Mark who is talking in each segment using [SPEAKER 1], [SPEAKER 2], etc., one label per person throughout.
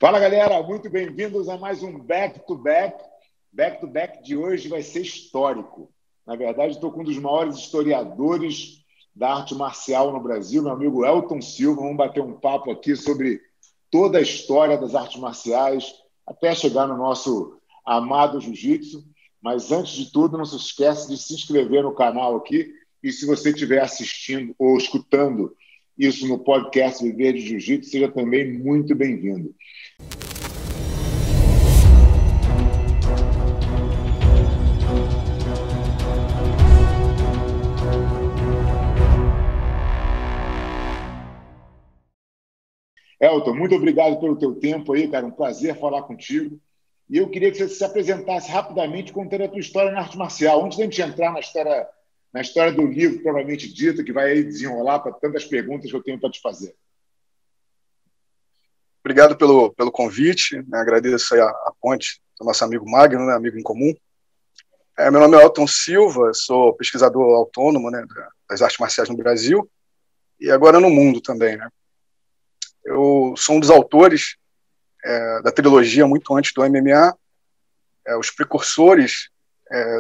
[SPEAKER 1] Fala, galera, muito bem-vindos a mais um Back to Back. Back to Back de hoje vai ser histórico. Na verdade, estou com um dos maiores historiadores da arte marcial no Brasil, meu amigo Elton Silva. Vamos bater um papo aqui sobre toda a história das artes marciais, até chegar no nosso amado jiu-jitsu. Mas, antes de tudo, não se esqueça de se inscrever no canal aqui. E se você estiver assistindo ou escutando isso no podcast Viver de Jiu-Jitsu, seja também muito bem-vindo. Elton, muito obrigado pelo teu tempo aí, cara. Um prazer falar contigo. E eu queria que você se apresentasse rapidamente contando a tua história na arte marcial. Antes da gente entrar na história do livro, provavelmente dito, que vai aí desenrolar para tantas perguntas que eu tenho para te fazer.
[SPEAKER 2] Obrigado pelo convite, né? Agradeço aí a ponte do nosso amigo Magno, né? Amigo em comum. Meu nome é Elton Silva, sou pesquisador autônomo, né, das artes marciais no Brasil e agora no mundo também, né? Eu sou um dos autores da trilogia muito antes do MMA, os precursores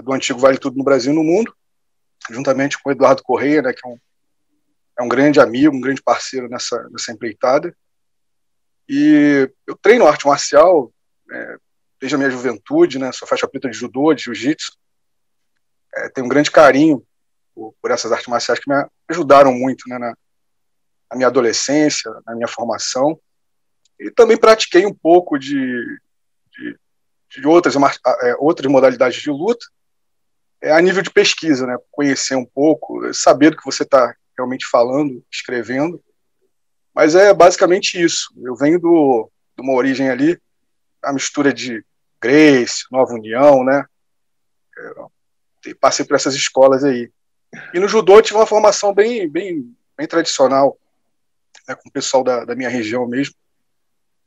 [SPEAKER 2] do antigo Vale Tudo no Brasil e no mundo, juntamente com o Eduardo Correia, né, que é um grande amigo, um grande parceiro nessa empreitada. E eu treino arte marcial desde a minha juventude, né, sou faixa preta de judô, de jiu-jitsu. Tenho um grande carinho por essas artes marciais que me ajudaram muito, né, na minha adolescência, na minha formação. E também pratiquei um pouco de outras modalidades de luta, a nível de pesquisa, né? Conhecer um pouco, saber do que você está realmente falando, escrevendo. Mas é basicamente isso. Eu venho de uma origem ali, a mistura de Gracie, Nova União, né? Passei por essas escolas aí. E no judô eu tive uma formação bem tradicional, né, com o pessoal da minha região mesmo.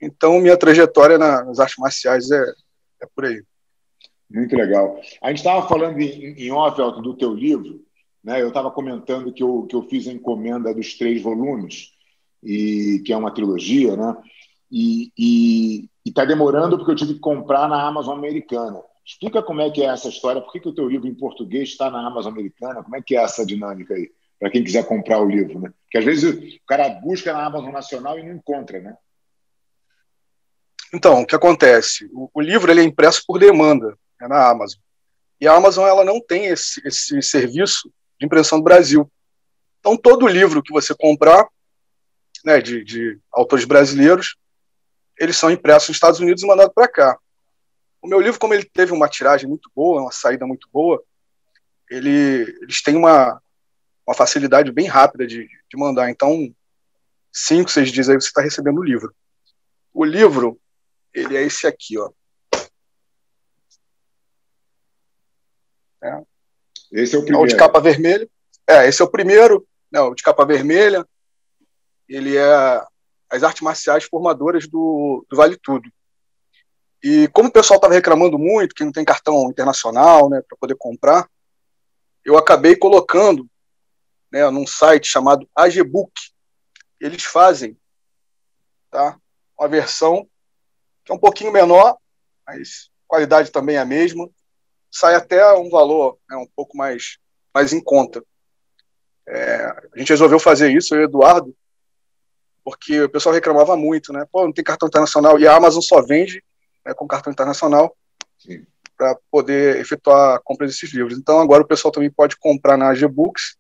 [SPEAKER 2] Então, minha trajetória nas artes marciais é por aí.
[SPEAKER 1] Muito legal. A gente estava falando em off, Elton, do teu livro, né? Eu estava comentando que eu fiz a encomenda dos 3 volumes, que é uma trilogia, né? E está demorando porque eu tive que comprar na Amazon americana. Explica como é que é essa história, por que o teu livro em português está na Amazon americana, como é que é essa dinâmica aí, para quem quiser comprar o livro, né? Porque às vezes o cara busca na Amazon nacional e não encontra, né?
[SPEAKER 2] Então, o que acontece? O livro ele é impresso por demanda, né, na Amazon. E a Amazon ela não tem esse serviço de impressão do Brasil. Então, todo livro que você comprar, né, de autores brasileiros, eles são impressos nos Estados Unidos e mandados para cá. O meu livro, como ele teve uma tiragem muito boa, uma saída muito boa, eles têm uma facilidade bem rápida de mandar. Então, 5, 6 dias aí você está recebendo o livro. O livro, ele é esse aqui, ó.
[SPEAKER 1] Esse é o primeiro.
[SPEAKER 2] O de capa vermelha. Esse é o primeiro. Não, o de capa vermelha. Ele é as artes marciais formadoras do Vale Tudo. E como o pessoal estava reclamando muito, que não tem cartão internacional, né, para poder comprar, eu acabei colocando, né, num site chamado AGBook. Eles fazem, tá, uma versão que é um pouquinho menor, mas a qualidade também é a mesma. Sai até um valor, né, um pouco mais em conta. A gente resolveu fazer isso, eu e o Eduardo, porque o pessoal reclamava muito, né? Pô, não tem cartão internacional, e a Amazon só vende, né, com cartão internacional para poder efetuar a compra desses livros. Então, agora o pessoal também pode comprar na AGBooks,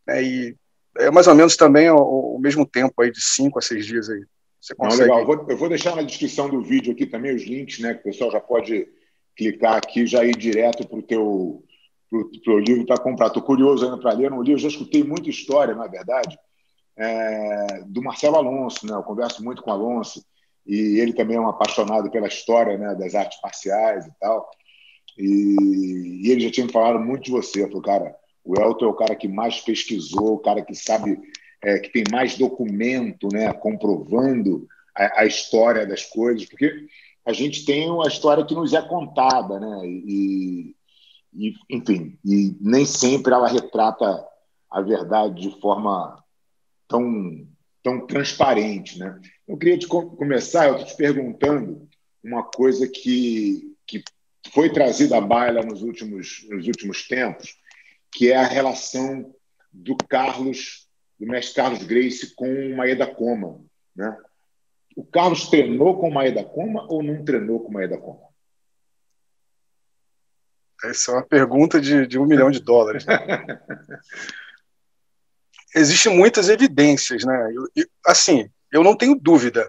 [SPEAKER 2] né, e é mais ou menos também o mesmo tempo, aí, de 5 a 6 dias aí. Você consegue...
[SPEAKER 1] Não, legal. Eu vou deixar na descrição do vídeo aqui também os links, né, que o pessoal já pode clicar aqui e já ir direto para o teu livro para comprar. Estou curioso ainda para ler no livro. Já escutei muita história, na verdade, do Marcelo Alonso, né? Eu converso muito com o Alonso e ele também é um apaixonado pela história, né, das artes marciais e tal. E ele já tinha me falado muito de você. Falou, cara, o Elton é o cara que mais pesquisou, o cara que sabe, que tem mais documento, né, comprovando a história das coisas, porque a gente tem uma história que nos é contada, né? Enfim, e nem sempre ela retrata a verdade de forma tão tão transparente, né? Eu queria começar, eu estou te perguntando uma coisa que foi trazida à baila nos últimos tempos, que é a relação do mestre Carlos Gracie com o Maeda Koma, né? O Carlos treinou com o Maeda Koma ou não treinou com o Maeda Koma?
[SPEAKER 2] Essa é uma pergunta de $1 milhão, né? Existem muitas evidências, né? Assim, eu não tenho dúvida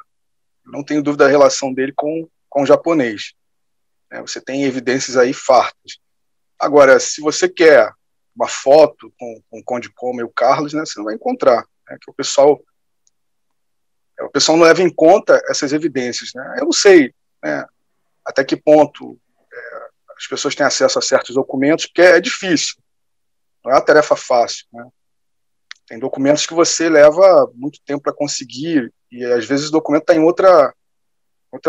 [SPEAKER 2] da relação dele com o japonês. Né? Você tem evidências aí fartas. Agora, se você quer uma foto com o Conde Koma e o Carlos, né, você não vai encontrar. Né? Que o pessoal não leva em conta essas evidências. Né? Eu não sei, né, até que ponto as pessoas têm acesso a certos documentos, porque é difícil. Não é uma tarefa fácil. Né? Tem documentos que você leva muito tempo para conseguir, e às vezes o documento está em outra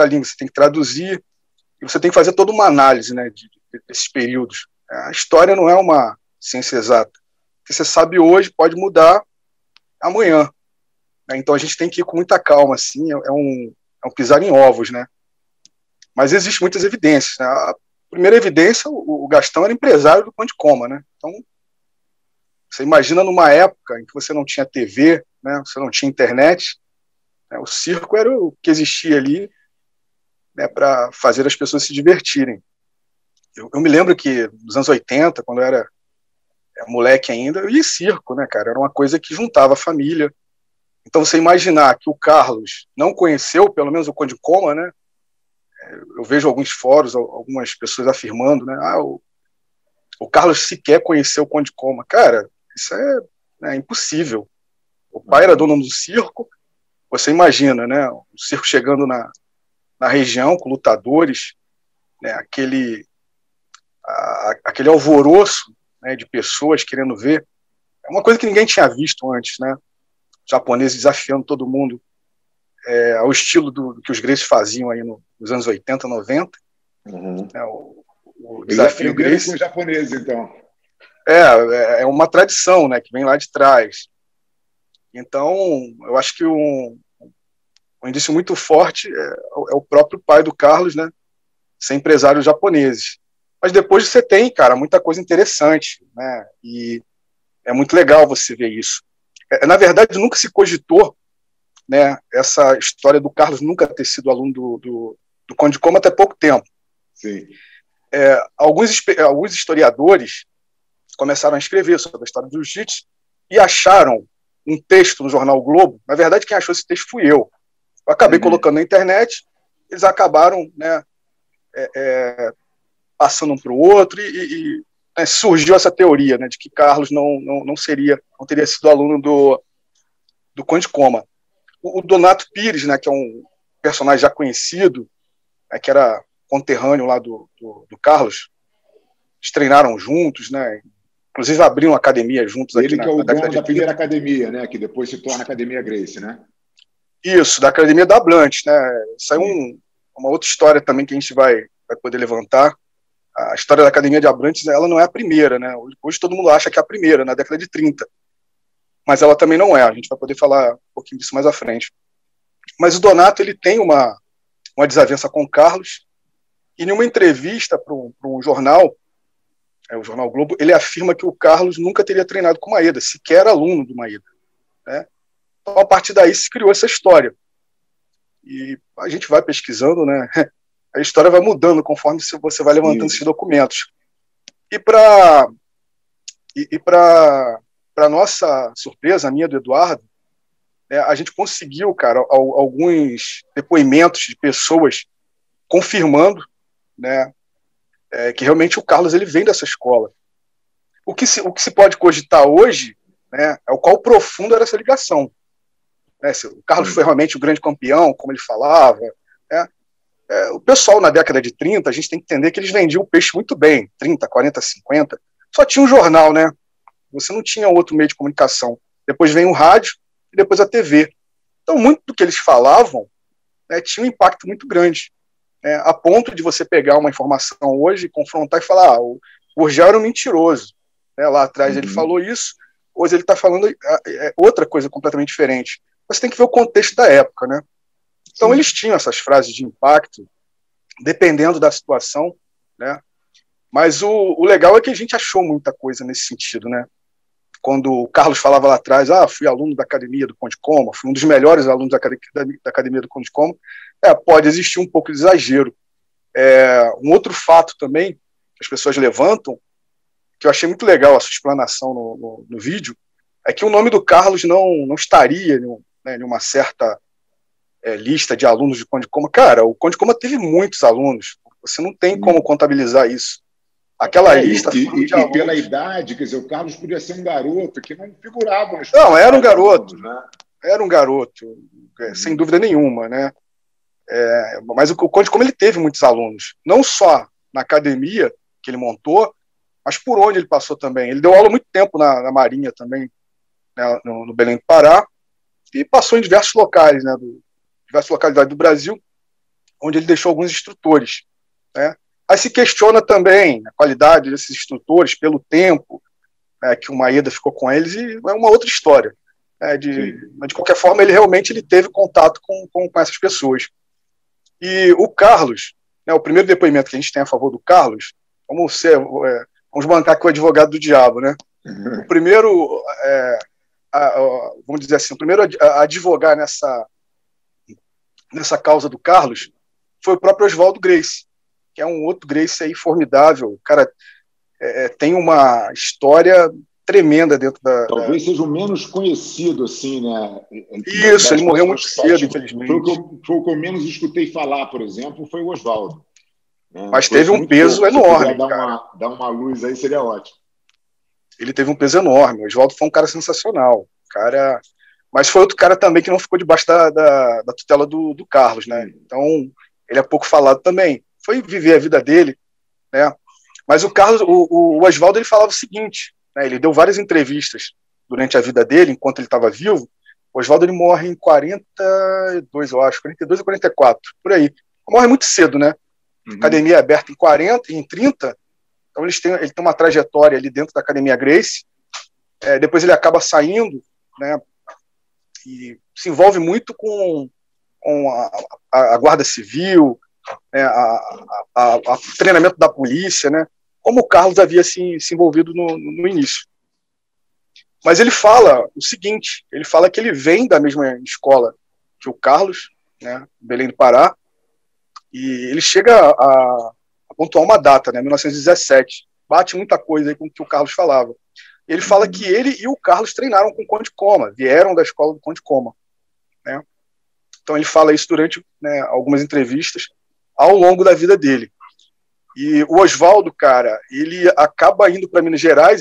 [SPEAKER 2] língua, você tem que traduzir, e você tem que fazer toda uma análise, né, desses períodos. A história não é uma ciência exata. O que você sabe hoje pode mudar amanhã. Né? Então a gente tem que ir com muita calma, assim, é um pisar em ovos, né? Mas existem muitas evidências. Né? A primeira evidência, o Gastão era empresário do Conde Koma, né? Então, você imagina numa época em que você não tinha TV, né? Você não tinha internet, né? O circo era o que existia ali, né, para fazer as pessoas se divertirem. Eu me lembro que nos anos 80, quando eu era moleque ainda, eu ia em circo, né, cara? Era uma coisa que juntava a família. Então, você imaginar que o Carlos não conheceu, pelo menos o Conde Koma, né? Eu vejo alguns fóruns, algumas pessoas afirmando, né? O Carlos sequer conheceu o Conde Koma. Cara, isso é impossível. O pai era dono do circo, você imagina, né? O circo chegando na região com lutadores, né? Aquele alvoroço, né, de pessoas querendo ver. É uma coisa que ninguém tinha visto antes, né? Os japoneses desafiando todo mundo ao estilo do que os Gracie faziam aí nos anos 80, 90.
[SPEAKER 1] Uhum.
[SPEAKER 2] O desafio Gracie
[SPEAKER 1] com os japoneses, então.
[SPEAKER 2] É uma tradição, né, que vem lá de trás. Então, eu acho que um indício muito forte é o próprio pai do Carlos, né, ser empresários japoneses. Mas depois você tem, cara, muita coisa interessante, né, e é muito legal você ver isso. Na verdade, nunca se cogitou, né, essa história do Carlos nunca ter sido aluno do Conde Koma até pouco tempo.
[SPEAKER 1] Sim.
[SPEAKER 2] Alguns historiadores começaram a escrever sobre a história do jiu-jitsu e acharam um texto no jornal o Globo. Na verdade, quem achou esse texto fui eu. Eu acabei colocando na internet, eles acabaram, né, passando um para o outro e surgiu essa teoria, né, de que Carlos não teria sido aluno do Conde Koma. O Donato Pires, né, que é um personagem já conhecido, né, que era conterrâneo lá do Carlos, eles treinaram juntos, né, inclusive abriram uma academia juntos.
[SPEAKER 1] Ele
[SPEAKER 2] aqui
[SPEAKER 1] que é o dono da primeira academia, né, que depois se torna a Academia Gracie, né?
[SPEAKER 2] Isso, da Academia da Blanche, né? Isso é uma outra história também que a gente vai poder levantar. A história da Academia de Abrantes, ela não é a primeira, né? Hoje todo mundo acha que é a primeira, na década de 30. Mas ela também não é. A gente vai poder falar um pouquinho disso mais à frente. Mas o Donato, ele tem uma desavença com o Carlos, e em uma entrevista para um jornal, o Jornal Globo, ele afirma que o Carlos nunca teria treinado com o Maeda, sequer aluno do Maeda. Né? Então, a partir daí se criou essa história. E a gente vai pesquisando, né? A história vai mudando conforme você vai levantando esses documentos. E para nossa surpresa, a minha do Eduardo, né, a gente conseguiu, cara, alguns depoimentos de pessoas confirmando, né, que realmente o Carlos ele vem dessa escola. O que se pode cogitar hoje, né, é o qual profundo era essa ligação. Né, se o Carlos foi realmente o grande campeão, como ele falava, né, o pessoal na década de 30, a gente tem que entender que eles vendiam o peixe muito bem, 30, 40, 50, só tinha um jornal, né? Você não tinha outro meio de comunicação. Depois vem o rádio e depois a TV. Então, muito do que eles falavam, né, tinha um impacto muito grande, né, a ponto de você pegar uma informação hoje, confrontar e falar, o Gurgel era um mentiroso. Né, lá atrás ele falou isso, hoje ele está falando outra coisa completamente diferente. você tem que ver o contexto da época, né? Então, eles tinham essas frases de impacto, dependendo da situação, né? Mas o legal é que a gente achou muita coisa nesse sentido, né? Quando o Carlos falava lá atrás, fui aluno da Academia do Conde Coma, fui um dos melhores alunos da Academia do Conde Coma, pode existir um pouco de exagero. Um outro fato também, que as pessoas levantam, que eu achei muito legal a sua explanação no vídeo, é que o nome do Carlos não estaria em uma certa lista de alunos de Conde Coma. Cara, o Conde Coma teve muitos alunos, você não tem como contabilizar isso. Aquela lista
[SPEAKER 1] e pela idade, quer dizer, o Carlos podia ser um garoto que não figurava.
[SPEAKER 2] Não, era um garoto, né? Era um garoto, sem dúvida nenhuma, né? Mas o Conde Coma ele teve muitos alunos, não só na academia que ele montou, mas por onde ele passou também. Ele deu aula muito tempo na Marinha também, né, no Belém do Pará, e passou em diversos locais, né, diversas localidades do Brasil, onde ele deixou alguns instrutores, né? Aí se questiona também a qualidade desses instrutores pelo tempo, né, que o Maeda ficou com eles, e é uma outra história. Mas de qualquer forma, ele teve contato com essas pessoas. E o Carlos, né, o primeiro depoimento que a gente tem a favor do Carlos, vamos bancar aqui o advogado do diabo, né? O primeiro, vamos dizer assim, o primeiro a advogar nessa causa do Carlos foi o próprio Oswaldo Gracie, que é um outro Gracie aí formidável. O cara tem uma história tremenda dentro
[SPEAKER 1] Talvez seja o menos conhecido, assim, né?
[SPEAKER 2] Isso, ele morreu muito cedo, infelizmente.
[SPEAKER 1] Foi o que eu menos escutei falar, por exemplo, foi o Oswaldo.
[SPEAKER 2] Mas teve um peso enorme.
[SPEAKER 1] Se dar uma luz aí, seria ótimo.
[SPEAKER 2] Ele teve um peso enorme. O Oswaldo foi um cara sensacional. Mas foi outro cara também que não ficou debaixo da tutela do Carlos, né? Então, ele é pouco falado também. Foi viver a vida dele, né? Mas o Carlos, o Oswaldo, ele falava o seguinte, né? Ele deu várias entrevistas durante a vida dele, enquanto ele estava vivo. O Oswaldo, ele morre em 42, eu acho, 42 ou 44, por aí. Morre muito cedo, né? Academia é aberta em 40, em 30, então ele tem uma trajetória ali dentro da Academia Gracie. Depois ele acaba saindo, né? E se envolve muito com a Guarda Civil, né, o treinamento da polícia, né, como o Carlos havia se envolvido no início. Mas ele fala o seguinte, ele fala que ele vem da mesma escola que o Carlos, né, Belém do Pará, e ele chega a pontuar uma data, né, 1917, bate muita coisa aí com o que o Carlos falava. Ele fala que ele e o Carlos treinaram com o Conde Coma, vieram da escola do Conde Coma, né? Então ele fala isso durante, né, algumas entrevistas ao longo da vida dele. E o Oswaldo, cara, ele acaba indo para Minas Gerais.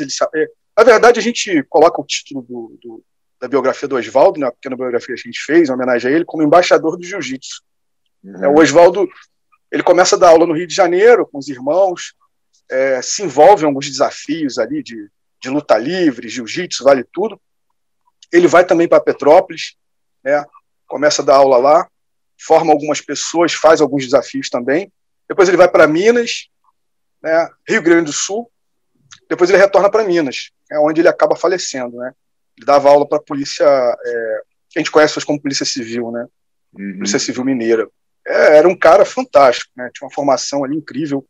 [SPEAKER 2] Na verdade, a gente coloca o título da biografia do Oswaldo, né, a pequena biografia que a gente fez, em homenagem a ele, como embaixador do jiu-jitsu. O Oswaldo, ele começa a dar aula no Rio de Janeiro com os irmãos, se envolve em alguns desafios ali de luta livre, jiu-jitsu, vale tudo. Ele vai também para Petrópolis, né, começa a dar aula lá, forma algumas pessoas, faz alguns desafios também. Depois ele vai para Minas, né, Rio Grande do Sul. Depois ele retorna para Minas, onde ele acaba falecendo, né? Ele dava aula para a polícia, que a gente conhece hoje como Polícia Civil, né? Polícia Civil Mineira. Era um cara fantástico, né? Tinha uma formação ali incrível.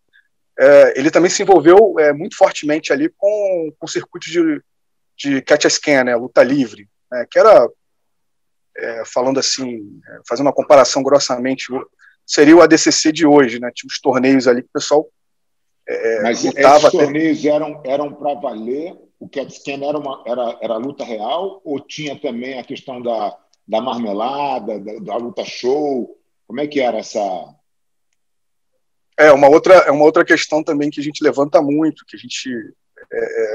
[SPEAKER 2] Ele também se envolveu muito fortemente ali com o circuito de catch as can, né? Luta livre, né? Que era, falando assim, fazendo uma comparação grossamente, seria o ADCC de hoje, né? Tinha uns torneios ali que o pessoal
[SPEAKER 1] mas esses torneios eram para valer? O catch can era luta real ou tinha também a questão da marmelada, da luta show? Como é que era essa...
[SPEAKER 2] uma outra questão também que a gente levanta muito, que a gente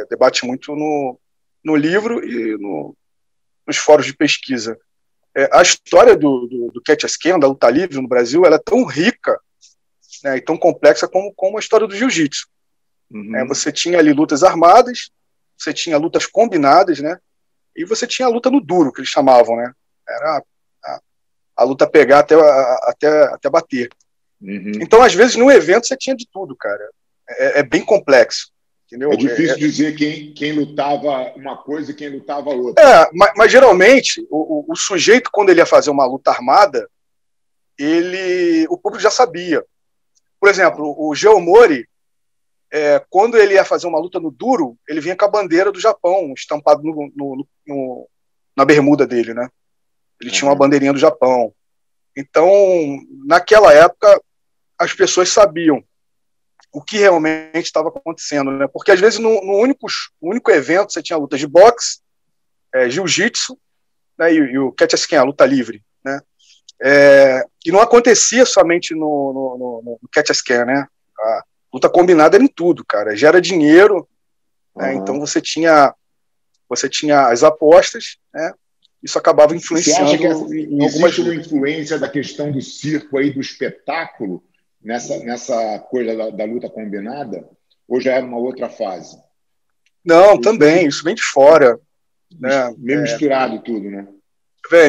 [SPEAKER 2] debate muito no livro e nos fóruns de pesquisa. A história do catch as can, da luta livre no Brasil, ela é tão rica, né, e tão complexa como a história do jiu-jitsu. Você tinha ali lutas armadas, você tinha lutas combinadas, né, e você tinha a luta no duro, que eles chamavam, né? Era a luta pegar até bater. Então, às vezes, no evento, você tinha de tudo, cara. É bem complexo. entendeu?
[SPEAKER 1] É difícil dizer quem lutava uma coisa e quem lutava outra.
[SPEAKER 2] Mas geralmente, o sujeito, quando ele ia fazer uma luta armada, o público já sabia. Por exemplo, o Geomori, quando ele ia fazer uma luta no duro, ele vinha com a bandeira do Japão, estampado na bermuda dele, né? Ele tinha uma bandeirinha do Japão. Então, naquela época, as pessoas sabiam o que realmente estava acontecendo, né? Porque às vezes no único evento você tinha lutas de boxe, jiu-jitsu, né? E o catch-scan, a luta livre, né? E não acontecia somente no catch-scan, né? A luta combinada era em tudo, cara. Gera dinheiro, né? Então você tinha as apostas, né? Isso acabava influenciando
[SPEAKER 1] em algumas... Existe uma
[SPEAKER 2] lutas.
[SPEAKER 1] Influência da questão do circo aí, do espetáculo, nessa coisa da luta combinada? Ou já era uma outra fase?
[SPEAKER 2] Não, também, isso vem de fora. Né?
[SPEAKER 1] Meio misturado tudo, né?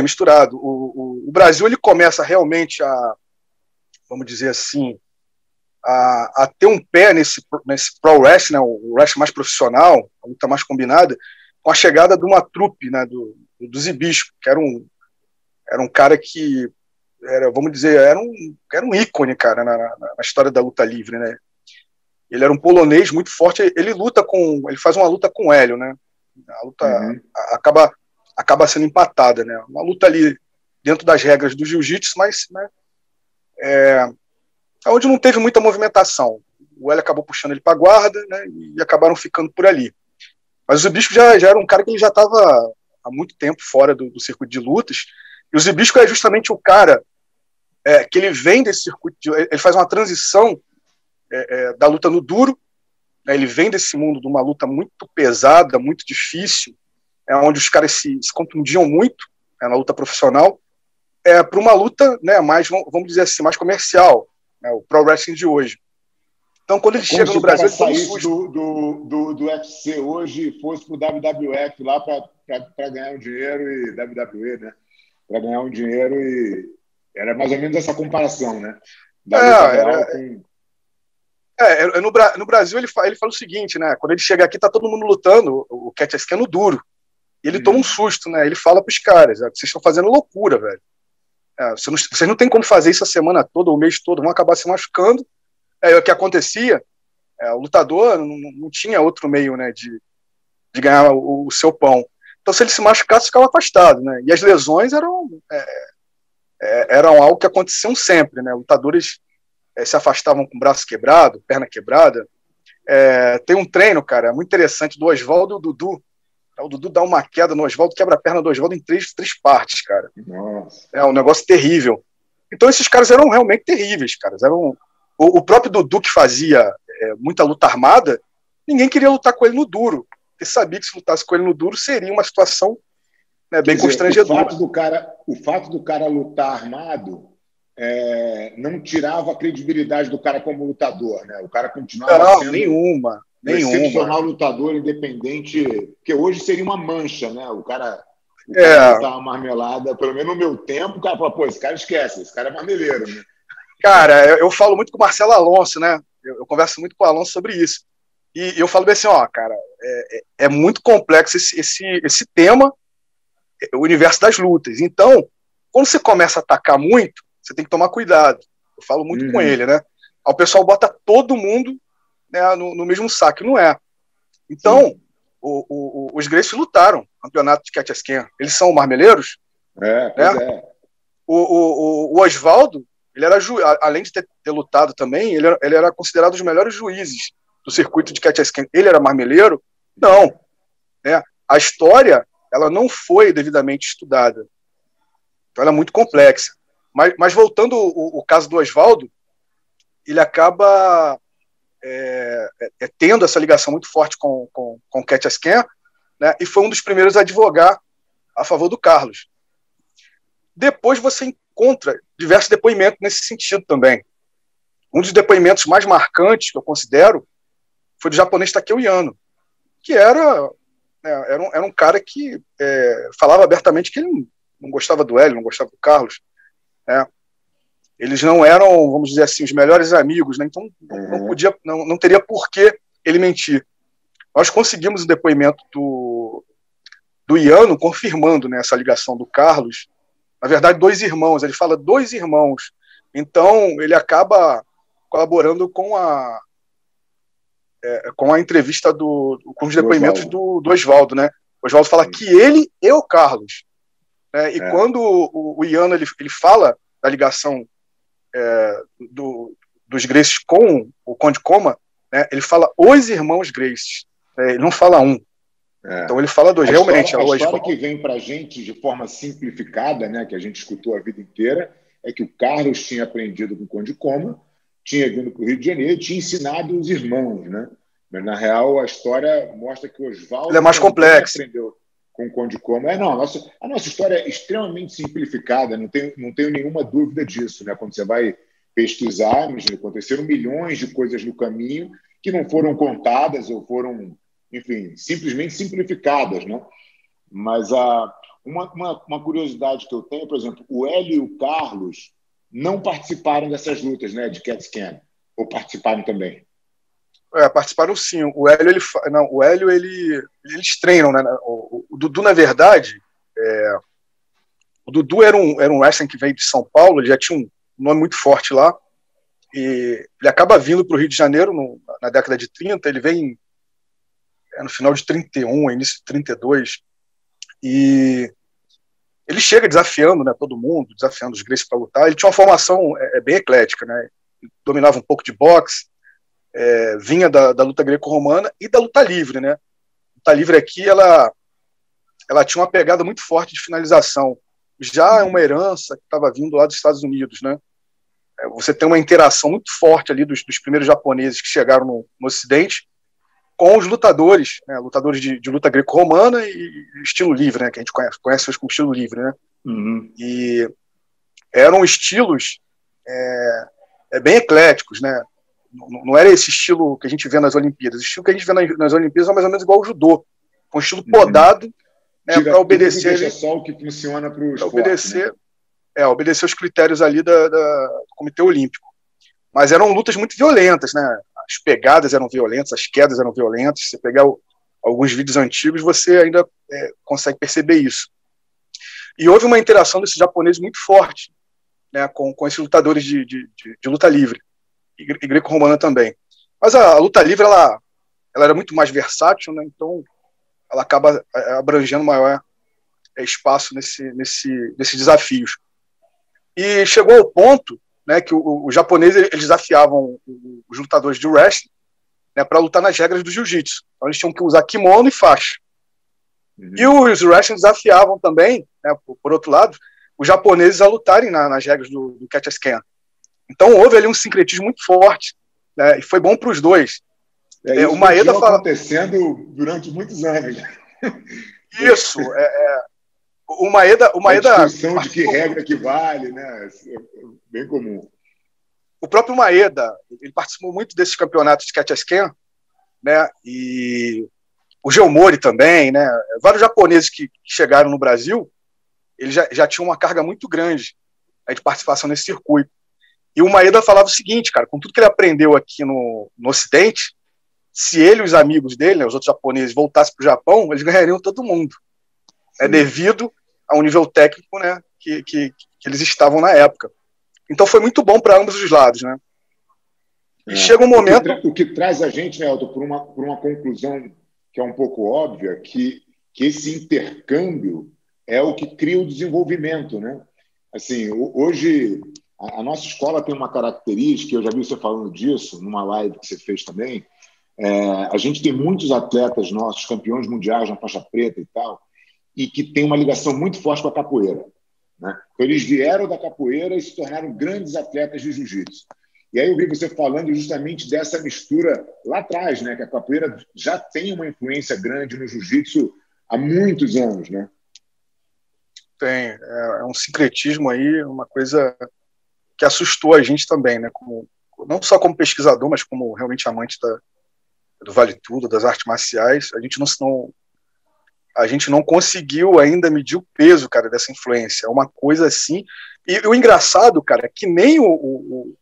[SPEAKER 2] Misturado. O Brasil, ele começa realmente vamos dizer assim, a ter um pé nesse pro wrestling, né? O wrestling mais profissional, a luta mais combinada, com a chegada de uma trupe, né? do Zbyszko, que era um cara que vamos dizer, era um ícone, cara, na história da luta livre, né? Ele era um polonês muito forte, ele faz uma luta com o Hélio, né? A luta acaba sendo empatada, né? Uma luta ali dentro das regras do jiu-jitsu, mas, né, onde não teve muita movimentação. O Hélio acabou puxando ele para a guarda, né? E acabaram ficando por ali. Mas o Zbyszko já era um cara que ele já estava há muito tempo fora do circuito de lutas, e o Zbyszko é justamente o cara que ele vem desse circuito, ele faz uma transição da luta no duro, né? Ele vem desse mundo de uma luta muito pesada, muito difícil, onde os caras se contundiam muito, na luta profissional, para uma luta, né, mais, vamos dizer assim, mais comercial, né, o pro wrestling de hoje. Então, quando ele chega no Brasil, ele
[SPEAKER 1] saísse do UFC hoje e fosse para o WWF lá para ganhar um dinheiro, e WWE, né? Para ganhar um dinheiro, e era mais ou menos essa comparação, né?
[SPEAKER 2] No Brasil ele fala o seguinte, né? Quando ele chega aqui, tá todo mundo lutando, o catch-scan no duro. E ele toma um susto, né? Ele fala pros caras, vocês estão fazendo loucura, velho. Vocês não tem como fazer isso a semana toda, o mês todo, vão acabar se machucando. O que acontecia, o lutador não tinha outro meio, né, de ganhar o seu pão. Então, se ele se machucasse, ficava afastado, né? E as lesões eram algo que aconteciam sempre, né? Lutadores se afastavam com o braço quebrado, perna quebrada. Tem um treino, cara, muito interessante, do Oswaldo e o Dudu. O Dudu dá uma queda no Oswaldo, quebra a perna do Oswaldo em três partes, cara.
[SPEAKER 1] Nossa.
[SPEAKER 2] É um negócio terrível. Então, esses caras eram realmente terríveis, cara. O próprio Dudu, que fazia muita luta armada, ninguém queria lutar com ele no duro, porque sabia que se lutasse com ele no duro seria uma situação, né, bem constrangedora.
[SPEAKER 1] O fato do cara lutar armado não tirava a credibilidade do cara como lutador, né? O cara continuava sendo
[SPEAKER 2] nenhuma.
[SPEAKER 1] Excepcional lutador independente, porque hoje seria uma mancha, né? O cara lutar uma marmelada, pelo menos no meu tempo, o cara fala, pô, esse cara esquece, esse cara é marmeleiro, né?
[SPEAKER 2] Cara, eu falo muito com o Marcelo Alonso, né? Eu converso muito com o Alonso sobre isso. E eu falo bem assim, cara, é muito complexo esse tema, o universo das lutas. Então, quando você começa a atacar muito, você tem que tomar cuidado. Eu falo muito com ele, né? Aí o pessoal bota todo mundo, né, no mesmo saco, não é. Então, os Gracie lutaram campeonato de catch-scan. Eles são marmeleiros?
[SPEAKER 1] Né?
[SPEAKER 2] O Oswaldo, ele era além de ter lutado também, ele era considerado um dos melhores juízes do circuito de catch-scan. Ele era marmeleiro? Não. Né? A história, ela não foi devidamente estudada. Então, ela é muito complexa. Mas voltando ao caso do Oswaldo, ele acaba tendo essa ligação muito forte com o catch-scan, né? E foi um dos primeiros a advogar a favor do Carlos. Depois você encontra diversos depoimentos nesse sentido também. Um dos depoimentos mais marcantes, que eu considero, foi do japonês Takeo Yano, que era um cara que falava abertamente que ele não gostava do Hélio, não gostava do Carlos. Né? Eles não eram, vamos dizer assim, os melhores amigos, né? Então não teria por que ele mentir. nós conseguimos o depoimento do Iano confirmando, né, essa ligação do Carlos. Na verdade, 2 irmãos, ele fala 2 irmãos. Então, ele acaba colaborando com a entrevista com os depoimentos do Oswaldo, né? O Oswaldo fala que ele e o Carlos. Né? E quando o Iano ele fala da ligação dos Gracies com o Conde Coma, né? Ele fala os irmãos Gracies. Ele não fala um. Então ele fala 2. Realmente.
[SPEAKER 1] A história que vem para a gente de forma simplificada, né, que a gente escutou a vida inteira, é que o Carlos tinha aprendido com o Conde Coma, tinha vindo para o Rio de Janeiro, tinha ensinado os irmãos, né? Mas, na real, a história mostra que o Oswaldo
[SPEAKER 2] é mais complexo.
[SPEAKER 1] Aprendeu com o Conde Coma. Não, a nossa história é extremamente simplificada, não tenho nenhuma dúvida disso. Né? Quando você vai pesquisar, aconteceram milhões de coisas no caminho que não foram contadas ou foram, enfim, simplesmente simplificadas. Né? Mas uma curiosidade que eu tenho, por exemplo, o Hélio e o Carlos não participaram dessas lutas, né, de CAT scan, ou participaram também?
[SPEAKER 2] Participaram sim. O Hélio, eles treinam, né? O Dudu, na verdade, o Dudu era um wrestler que veio de São Paulo, ele já tinha um nome muito forte lá, e ele acaba vindo para o Rio de Janeiro na década de 30, ele vem no final de 31, início de 32, e ele chega desafiando, né, todo mundo, desafiando os Gracies para lutar. Ele tinha uma formação bem eclética, né? Ele dominava um pouco de boxe, vinha da luta greco-romana e da luta livre, né? A luta livre aqui, ela tinha uma pegada muito forte de finalização. Já é uma herança que estava vindo lá dos Estados Unidos, né? Você tem uma interação muito forte ali dos primeiros japoneses que chegaram no Ocidente com os lutadores, né? Lutadores de luta greco-romana e estilo livre, né? Que a gente conhece hoje como estilo livre, né?
[SPEAKER 1] Uhum.
[SPEAKER 2] E eram estilos bem ecléticos, né? Não era esse estilo que a gente vê nas Olimpíadas. O estilo que a gente vê nas Olimpíadas é mais ou menos igual ao judô, com um estilo podado, né, para obedecer.
[SPEAKER 1] Deixa só o que funciona para o esporte.
[SPEAKER 2] Obedecer os critérios ali do Comitê Olímpico. Mas eram lutas muito violentas, né? As pegadas eram violentas, as quedas eram violentas. Se você pegar alguns vídeos antigos, você ainda consegue perceber isso. E houve uma interação desses japoneses muito forte, né, com esses lutadores de luta livre. E greco-romana também. Mas a luta livre, ela era muito mais versátil, né? Então ela acaba abrangendo maior espaço nesses desafios. E chegou ao ponto, né, que os japoneses eles desafiavam os lutadores de wrestling, né, para lutar nas regras do jiu-jitsu. Então eles tinham que usar kimono e faixa. Uhum. E os wrestlers desafiavam também, né, por outro lado, os japoneses a lutarem nas regras do catch as can. Então houve ali um sincretismo muito forte, né, e foi bom para os dois.
[SPEAKER 1] Isso
[SPEAKER 2] o Maeda
[SPEAKER 1] acontecendo durante muitos anos.
[SPEAKER 2] Isso. O Maeda.
[SPEAKER 1] A discussão de que regra que vale, né? É bem comum.
[SPEAKER 2] O próprio Maeda, ele participou muito desses campeonatos de catch as can, né? E o Geomori também, né? Vários japoneses que chegaram no Brasil, eles já tinham uma carga muito grande, né, de participação nesse circuito. E o Maeda falava o seguinte, cara, com tudo que ele aprendeu aqui no Ocidente, se ele e os amigos dele, né, os outros japoneses, voltassem para o Japão, eles ganhariam todo mundo. Devido a um nível técnico, né, que eles estavam na época. Então foi muito bom para ambos os lados, né? E chega um momento...
[SPEAKER 1] O que traz a gente, né, Elton, por uma conclusão que é um pouco óbvia, que esse intercâmbio é o que cria o desenvolvimento, né? Assim, hoje... A nossa escola tem uma característica, eu já vi você falando disso numa live que você fez também. A gente tem muitos atletas nossos, campeões mundiais na faixa preta e tal, e que tem uma ligação muito forte com a capoeira, né? Então, eles vieram da capoeira e se tornaram grandes atletas de jiu-jitsu. E aí eu vi você falando justamente dessa mistura lá atrás, né? Que a capoeira já tem uma influência grande no jiu-jitsu há muitos anos, né?
[SPEAKER 2] Tem. É um sincretismo aí, uma coisa... que assustou a gente também, né? Não só como pesquisador, mas como realmente amante do Vale Tudo, das artes marciais. A gente não conseguiu ainda medir o peso, cara, dessa influência. É uma coisa assim. E o engraçado, cara, é que nem o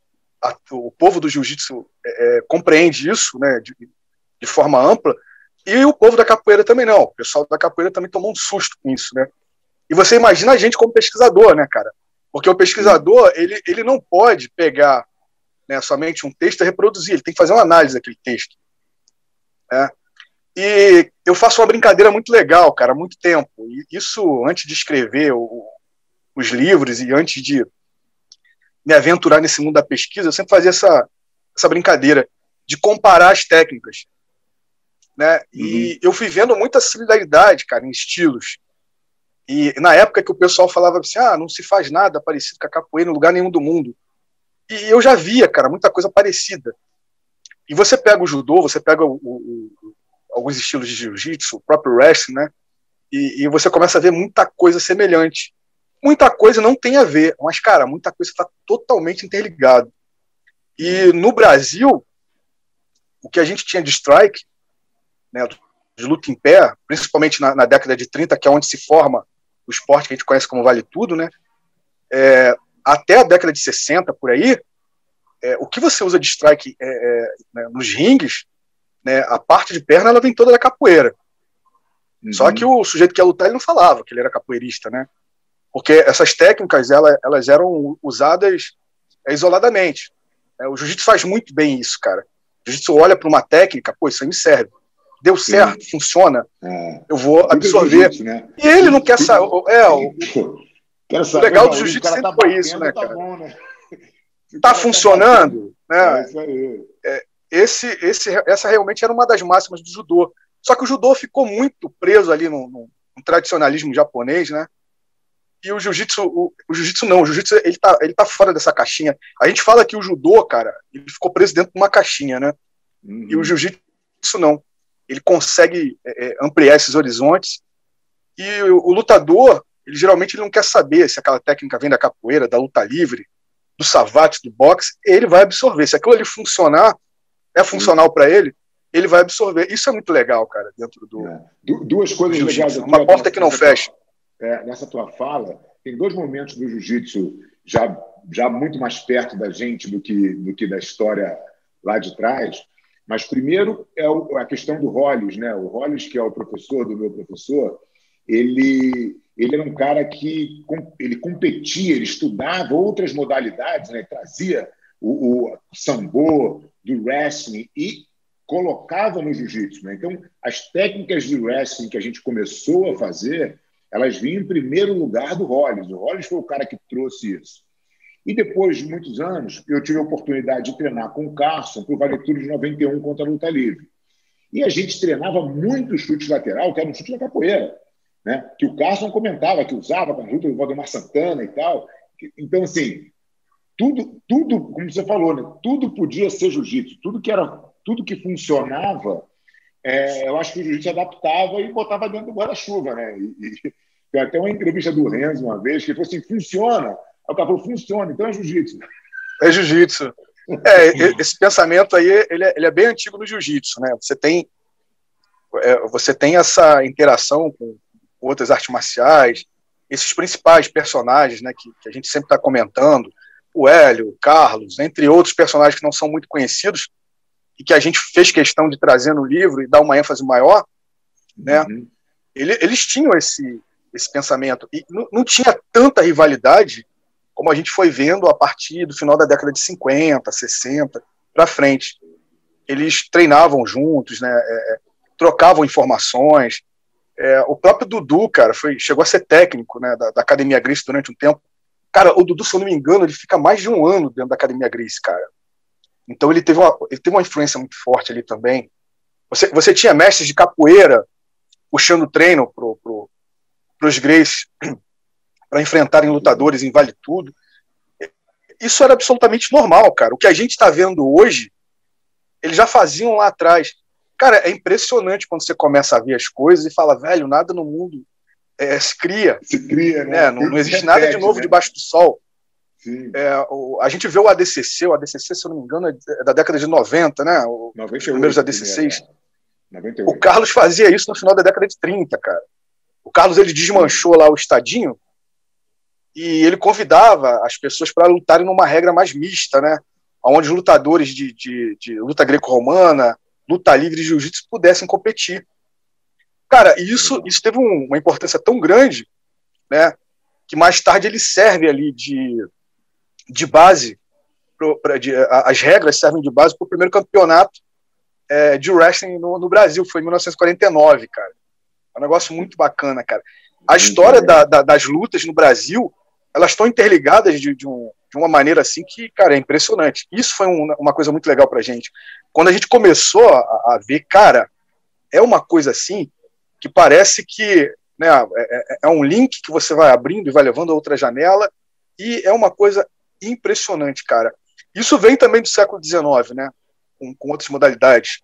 [SPEAKER 2] povo do jiu-jitsu compreende isso, né, de forma ampla, E o povo da capoeira também não. O pessoal da capoeira também tomou um susto com isso, né? E você imagina a gente como pesquisador, né, cara? Porque o pesquisador, ele não pode pegar, né, somente um texto e reproduzir, ele tem que fazer uma análise daquele texto, né? E eu faço uma brincadeira muito legal, cara, há muito tempo. E isso, antes de escrever os livros e antes de me aventurar nesse mundo da pesquisa, eu sempre fazia essa brincadeira de comparar as técnicas, né? E eu fui vendo muita similaridade, cara, em estilos. E na época que o pessoal falava assim, não se faz nada parecido com a capoeira em lugar nenhum do mundo. E eu já via, cara, muita coisa parecida. E você pega o judô, você pega alguns estilos de jiu-jitsu, o próprio wrestling, né? E você começa a ver muita coisa semelhante. Muita coisa não tem a ver, mas, cara, muita coisa está totalmente interligada. E no Brasil, o que a gente tinha de strike, né, de luta em pé, principalmente na década de 30, que é onde se forma o esporte que a gente conhece como Vale Tudo, né? Até a década de 60, por aí, o que você usa de strike né, nos ringues, né, a parte de perna ela vem toda da capoeira. Só que o sujeito que ia lutar, ele não falava que ele era capoeirista, né? Porque essas técnicas elas eram usadas isoladamente. O jiu-jitsu faz muito bem isso, cara. O jiu-jitsu olha para uma técnica, pô, isso aí me serve. Deu certo, funciona, eu vou absorver. Né? E ele não quer saber. O legal do jiu-jitsu sempre foi isso, né, cara? Tá bom, né? Tá funcionando, né? Isso aí. Essa realmente era uma das máximas do judô. Só que o judô ficou muito preso ali no tradicionalismo japonês, né? E o jiu-jitsu não, o jiu-jitsu ele tá fora dessa caixinha. A gente fala que o judô, cara, ele ficou preso dentro de uma caixinha, né? E o jiu-jitsu não. Ele consegue ampliar esses horizontes. E o lutador, ele geralmente ele não quer saber se aquela técnica vem da capoeira, da luta livre, do savate, do boxe, ele vai absorver. Se aquilo ali funcionar, é funcional para ele, ele vai absorver. Isso é muito legal, cara, dentro do
[SPEAKER 1] duas coisas legais.
[SPEAKER 2] Uma porta que não fecha.
[SPEAKER 1] Nessa tua fala, tem dois momentos do jiu-jitsu já muito mais perto da gente do que da história lá de trás. Mas primeiro é a questão do Hollis, né? O Hollis, que é o professor do meu professor, ele era um cara que ele competia, ele estudava outras modalidades, né? Trazia o sambo do wrestling e colocava no jiu-jitsu, né? Então, as técnicas de wrestling que a gente começou a fazer, elas vinham em primeiro lugar do Hollis. O Hollis foi o cara que trouxe isso. E depois de muitos anos, eu tive a oportunidade de treinar com o Carson para o Vale Tudo de 91 contra a luta livre. E a gente treinava muito chute lateral, que era um chute da capoeira, né? Que o Carson comentava que usava para a luta do Valdemar Santana e tal. Então, assim, tudo, como você falou, né? Tudo podia ser jiu-jitsu. Tudo que funcionava, eu acho que o jiu-jitsu adaptava e botava dentro do guarda-chuva, né? Tem até uma entrevista do Renzo uma vez que ele falou assim, funciona. O cara falou, funciona, então é jiu-jitsu.
[SPEAKER 2] É jiu-jitsu. Esse pensamento aí, ele é bem antigo no jiu-jitsu, né? Você tem essa interação com outras artes marciais, esses principais personagens, né, que a gente sempre está comentando, o Hélio, o Carlos, entre outros personagens que não são muito conhecidos e que a gente fez questão de trazer no livro e dar uma ênfase maior, né? Eles tinham esse pensamento. E não tinha tanta rivalidade como a gente foi vendo a partir do final da década de 50, 60, para frente. Eles treinavam juntos, né, trocavam informações. O próprio Dudu, cara, chegou a ser técnico, né, da Academia Gracie durante um tempo. Cara, o Dudu, se eu não me engano, ele fica mais de um ano dentro da Academia Gracie, cara. Então ele teve uma influência muito forte ali também. Você tinha mestres de capoeira puxando treino para os Gracie para enfrentarem lutadores em Vale Tudo. Isso era absolutamente normal, cara. O que a gente está vendo hoje, eles já faziam lá atrás. Cara, é impressionante quando você começa a ver as coisas e fala, velho, nada no mundo se cria.
[SPEAKER 1] Se cria, né?
[SPEAKER 2] Não existe nada de novo, né, debaixo do sol. A gente vê o ADCC, se eu não me engano, é da década de 90, né? Os primeiros ADCCs. 98. O Carlos fazia isso no final da década de 30, cara. O Carlos, ele desmanchou lá o estadinho e ele convidava as pessoas para lutarem numa regra mais mista, né? Onde os lutadores de luta greco-romana, luta livre e jiu-jitsu pudessem competir. Cara, isso teve uma importância tão grande, né, que mais tarde ele serve ali de base, as regras servem de base para o primeiro campeonato de wrestling no Brasil, foi em 1949, cara. É um negócio muito bacana, cara. A história das lutas no Brasil, elas estão interligadas de uma maneira assim que, cara, é impressionante. Isso foi uma coisa muito legal pra gente. Quando a gente começou a ver, cara, é uma coisa assim que parece que, né, é um link que você vai abrindo e vai levando a outra janela, e é uma coisa impressionante, cara. Isso vem também do século XIX, né, com outras modalidades.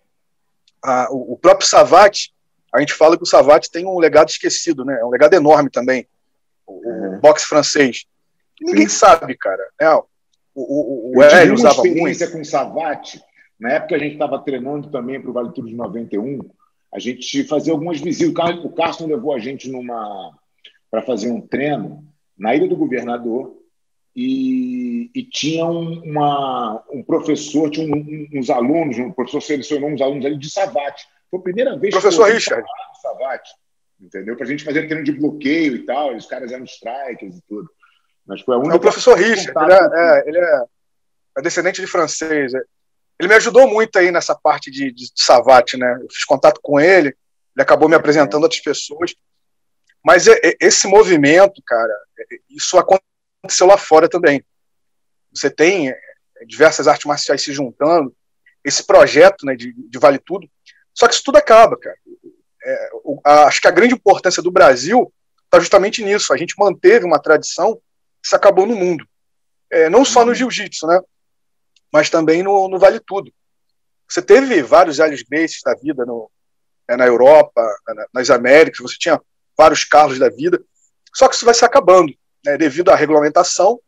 [SPEAKER 2] O próprio Savate, a gente fala que o Savate tem um legado esquecido, né, é um legado enorme também, o boxe francês. Ninguém sabe, cara. O Hélio usava muito. Eu tive uma experiência
[SPEAKER 1] com o Savate. Na época a gente estava treinando também para o Vale Tudo de 91. A gente fazia algumas visitas. O Carson levou a gente para fazer um treino na Ilha do Governador e tinha um professor, tinha uns alunos, um professor selecionou uns alunos ali de Savate. Foi a primeira vez
[SPEAKER 2] professor que eu Richard.
[SPEAKER 1] Savate, entendeu? Para a gente fazer treino de bloqueio e tal. Os caras eram strikers e tudo. Mas foi a única.
[SPEAKER 2] É o professor Richard. Ele é descendente de francês. Ele me ajudou muito aí nessa parte de Savate, né? Eu fiz contato com ele, ele acabou me apresentando a outras pessoas. Mas esse movimento, cara, isso aconteceu lá fora também. Você tem diversas artes marciais se juntando, esse projeto, né, de Vale Tudo. Só que isso tudo acaba, cara. Acho que a grande importância do Brasil está justamente nisso. A gente manteve uma tradição que se acabou no mundo. Não só no jiu-jitsu, né? Mas também no Vale Tudo. Você teve vários Hélios Gracies da vida na Europa, nas Américas, você tinha vários Carlos da vida, só que isso vai se acabando, né, devido à regulamentação,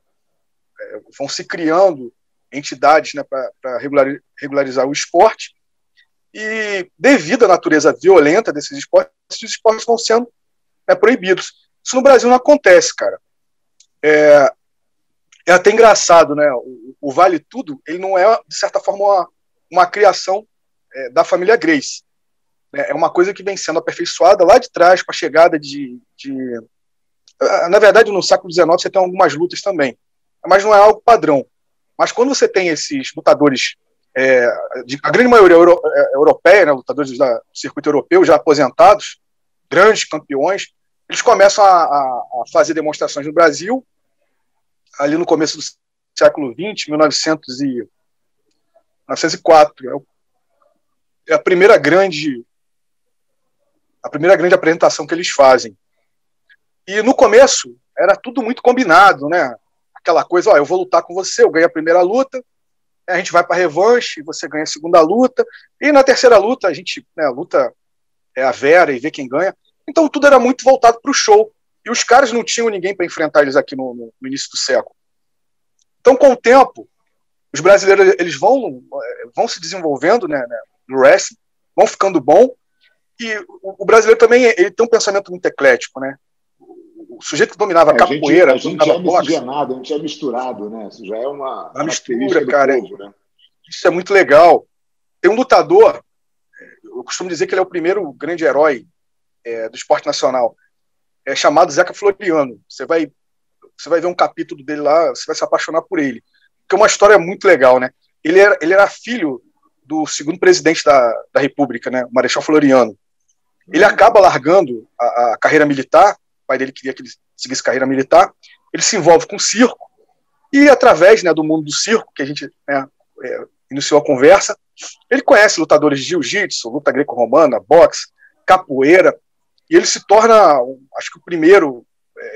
[SPEAKER 2] vão se criando entidades, né, para regularizar o esporte, e devido à natureza violenta desses esportes, esses esportes vão sendo proibidos. Isso no Brasil não acontece, cara. É até engraçado, né? O Vale Tudo, ele não é, de certa forma, uma criação da família Gracie. É uma coisa que vem sendo aperfeiçoada lá de trás, com a chegada na verdade, no século XIX você tem algumas lutas também, mas não é algo padrão. Mas quando você tem esses lutadores, a grande maioria europeia, né, lutadores do circuito europeu, já aposentados, grandes campeões, eles começam a fazer demonstrações no Brasil, ali no começo do século XX, 1904. É a primeira grande apresentação que eles fazem. E no começo era tudo muito combinado, né? Aquela coisa, eu vou lutar com você, eu ganho a primeira luta, a gente vai para revanche, você ganha a segunda luta, e na terceira luta a gente, né, a luta é a Vera e vê quem ganha. Então tudo era muito voltado para o show. E os caras não tinham ninguém para enfrentar eles aqui no início do século. Então, com o tempo, os brasileiros eles vão se desenvolvendo, né, no wrestling, vão ficando bom, e o brasileiro também ele tem um pensamento muito eclético, né? O sujeito que dominava capoeira,
[SPEAKER 1] a gente é miscigenado, a gente é misturado, né? Isso já é uma
[SPEAKER 2] mistura, cara.
[SPEAKER 1] Povo, né?
[SPEAKER 2] Isso é muito legal. Tem um lutador, eu costumo dizer que ele é o primeiro grande herói do esporte nacional, chamado Zeca Floriano. Você vai ver um capítulo dele lá, você vai se apaixonar por ele. Porque é uma história muito legal, né? Ele era filho do segundo presidente da República, né? O Marechal Floriano. Ele acaba largando a carreira militar, o pai dele queria que ele seguisse carreira militar, ele se envolve com o circo, e através, né, do mundo do circo, que a gente, né, iniciou a conversa, ele conhece lutadores de jiu-jitsu, luta greco-romana, boxe, capoeira, e ele se torna, acho que o primeiro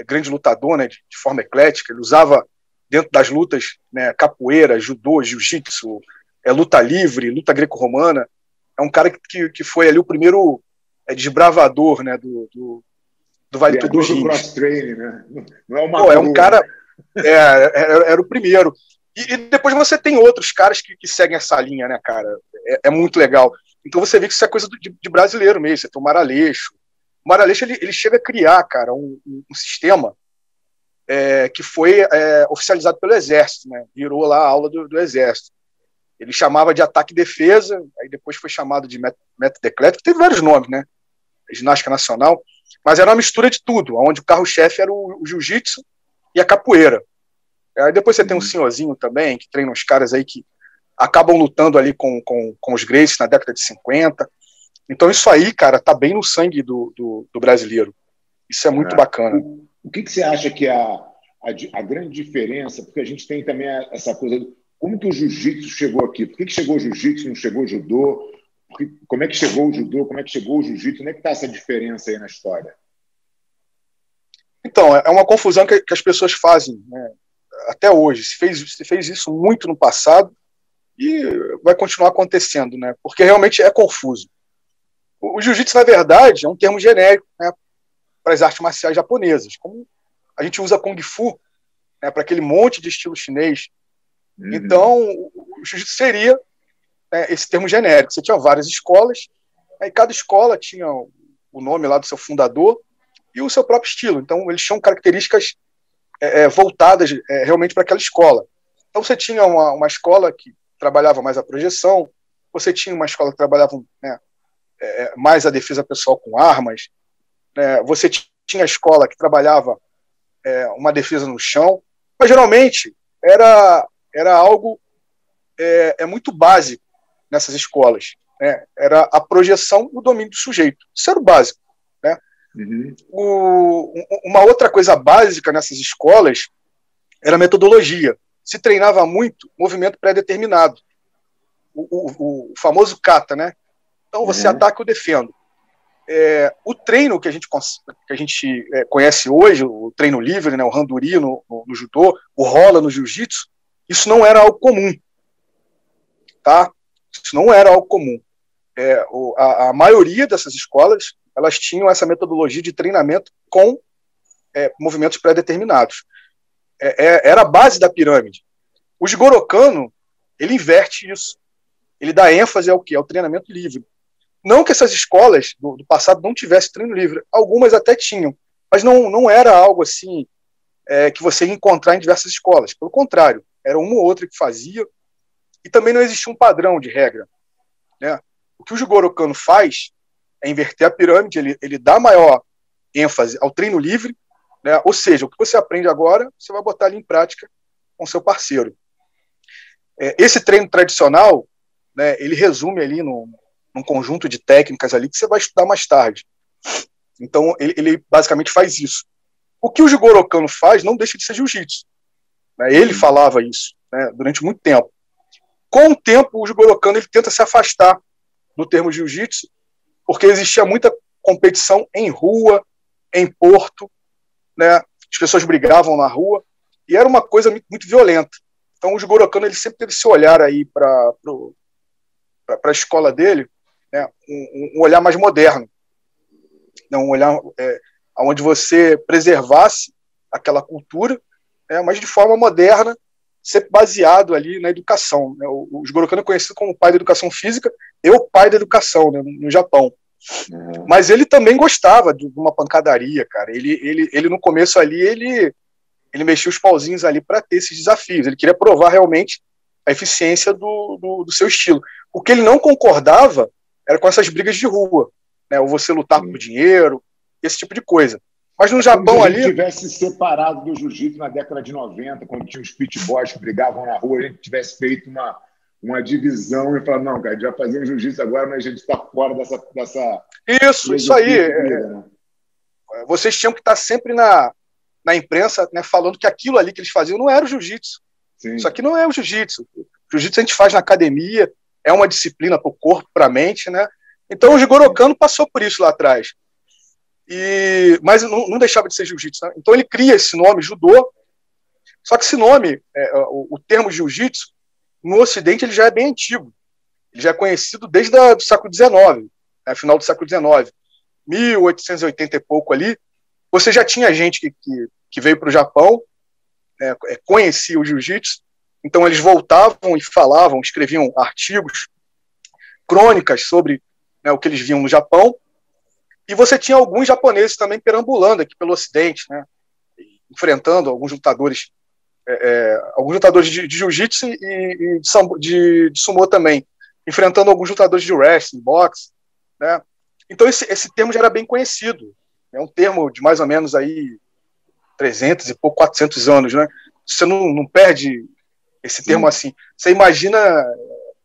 [SPEAKER 2] grande lutador, né, de forma eclética. Ele usava dentro das lutas, né, capoeira, judô, jiu-jitsu, luta livre, luta greco-romana. É um cara que foi ali o primeiro desbravador, né, do Vale Tudo dos Rins.
[SPEAKER 1] Cross-training, né? Não é uma
[SPEAKER 2] um cara... era o primeiro. E depois você tem outros caras que seguem essa linha, né, cara? É muito legal. Então você vê que isso é coisa de brasileiro mesmo. Você tem o Maraleixo. O Maraleixo, ele chega a criar, cara, um sistema que foi oficializado pelo Exército, né? Virou lá a aula do Exército. Ele chamava de ataque e defesa, aí depois foi chamado de método eclético, teve vários nomes, né? ginástica nacional, mas era uma mistura de tudo, onde o carro-chefe era o jiu-jitsu e a capoeira. Aí depois você tem um senhorzinho também, que treina uns caras aí que acabam lutando ali com os Gracies na década de 50. Então isso aí, cara, tá bem no sangue do brasileiro. Isso é muito bacana.
[SPEAKER 1] O que você acha que é a grande diferença? Porque a gente tem também essa coisa do como que o jiu-jitsu chegou aqui? Por que chegou o jiu-jitsu, não chegou o judô? Como é que chegou o judô? Como é que chegou o jiu-jitsu? Onde é que está essa diferença aí na história?
[SPEAKER 2] Então, é uma confusão que as pessoas fazem, né? Até hoje. Se fez isso muito no passado e vai continuar acontecendo, né? Porque realmente é confuso. O jiu-jitsu, na verdade, é um termo genérico, né, para as artes marciais japonesas. Como a gente usa Kung Fu, né, para aquele monte de estilo chinês. Então, o jiu-jitsu seria, né, esse termo genérico. Você tinha várias escolas, né, e cada escola tinha o nome lá do seu fundador e o seu próprio estilo. Então, eles tinham características voltadas realmente para aquela escola. Então, você tinha uma escola que trabalhava mais a projeção, você tinha uma escola que trabalhava, né, mais a defesa pessoal com armas, né, você tinha a escola que trabalhava uma defesa no chão, mas geralmente era algo muito básico nessas escolas, né? Era a projeção e o domínio do sujeito. Isso era o básico, né? Uma outra coisa básica nessas escolas era a metodologia. Se treinava muito movimento pré-determinado. O famoso kata, né? Então você ataca ou defendo. O treino que a gente conhece hoje, o treino livre, né, o randuri no judô, o rola no jiu-jitsu, isso não era algo comum. Tá? Isso não era algo comum. A maioria dessas escolas, elas tinham essa metodologia de treinamento com movimentos pré-determinados. Era a base da pirâmide. O Jigoro Kano, ele inverte isso. Ele dá ênfase ao quê? Ao treinamento livre. Não que essas escolas do passado não tivessem treino livre. Algumas até tinham. Mas não era algo assim que você ia encontrar em diversas escolas. Pelo contrário, era uma ou outra que fazia. E também não existia um padrão de regra, né? O que o Jigoro Kano faz é inverter a pirâmide, ele dá maior ênfase ao treino livre, né? Ou seja, o que você aprende agora, você vai botar ali em prática com seu parceiro. Esse treino tradicional, né, ele resume ali num conjunto de técnicas ali que você vai estudar mais tarde. Então, ele basicamente faz isso. O que o Jigoro Kano faz não deixa de ser jiu-jitsu, né? Ele falava isso, né, durante muito tempo. Com o tempo, o Jigoro Kano ele tenta se afastar do termo jiu-jitsu, porque existia muita competição em rua, em porto, né? As pessoas brigavam na rua, e era uma coisa muito, muito violenta. Então, o Jigoro Kano ele sempre teve esse olhar aí para a escola dele, né? Um olhar mais moderno, né? Um olhar onde você preservasse aquela cultura, né? Mas de forma moderna, sempre baseado ali na educação, né? O Jigoro Kano é conhecido como o pai da educação física e o pai da educação, né, no Japão. Mas ele também gostava de uma pancadaria, cara. Ele no começo ali, ele mexia os pauzinhos ali para ter esses desafios. Ele queria provar realmente a eficiência do seu estilo. O que ele não concordava era com essas brigas de rua, né? Ou você lutar por dinheiro, esse tipo de coisa. Mas no Japão ali...
[SPEAKER 1] Se a gente tivesse separado do jiu-jitsu na década de 90, quando tinha os pit boys que brigavam na rua, a gente tivesse feito uma divisão e falar, não, cara, a gente vai fazer um jiu-jitsu agora, mas a gente está fora dessa
[SPEAKER 2] Isso aí. Né? Vocês tinham que estar sempre na imprensa, né, falando que aquilo ali que eles faziam não era o jiu-jitsu. Isso aqui não é o jiu-jitsu. Jiu-jitsu a gente faz na academia, é uma disciplina para o corpo, para a mente, né? Então o Jigoro Kano passou por isso lá atrás. Mas não deixava de ser jiu-jitsu, né? Então ele cria esse nome, judô. Só que esse nome, o termo jiu-jitsu, no Ocidente ele já é bem antigo. Ele já é conhecido desde o século XIX, né, final do século XIX, 1880 e pouco ali. Você já tinha gente que veio para o Japão, conhecia o jiu-jitsu, então eles voltavam e falavam, escreviam artigos, crônicas sobre, né, o que eles viam no Japão. E você tinha alguns japoneses também perambulando aqui pelo Ocidente, né, enfrentando alguns lutadores de jiu-jitsu e de sumô também, enfrentando alguns lutadores de wrestling, boxe, né. Então esse termo já era bem conhecido. É um termo de mais ou menos aí 300 e pouco, 400 anos, né? Você não perde esse termo assim. Você imagina,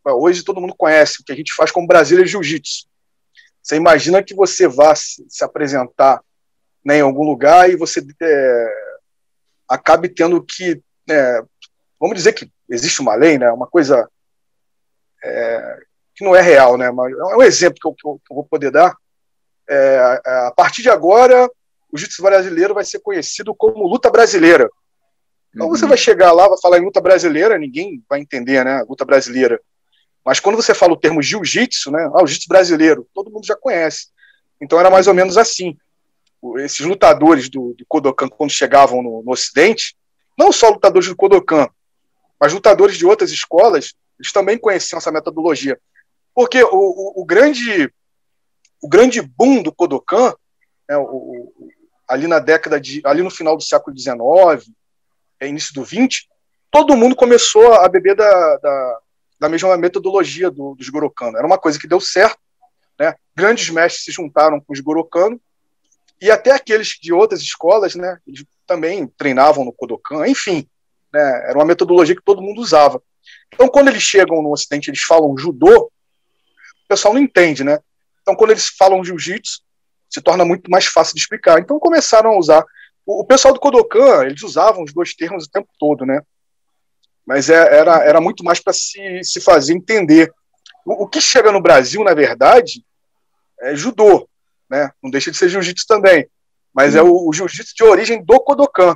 [SPEAKER 2] hoje todo mundo conhece o que a gente faz como Brasília Jiu-Jitsu. Você imagina que você vá se apresentar, né, em algum lugar e você acabe tendo que, vamos dizer que existe uma lei, né, uma coisa que não é real, né, mas é um exemplo que eu vou poder dar. A partir de agora, o jiu-jitsu brasileiro vai ser conhecido como luta brasileira. Então você vai chegar lá, vai falar em luta brasileira, ninguém vai entender, né, luta brasileira. Mas quando você fala o termo jiu-jitsu, né, o jiu-jitsu brasileiro, todo mundo já conhece. Então era mais ou menos assim. Esses lutadores do Kodokan, quando chegavam no Ocidente, não só lutadores do Kodokan, mas lutadores de outras escolas, eles também conheciam essa metodologia. Porque o grande boom do Kodokan, né, ali no final do século XIX, início do XX, todo mundo começou a beber da mesma metodologia dos Gorokano. Era uma coisa que deu certo, né? Grandes mestres se juntaram com os Gorokano, e até aqueles de outras escolas, né, eles também treinavam no Kodokan, enfim, né, era uma metodologia que todo mundo usava. Então, quando eles chegam no Ocidente, eles falam judô, o pessoal não entende, né? Então, quando eles falam jiu-jitsu, se torna muito mais fácil de explicar. Então, começaram a usar. O pessoal do Kodokan, eles usavam os dois termos o tempo todo, né? Mas era muito mais para se fazer entender. O que chega no Brasil, na verdade, é judô, né? Não deixa de ser jiu-jitsu também, mas é o jiu-jitsu de origem do Kodokan.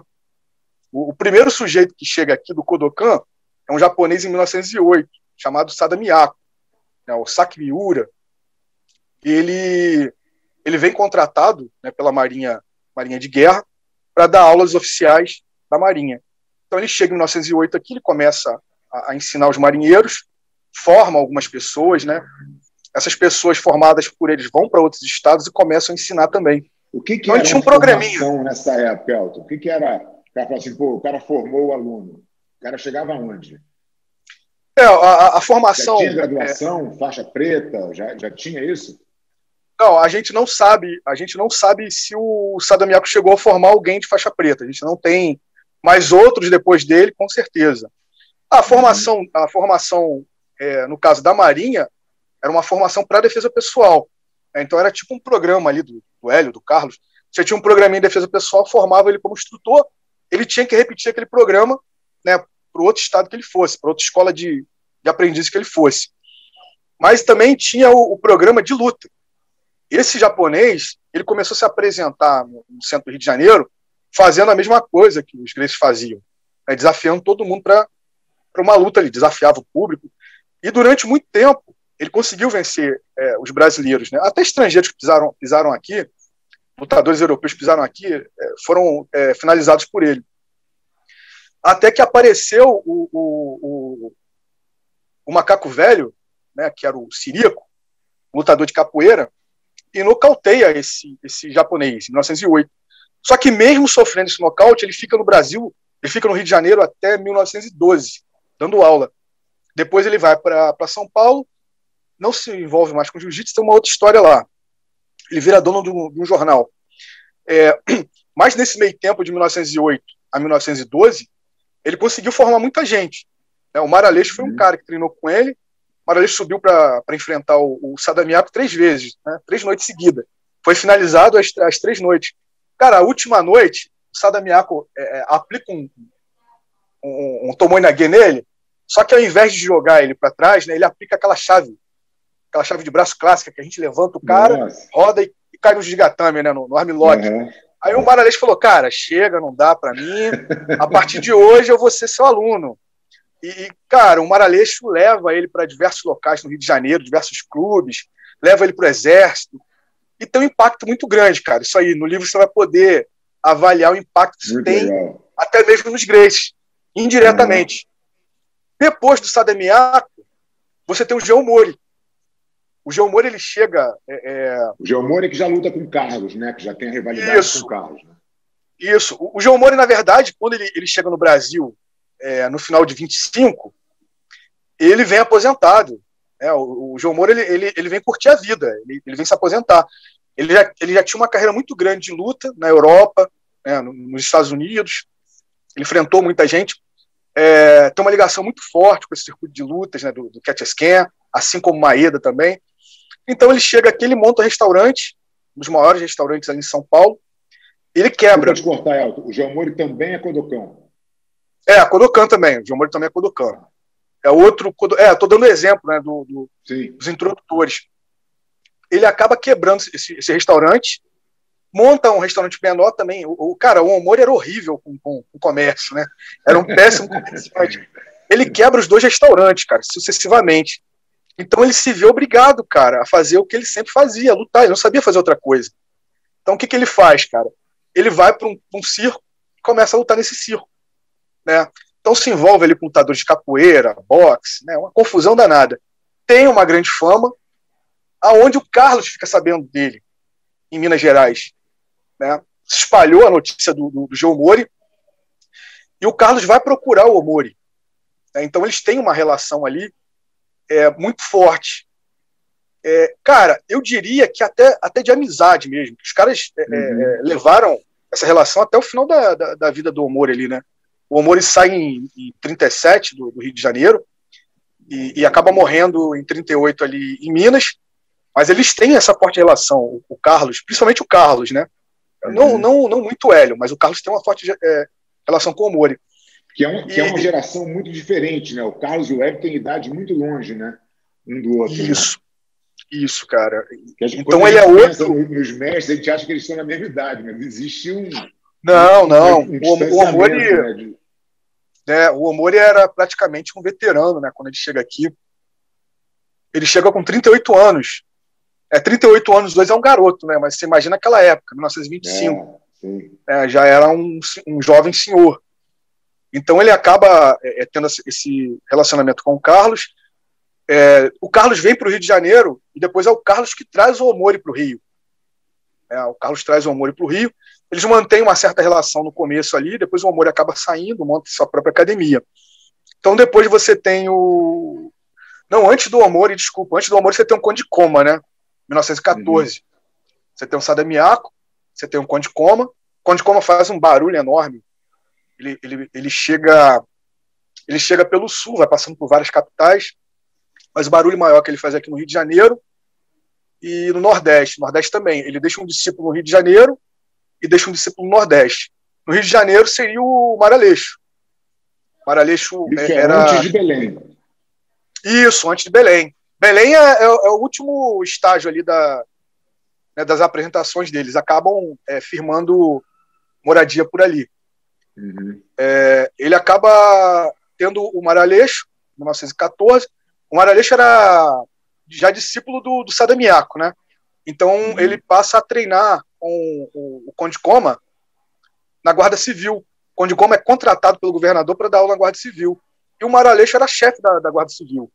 [SPEAKER 2] O primeiro sujeito que chega aqui do Kodokan é um japonês em 1908, chamado Sada Miyako, né, o Saki Miura. Ele vem contratado, né, pela Marinha de Guerra para dar aulas oficiais da Marinha. Então ele chega em 1908 aqui, ele começa a ensinar os marinheiros, forma algumas pessoas, né? Essas pessoas formadas por eles vão para outros estados e começam a ensinar também.
[SPEAKER 1] O que
[SPEAKER 2] então,
[SPEAKER 1] era
[SPEAKER 2] tinha um
[SPEAKER 1] programinha nessa época, Elton? O que era? O cara falou assim, pô, o cara formou o aluno. O cara chegava aonde?
[SPEAKER 2] A formação...
[SPEAKER 1] Já tinha graduação, faixa preta? Já tinha isso?
[SPEAKER 2] Não, a gente não sabe se o Sada Miyako chegou a formar alguém de faixa preta. A gente não tem mais outros depois dele, com certeza. A formação no caso da Marinha, era uma formação para defesa pessoal. Então era tipo um programa ali do Hélio, do Carlos. Você tinha um programinha de defesa pessoal, formava ele como instrutor, ele tinha que repetir aquele programa, né, para o outro estado que ele fosse, para outra escola de aprendiz que ele fosse. Mas também tinha o programa de luta. Esse japonês, ele começou a se apresentar no centro do Rio de Janeiro, fazendo a mesma coisa que os gregos faziam, né, desafiando todo mundo para uma luta ali, desafiava o público. E durante muito tempo, ele conseguiu vencer os brasileiros, né? Até estrangeiros que pisaram aqui, lutadores europeus que pisaram aqui, foram finalizados por ele. Até que apareceu o macaco velho, né, que era o Sirico, lutador de capoeira, e nocauteia esse japonês, em 1908. Só que mesmo sofrendo esse nocaute, ele fica no Brasil, ele fica no Rio de Janeiro até 1912, dando aula. Depois ele vai para São Paulo, não se envolve mais com jiu-jitsu, tem uma outra história lá. Ele vira dono de um jornal. Mas nesse meio tempo, de 1908 a 1912, ele conseguiu formar muita gente. O Maraleixo foi um cara que treinou com ele. O Maraleixo subiu para enfrentar o Sada Miyako 3 vezes, né? 3 noites seguidas. Foi finalizado as 3 noites. Cara, a última noite, o Sada Miyako aplica um tomoe-nage nele, só que ao invés de jogar ele para trás, né, ele aplica aquela chave de braço clássica, que a gente levanta o cara, roda e cai no gigatame, né, no armlock. Aí o Maraleixo falou, cara, chega, não dá para mim, a partir de hoje eu vou ser seu aluno. E cara, o Maraleixo leva ele para diversos locais no Rio de Janeiro, diversos clubes, leva ele para o Exército, e tem um impacto muito grande, cara. Isso aí, no livro você vai poder avaliar o impacto que isso tem, até mesmo nos Gracies, indiretamente. Depois do Sada Miyako, você tem o Geomori. O Geomori, ele chega...
[SPEAKER 1] O Geomori é que já luta com Carlos, né? Que já tem a rivalidade com Carlos. Né?
[SPEAKER 2] Isso. O Geomori, na verdade, quando ele chega no Brasil, no final de 25, ele vem aposentado. O João Moura, ele vem curtir a vida, ele vem se aposentar. Ele já tinha uma carreira muito grande de luta na Europa, né, nos Estados Unidos. Ele enfrentou muita gente. Tem uma ligação muito forte com esse circuito de lutas, né, do Catch Scan, assim como Maeda também. Então ele chega aqui, ele monta um restaurante, um dos maiores restaurantes ali em São Paulo. Ele quebra.
[SPEAKER 1] Vou te cortar, Elton. O João Moura também é Kodokan.
[SPEAKER 2] Kodokan também. O João Moura também é Kodokan. Estou dando exemplo, né, dos introdutores. Ele acaba quebrando esse restaurante, monta um restaurante menor também. O Omori era horrível com o comércio, né? Era um péssimo comerciante. Ele quebra os 2 restaurantes, cara, sucessivamente. Então ele se vê obrigado, cara, a fazer o que ele sempre fazia, a lutar. Ele não sabia fazer outra coisa. Então o que ele faz, cara? Ele vai para um circo e começa a lutar nesse circo, né? Então se envolve ali com lutadores de capoeira, boxe, né? Uma confusão danada. Tem uma grande fama, aonde o Carlos fica sabendo dele, em Minas Gerais, né? Se espalhou a notícia do João Omori, e o Carlos vai procurar o Omori, né? Então eles têm uma relação ali muito forte. Cara, eu diria que até de amizade mesmo. Os caras levaram essa relação até o final da vida do Omori ali, né? O Omori sai em 37 do Rio de Janeiro e acaba morrendo em 38 ali em Minas, mas eles têm essa forte relação, o Carlos, principalmente o Carlos, né? Não muito o Hélio, mas o Carlos tem uma forte relação com o Omori.
[SPEAKER 1] Que é uma geração muito diferente, né? O Carlos e o Hélio têm idade muito longe, né? Um do outro.
[SPEAKER 2] Isso, cara.
[SPEAKER 1] Então ele é outro. Nos mestres, a gente acha que eles estão na mesma idade, mas existe
[SPEAKER 2] Não.
[SPEAKER 1] O
[SPEAKER 2] Omori, o Omori era praticamente um veterano, né? Quando ele chega aqui. Ele chega com 38 anos. 38 anos, 2 é um garoto, né? Mas você imagina aquela época, 1925. Já era um jovem senhor. Então ele acaba tendo esse relacionamento com o Carlos. O Carlos vem para o Rio de Janeiro e depois é o Carlos que traz o Omori para o Rio. O Carlos traz o Omori para o Rio. Eles mantêm uma certa relação no começo ali, depois o Omori acaba saindo, monta sua própria academia. Então depois você tem antes do Omori você tem um Conde Koma, né? 1914. Você tem o Sada Miyako, você tem o Conde Koma. O Conde Koma faz um barulho enorme. Ele chega pelo sul, vai passando por várias capitais, mas o barulho maior que ele faz aqui no Rio de Janeiro e no Nordeste. No Nordeste também. Ele deixa um discípulo no Rio de Janeiro e deixa um discípulo no Nordeste. No Rio de Janeiro seria o Maraleixo. Maraleixo era
[SPEAKER 1] antes de Belém.
[SPEAKER 2] Isso, antes de Belém. Belém é o último estágio ali das apresentações deles. Acabam firmando moradia por ali. Ele acaba tendo o Maraleixo, em 1914. O Maraleixo era já discípulo do Sada Miyako, né? Então ele passa a treinar com o Conde Koma na Guarda Civil. O Conde Koma é contratado pelo governador para dar aula na Guarda Civil. E o Maraleixo era chefe da Guarda Civil.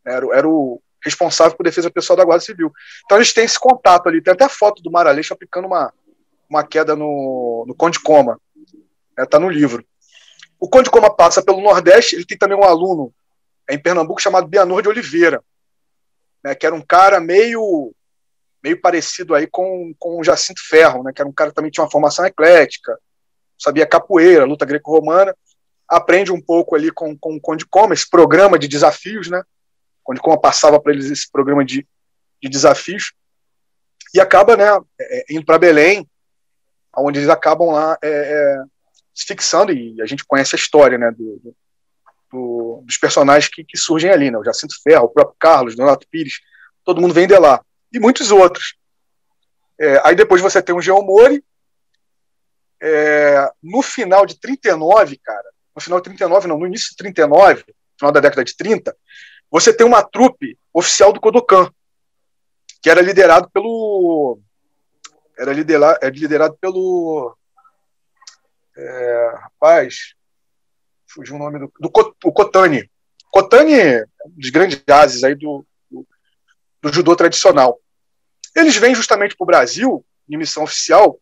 [SPEAKER 2] Era o responsável por defesa pessoal da Guarda Civil. Então eles têm esse contato ali. Tem até foto do Maraleixo aplicando uma queda no Conde Koma. Está no livro. O Conde Koma passa pelo Nordeste. Ele tem também um aluno em Pernambuco chamado Bianor de Oliveira, né, que era um cara meio parecido aí com o Jacinto Ferro, né, que era um cara que também tinha uma formação eclética, sabia capoeira, luta greco-romana, aprende um pouco ali com o Conde Koma, esse programa de desafios, né? O Conde Koma passava para eles esse programa de desafios e acaba, né, indo para Belém, onde eles acabam lá se fixando, e a gente conhece a história, né, dos personagens que surgem ali, né? O Jacinto Ferro, o próprio Carlos, Donato Pires, todo mundo vem de lá. E muitos outros. Aí depois você tem o João Omori. No final de 39, cara, no final de 39, não, no início de 39, final da década de 30, você tem uma trupe oficial do Kodokan, que era liderado pelo rapaz, fugiu o nome do Kotani. Kotani é um dos grandes ases aí do judô tradicional. Eles vêm justamente para o Brasil, em missão oficial,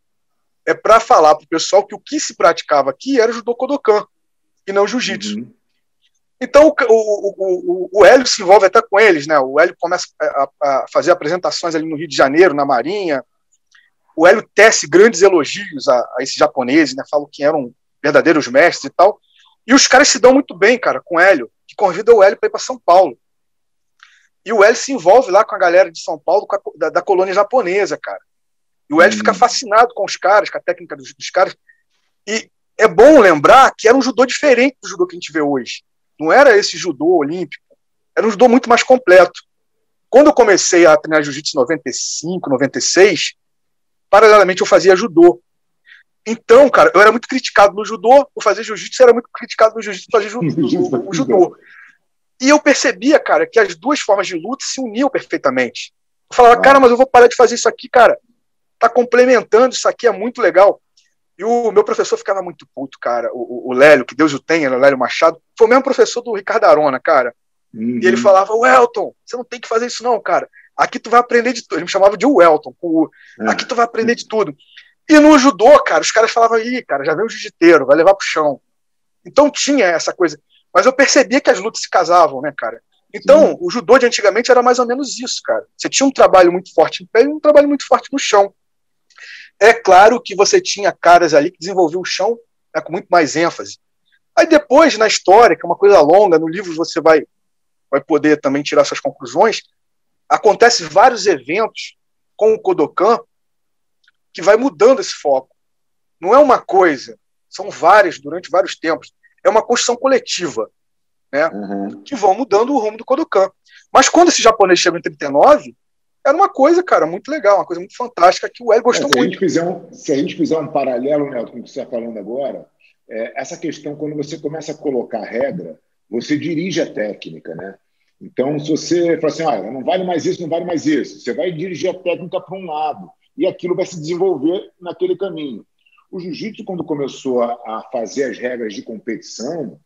[SPEAKER 2] para falar para o pessoal que o que se praticava aqui era o judô Kodokan, e não o jiu-jitsu. Então o Hélio se envolve até com eles, né? O Hélio começa a fazer apresentações ali no Rio de Janeiro, na Marinha. O Hélio tece grandes elogios a esses japoneses, né? Falam que eram verdadeiros mestres e tal. E os caras se dão muito bem, cara, com o Hélio, que convida o Hélio para ir para São Paulo. E o Hélio se envolve lá com a galera de São Paulo, da colônia japonesa, cara. E o Hélio fica fascinado com os caras, com a técnica dos caras. E é bom lembrar que era um judô diferente do judô que a gente vê hoje. Não era esse judô olímpico. Era um judô muito mais completo. Quando eu comecei a treinar jiu-jitsu em 95, 96, paralelamente eu fazia judô. Então, cara, eu era muito criticado no judô, por fazer jiu-jitsu, era muito criticado no jiu-jitsu, por fazer o judô. E eu percebia, cara, que as duas formas de luta se uniam perfeitamente. Eu falava, cara, mas eu vou parar de fazer isso aqui, cara. Tá complementando, isso aqui é muito legal. E o meu professor ficava muito puto, cara. O Lélio, que Deus o tenha, o Lélio Machado, foi o mesmo professor do Ricardo Arona, cara. E ele falava, Welton, você não tem que fazer isso não, cara. Aqui tu vai aprender de tudo. Ele me chamava de Welton. Aqui tu vai aprender de tudo. E no judô, cara, os caras falavam, ih, cara, já veio o jiu-jiteiro, vai levar pro chão. Então tinha essa coisa. Mas eu percebia que as lutas se casavam, né, cara? Então, o judô de antigamente era mais ou menos isso, cara. Você tinha um trabalho muito forte em pé e um trabalho muito forte no chão. É claro que você tinha caras ali que desenvolviam o chão, né, com muito mais ênfase. Aí depois, na história, que é uma coisa longa, no livro você vai poder também tirar suas conclusões, acontece vários eventos com o Kodokan que vai mudando esse foco. Não é uma coisa, são várias durante vários tempos. É uma construção coletiva, né, que vão mudando o rumo do Kodokan. Mas quando esse japonês chegou em 39, era uma coisa, cara, muito legal, uma coisa muito fantástica que o Hélio gostou muito.
[SPEAKER 1] Se a gente fizer um paralelo, né, com o que você está falando agora, essa questão, quando você começa a colocar regra, você dirige a técnica, né? Então, se você fala assim, olha, não vale mais isso, não vale mais isso, você vai dirigir a técnica para um lado e aquilo vai se desenvolver naquele caminho. O jiu-jitsu, quando começou a fazer as regras de competição,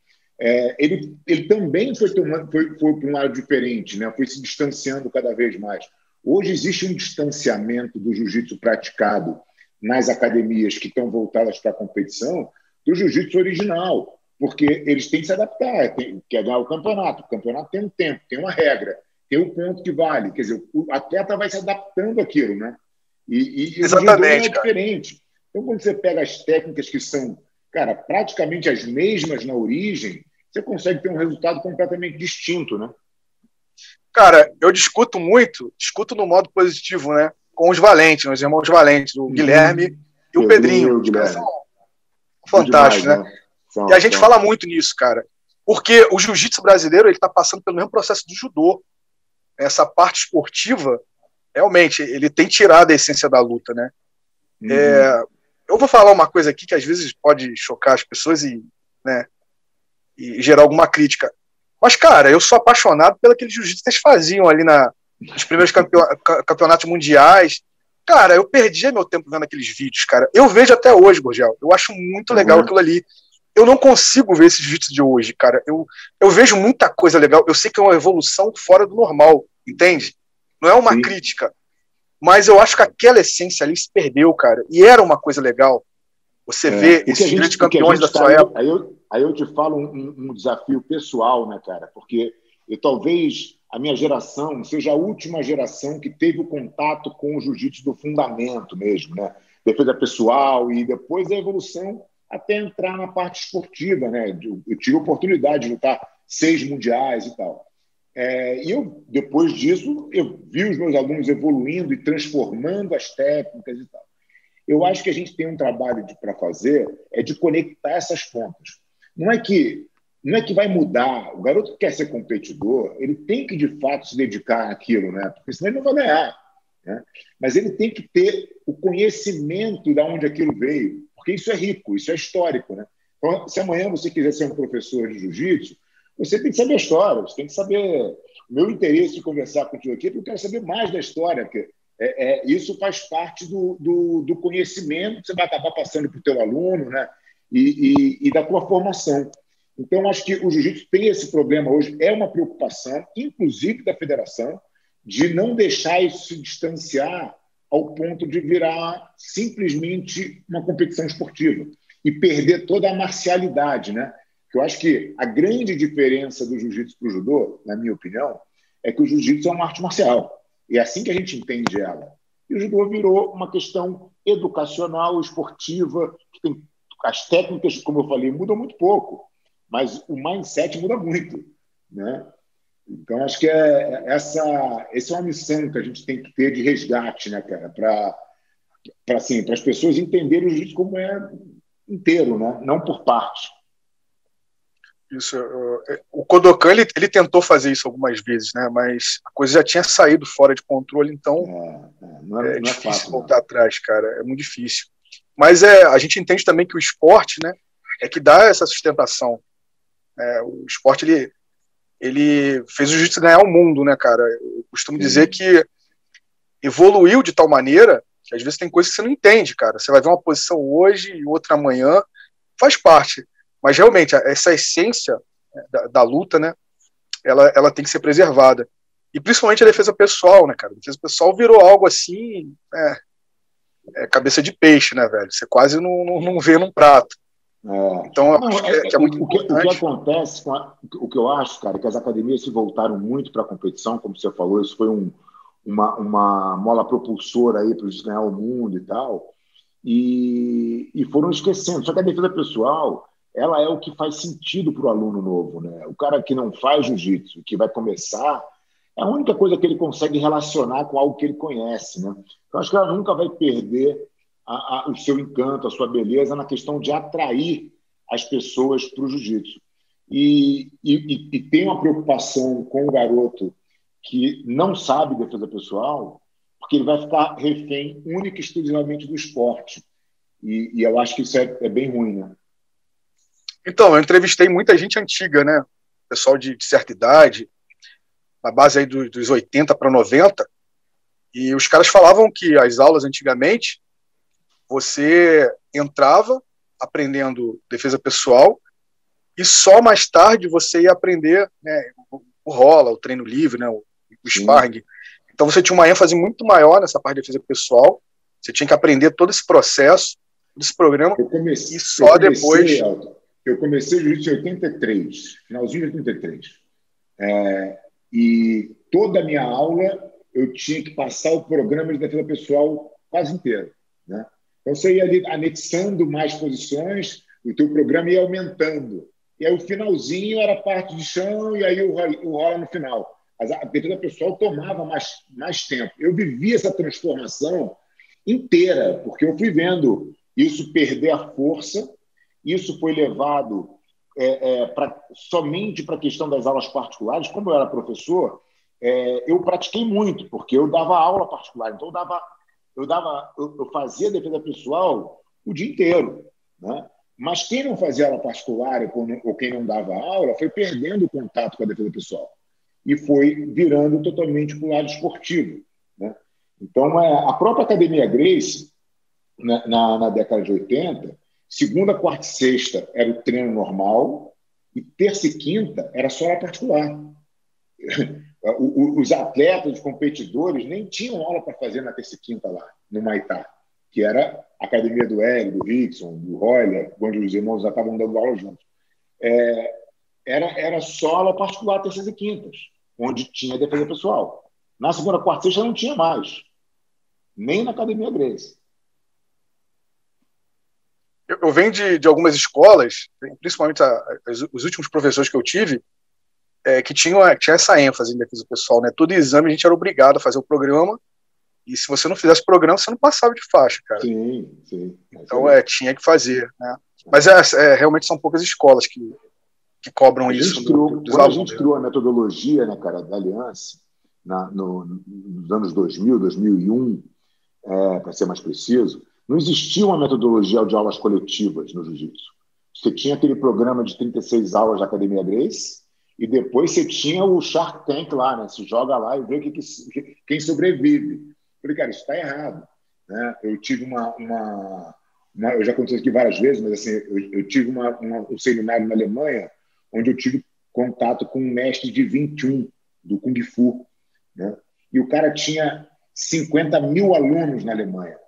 [SPEAKER 1] ele também foi para um lado diferente, né? Foi se distanciando cada vez mais. Hoje existe um distanciamento do jiu-jitsu praticado nas academias que estão voltadas para a competição do jiu-jitsu original, porque eles têm que se adaptar, quer ganhar o campeonato. O campeonato tem um tempo, tem uma regra, tem um ponto que vale. Quer dizer, o atleta vai se adaptando àquilo, né? E
[SPEAKER 2] exatamente,
[SPEAKER 1] o judô é diferente. Então, quando você pega as técnicas que são, cara, praticamente as mesmas na origem, você consegue ter um resultado completamente distinto, né?
[SPEAKER 2] Cara, eu discuto no modo positivo, né? Com os Valentes, os irmãos Valentes, o Guilherme e o Pedrinho. Os caras são fantásticos, demais, né? E a gente fala muito nisso, cara. Porque o jiu-jitsu brasileiro, ele tá passando pelo mesmo processo do judô. Essa parte esportiva, realmente, ele tem tirado a essência da luta, né? Eu vou falar uma coisa aqui que às vezes pode chocar as pessoas e gerar alguma crítica. Mas, cara, eu sou apaixonado pelo aquele jiu-jitsu que eles faziam ali nos primeiros campeonatos mundiais. Cara, eu perdia meu tempo vendo aqueles vídeos, cara. Eu vejo até hoje, Gurgel. Eu acho muito legal aquilo ali. Eu não consigo ver esse jiu-jitsu de hoje, cara. Eu vejo muita coisa legal. Eu sei que é uma evolução fora do normal, entende? Não é uma crítica. Mas eu acho que aquela essência ali se perdeu, cara. E era uma coisa legal. Você vê esses grandes campeões da sua época.
[SPEAKER 1] Aí eu te falo um desafio pessoal, né, cara? Porque talvez a minha geração seja a última geração que teve o contato com o jiu-jitsu do fundamento mesmo, né? Defesa pessoal e depois a evolução até entrar na parte esportiva, né? Eu tive a oportunidade de lutar 6 mundiais e tal. E depois disso, eu vi os meus alunos evoluindo e transformando as técnicas e tal. Eu acho que a gente tem um trabalho para fazer, de conectar essas pontas. Não é que vai mudar. O garoto que quer ser competidor, ele tem que, de fato, se dedicar àquilo, né? Porque senão ele não vai ganhar. Né? Mas ele tem que ter o conhecimento de onde aquilo veio, porque isso é rico, isso é histórico. Né? Então, se amanhã você quiser ser um professor de jiu-jitsu, você tem que saber a história, você tem que saber... O meu interesse de conversar contigo aqui é porque eu quero saber mais da história, porque isso faz parte do conhecimento que você vai acabar passando para o teu aluno, né? E da tua formação. Então, acho que o jiu-jitsu tem esse problema hoje, é uma preocupação, inclusive da federação, de não deixar isso se distanciar ao ponto de virar simplesmente uma competição esportiva e perder toda a marcialidade, né? Porque eu acho que a grande diferença do jiu-jitsu para o judô, na minha opinião, é que o jiu-jitsu é uma arte marcial. E é assim que a gente entende ela. E o judô virou uma questão educacional, esportiva, que tem as técnicas, como eu falei, mudam muito pouco, mas o mindset muda muito, né? Então, acho que essa é uma missão que a gente tem que ter de resgate, né, cara? Para assim, as pessoas entenderem o jiu-jitsu como é inteiro, né? Não por parte.
[SPEAKER 2] Isso, o Kodokan ele tentou fazer isso algumas vezes, né? Mas a coisa já tinha saído fora de controle, então
[SPEAKER 1] não é
[SPEAKER 2] difícil
[SPEAKER 1] fácil,
[SPEAKER 2] voltar atrás, cara. É muito difícil. Mas a gente entende também que o esporte, né, é que dá essa sustentação. O esporte ele fez o jiu-jitsu ganhar o mundo, né, cara? Eu costumo dizer que evoluiu de tal maneira que às vezes tem coisas que você não entende, cara. Você vai ver uma posição hoje e outra amanhã, faz parte. Mas realmente essa essência da luta, né, ela tem que ser preservada. E principalmente a defesa pessoal, né, cara? A defesa pessoal virou algo assim, cabeça de peixe, né, velho? Você quase não vê num prato. Então, eu acho que é muito importante.
[SPEAKER 1] O que acontece, o que eu acho, cara, é que as academias se voltaram muito para a competição, como você falou, isso foi uma mola propulsora aí para eles ganhar o mundo e tal, e foram esquecendo. Só que a defesa pessoal, ela é o que faz sentido para o aluno novo, né? O cara que não faz jiu-jitsu, que vai começar, é a única coisa que ele consegue relacionar com algo que ele conhece, né? Então, acho que ela nunca vai perder o seu encanto, a sua beleza na questão de atrair as pessoas para o jiu-jitsu. E tem uma preocupação com o garoto que não sabe defesa pessoal, porque ele vai ficar refém única e exclusivamente do esporte. E eu acho que isso é bem ruim, né?
[SPEAKER 2] Então, eu entrevistei muita gente antiga, né? Pessoal de certa idade, na base aí dos 80 para 90, e os caras falavam que as aulas antigamente, você entrava aprendendo defesa pessoal e só mais tarde você ia aprender, né, o rola, o treino livre, né, o sparring. Então você tinha uma ênfase muito maior nessa parte de defesa pessoal, você tinha que aprender todo esse processo, todo esse programa, e só depois...
[SPEAKER 1] Eu comecei o jiu-jitsu em 83, finalzinho de 83. E toda a minha aula eu tinha que passar o programa de defesa pessoal quase inteiro, né? Então você ia ali anexando mais posições, o teu programa ia aumentando. E aí o finalzinho era a parte de chão e aí o rola no final. A defesa pessoal tomava mais tempo. Eu vivi essa transformação inteira, porque eu fui vendo isso perder a força, isso foi levado somente para a questão das aulas particulares. Como eu era professor, eu pratiquei muito, porque eu dava aula particular. Então, eu fazia defesa pessoal o dia inteiro, né? Mas quem não fazia aula particular ou quem não dava aula foi perdendo o contato com a defesa pessoal e foi virando totalmente para o lado esportivo, né? Então, a própria Academia Gracie, na década de 80, segunda, quarta e sexta era o treino normal e terça e quinta era só aula particular. Os atletas, os competidores, nem tinham aula para fazer na terça e quinta lá, no Maitá, que era a academia do Hélio, do Rickson, do Royler, onde os irmãos já estavam dando aula juntos. Era só aula particular terças e quintas, onde tinha defesa pessoal. Na segunda, quarta e sexta não tinha mais, nem na Academia Gracie.
[SPEAKER 2] Eu venho de algumas escolas, principalmente os últimos professores que eu tive, que tinha essa ênfase em defesa pessoal, né? Todo exame a gente era obrigado a fazer o programa, e se você não fizesse o programa, você não passava de faixa, cara.
[SPEAKER 1] Sim.
[SPEAKER 2] Então, tinha que fazer, né? Mas realmente são poucas escolas que cobram isso dos alunos.
[SPEAKER 1] Quando a gente criou a metodologia, né, cara, da Aliança, nos anos 2000, 2001, para ser mais preciso, não existia uma metodologia de aulas coletivas no jiu-jitsu. Você tinha aquele programa de 36 aulas da Academia Gracie e depois você tinha o Shark Tank lá, né? Se joga lá e vê quem sobrevive. Eu falei, cara, isso está errado, né? Eu tive eu já contei isso aqui várias vezes, mas assim, eu tive um seminário na Alemanha onde eu tive contato com um mestre de 21 do Kung Fu, né? E o cara tinha 50 mil alunos na Alemanha.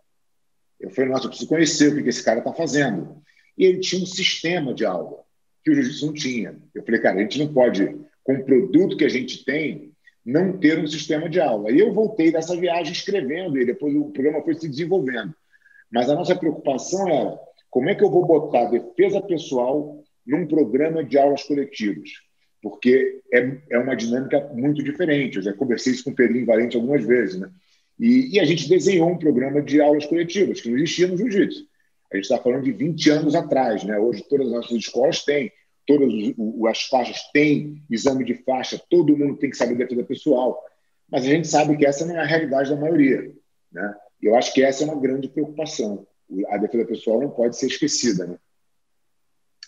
[SPEAKER 1] Eu falei, nossa, eu preciso conhecer o que esse cara está fazendo. E ele tinha um sistema de aula. que o jiu-jitsu não tinha. Eu falei, cara, a gente não pode, com o produto que a gente tem, não ter um sistema de aula. Aí eu voltei dessa viagem escrevendo, e depois o programa foi se desenvolvendo. Mas a nossa preocupação era como é que eu vou botar defesa pessoal num programa de aulas coletivas? Porque é uma dinâmica muito diferente. Eu já conversei isso com o Pedrinho Valente algumas vezes, né? E a gente desenhou um programa de aulas coletivas, que não existia no jiu-jitsu. A gente está falando de 20 anos atrás, né? Hoje todas as nossas escolas têm, todas as faixas têm exame de faixa, todo mundo tem que saber defesa pessoal. Mas a gente sabe que essa não é a realidade da maioria, né? E eu acho que essa é uma grande preocupação. A defesa pessoal não pode ser esquecida, né?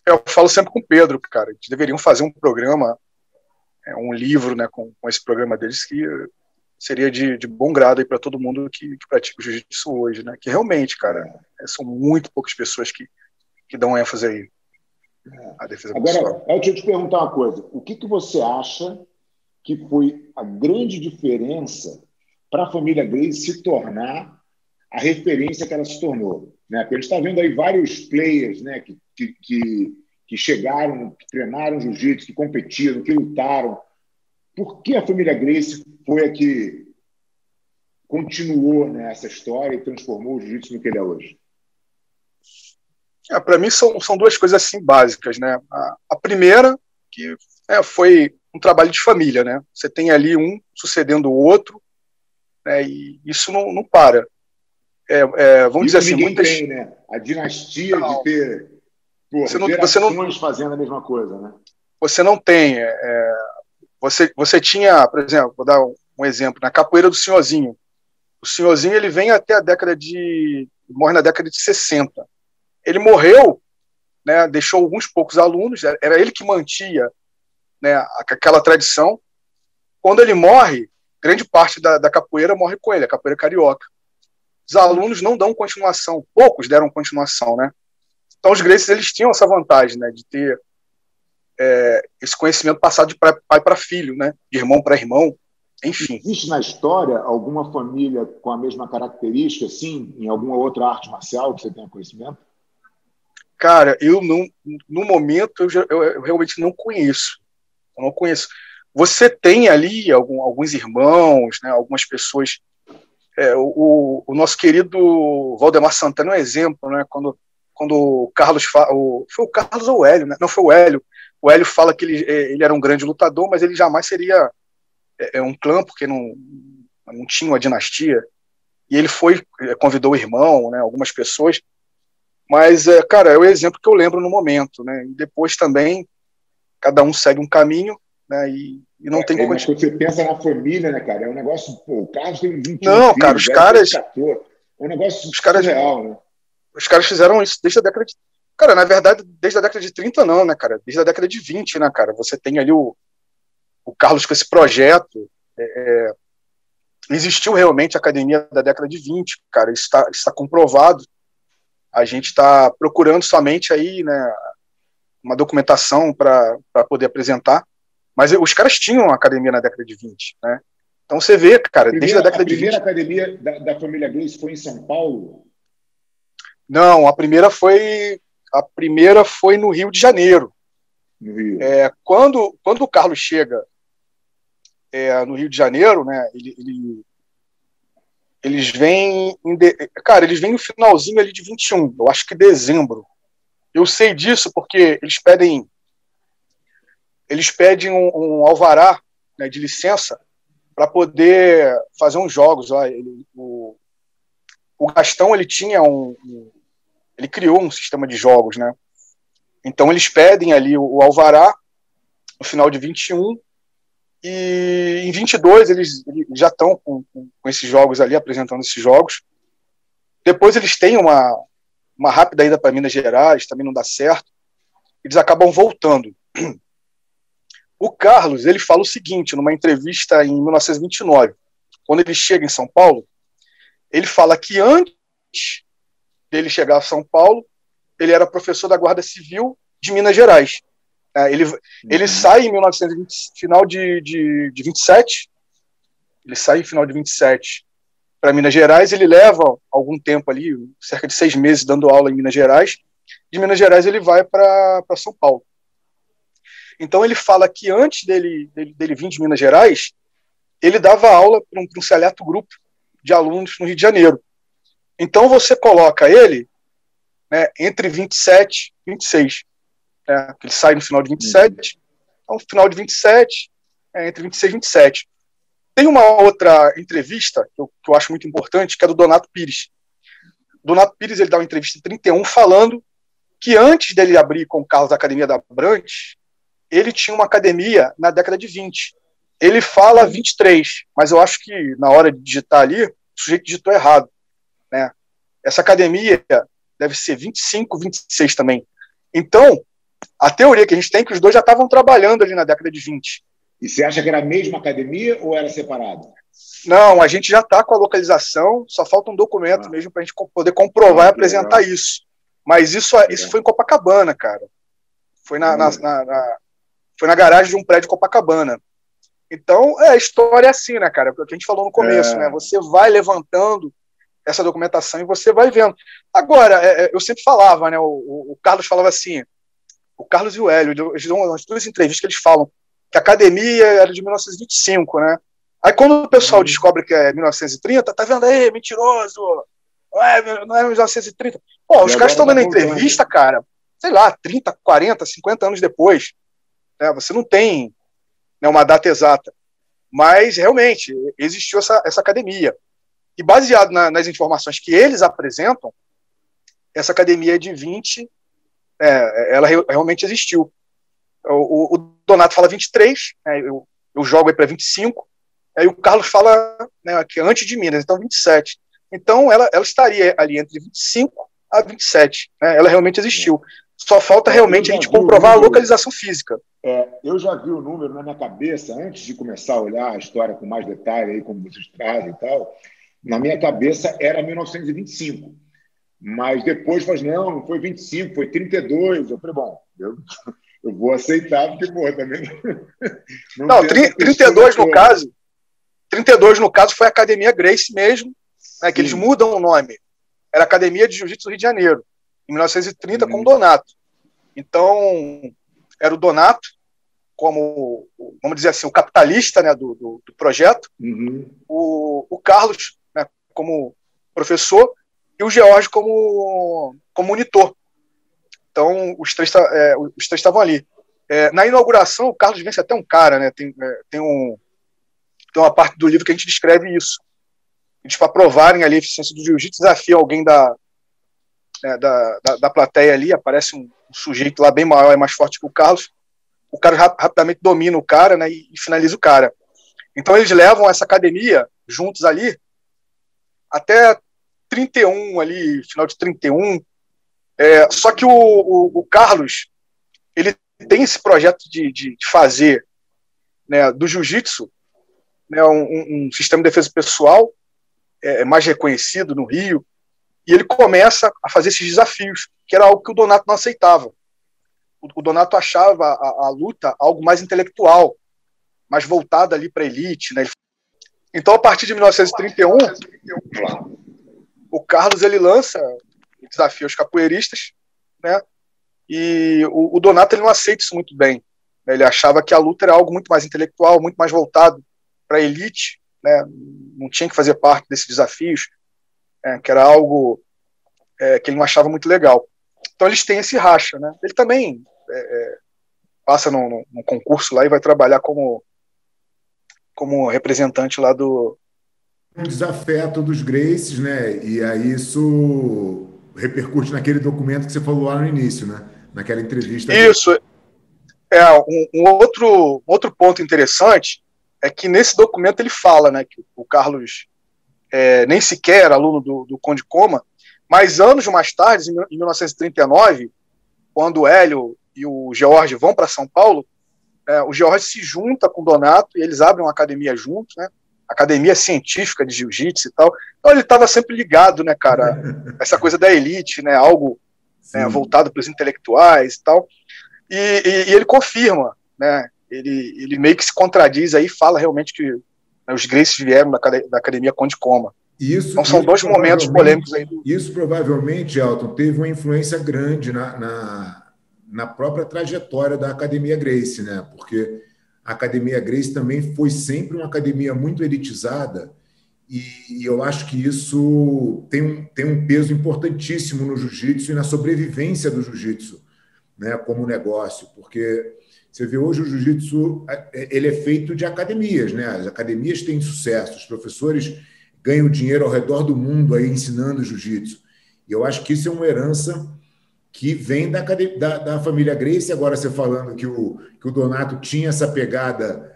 [SPEAKER 2] Eu falo sempre com o Pedro, cara, que deveriam fazer um programa, um livro, né, com esse programa deles, que seria de bom grado para todo mundo que pratica o jiu-jitsu hoje, né? Que realmente, cara, são muito poucas pessoas que dão ênfase aí à defesa pessoal.
[SPEAKER 1] Agora, deixa eu te perguntar uma coisa. O que você acha que foi a grande diferença para a família Gracie se tornar a referência que ela se tornou? Né? Porque a gente está vendo aí vários players, né, que chegaram, que treinaram jiu-jitsu, que competiram, que lutaram. Por que a família Gracie foi a que continuou, né, essa história e transformou o jiu-jitsu no que ele é hoje?
[SPEAKER 2] Para mim são duas coisas assim básicas, né? A primeira que foi um trabalho de família, né? Você tem ali um sucedendo o outro, né? E isso não para. Vamos dizer assim,
[SPEAKER 1] muitas tem, né? A dinastia de ter gerações fazendo a mesma coisa, né?
[SPEAKER 2] Você não tem. Você tinha, por exemplo, vou dar um exemplo, na capoeira do Senhorzinho. O Senhorzinho ele vem até morre na década de 60. Ele morreu, né, deixou alguns poucos alunos, era ele que mantinha, né, aquela tradição. Quando ele morre, grande parte da capoeira morre com ele, a capoeira carioca. Os alunos não dão continuação, poucos deram continuação, né? Então os Gracies, eles tinham essa vantagem, né, de ter esse conhecimento passado de pai para filho, né, de irmão para irmão, enfim.
[SPEAKER 1] Existe na história alguma família com a mesma característica, assim, em alguma outra arte marcial que você tenha conhecimento?
[SPEAKER 2] Cara, no momento eu realmente não conheço. Eu não conheço. Você tem ali alguns irmãos, né, algumas pessoas. O nosso querido Valdemar Santana é um exemplo, né? Quando o Carlos fala, foi o Carlos ou o Hélio, né? Não, foi o Hélio. O Hélio fala que ele era um grande lutador, mas ele jamais seria um clã, porque não tinha uma dinastia. E ele convidou o irmão, né? Algumas pessoas. Mas, cara, é o exemplo que eu lembro no momento, né? E depois também, cada um segue um caminho, né? E não tem como...
[SPEAKER 1] Mas quando você pensa na família, né, cara? É um negócio... Pô, o Carlos tem 21
[SPEAKER 2] não,
[SPEAKER 1] filhos,
[SPEAKER 2] cara, os caras...
[SPEAKER 1] É um negócio surreal, né?
[SPEAKER 2] Os caras fizeram isso desde a década de... Cara, na verdade, desde a década de 30 não, né, cara? Desde a década de 20, né, cara? Você tem ali o Carlos com esse projeto. Existiu realmente a academia da década de 20, cara. Isso está comprovado. A gente está procurando somente aí, né, uma documentação para poder apresentar, mas os caras tinham a academia na década de 20, né? Então você vê, cara, desde a década de 20...
[SPEAKER 1] A primeira academia da família Gracie foi em São Paulo?
[SPEAKER 2] Não, a primeira foi no Rio de Janeiro.
[SPEAKER 1] No Rio.
[SPEAKER 2] Quando o Carlos chega no Rio de Janeiro, né, eles vêm eles vêm no finalzinho ali de 21, eu acho que dezembro. Eu sei disso porque eles pedem um alvará, né, de licença para poder fazer uns jogos lá. O Gastão, ele criou um sistema de jogos, né? Então eles pedem ali o alvará no final de 21 e em 22 eles já estão com esses jogos ali, apresentando esses jogos. Depois eles têm uma rápida ida para Minas Gerais, também não dá certo. Eles acabam voltando. O Carlos, ele fala o seguinte, numa entrevista em 1929, quando ele chega em São Paulo, ele fala que antes dele chegar a São Paulo, ele era professor da Guarda Civil de Minas Gerais. Ele sai em 1920, final de 27, ele sai em final de 27 para Minas Gerais, ele leva algum tempo ali, cerca de 6 meses dando aula em Minas Gerais. De Minas Gerais ele vai para São Paulo. Então ele fala que antes dele vir de Minas Gerais, ele dava aula para um seleto grupo de alunos no Rio de Janeiro. Então você coloca ele, né, entre 27 e 26. Né, ele sai no final de 27, então no final de 27, entre 26 e 27. Tem uma outra entrevista que eu acho muito importante, que é do Donato Pires. Donato Pires, ele dá uma entrevista em 31 falando que antes dele abrir com o Carlos da Academia da Abrantes, ele tinha uma academia na década de 20. Ele fala 23, mas eu acho que na hora de digitar ali, o sujeito digitou errado. Né? Essa academia deve ser 25, 26 também. Então, a teoria que a gente tem é que os dois já estavam trabalhando ali na década de 20.
[SPEAKER 1] E você acha que era a mesma academia ou era separado?
[SPEAKER 2] Não, a gente já está com a localização, só falta um documento mesmo para a gente poder comprovar e apresentar isso. Mas isso foi em Copacabana, cara. Foi foi na garagem de um prédio de Copacabana. Então, a história é assim, né, cara? O que a gente falou no começo, né? Você vai levantando essa documentação e você vai vendo. Agora, eu sempre falava, né? O Carlos falava assim, o Carlos e o Hélio, eles dão umas duas entrevistas que eles falam que a academia era de 1925, né? Aí quando o pessoal descobre que é 1930, tá vendo aí, mentiroso, não é 1930. Pô, os caras estão dando entrevista, cara, sei lá, 30, 40, 50 anos depois. Né? Você não tem, né, uma data exata. Mas, realmente, existiu essa academia. E baseado nas informações que eles apresentam, essa academia de 20, ela realmente existiu. O Donato fala 23, né, eu jogo aí para 25, aí o Carlos fala, né, que antes de Minas, então 27. Então ela estaria ali entre 25 a 27. Né, ela realmente existiu. Só falta realmente a gente comprovar a localização física.
[SPEAKER 1] Eu já vi o número na minha cabeça, antes de começar a olhar a história com mais detalhe, aí, como vocês trazem e tal, na minha cabeça era 1925. Mas depois, não foi 25, foi 32. Eu falei, bom, eu vou aceitar, porque, pô, também
[SPEAKER 2] não 32 no caso. 32 no caso foi a Academia Gracie mesmo, né, que eles mudam o nome. Era Academia de Jiu-Jitsu do Rio de Janeiro, em 1930, com o Donato. Então, era o Donato como, vamos dizer assim, o capitalista, né, do projeto, o Carlos, né, como professor, e o George como monitor. Então, os três estavam ali. Na inauguração, o Carlos vence até um cara, né? Tem uma parte do livro que a gente descreve isso. Eles, para provarem ali a eficiência do jiu-jitsu, desafiam alguém da plateia ali, aparece um sujeito lá bem maior e mais forte que o Carlos. O cara rapidamente domina o cara, né, e finaliza o cara. Então, eles levam essa academia juntos ali até 31, ali, final de 31. Só que o Carlos, ele tem esse projeto de fazer, né, do jiu-jitsu, né, um sistema de defesa pessoal mais reconhecido no Rio, e ele começa a fazer esses desafios, que era algo que o Donato não aceitava. O Donato achava a luta algo mais intelectual, mais voltada ali para a elite, né? Então, a partir de 1931, o Carlos, ele lança o desafio aos capoeiristas, né? E o Donato, ele não aceita isso muito bem. Né? Ele achava que a luta era algo muito mais intelectual, muito mais voltado para a elite, né? Não tinha que fazer parte desses desafios, que era algo que ele não achava muito legal. Então eles têm esse racha, né? Ele também passa num concurso lá e vai trabalhar como representante lá do...
[SPEAKER 3] Um desafeto dos Gracies, né? E aí isso repercute naquele documento que você falou lá no início, né? Naquela entrevista.
[SPEAKER 2] Isso. Um outro ponto interessante é que nesse documento ele fala, né, que o Carlos nem sequer era aluno do Conde Coma, mas anos mais tarde, em 1939, quando o Hélio e o George vão para São Paulo, o George se junta com o Donato e eles abrem uma academia juntos, né? Academia científica de jiu-jitsu e tal. Então ele estava sempre ligado, né, cara, essa coisa da elite, né, algo voltado para os intelectuais e tal. E ele confirma, né, ele meio que se contradiz aí, fala realmente que, né, os Gracies vieram da Academia Conde Coma. Então são dois momentos polêmicos aí.
[SPEAKER 3] Isso provavelmente, Elton, teve uma influência grande na na própria trajetória da Academia Gracie, né? Porque a Academia Gracie também foi sempre uma academia muito elitizada e eu acho que isso tem um peso importantíssimo no jiu-jitsu e na sobrevivência do jiu-jitsu, né? Como negócio, porque você vê hoje o jiu-jitsu ele é feito de academias, né? As academias têm sucesso, os professores ganham dinheiro ao redor do mundo aí ensinando jiu-jitsu. E eu acho que isso é uma herança que vem da família Gracie. Agora, você falando que o Donato tinha essa pegada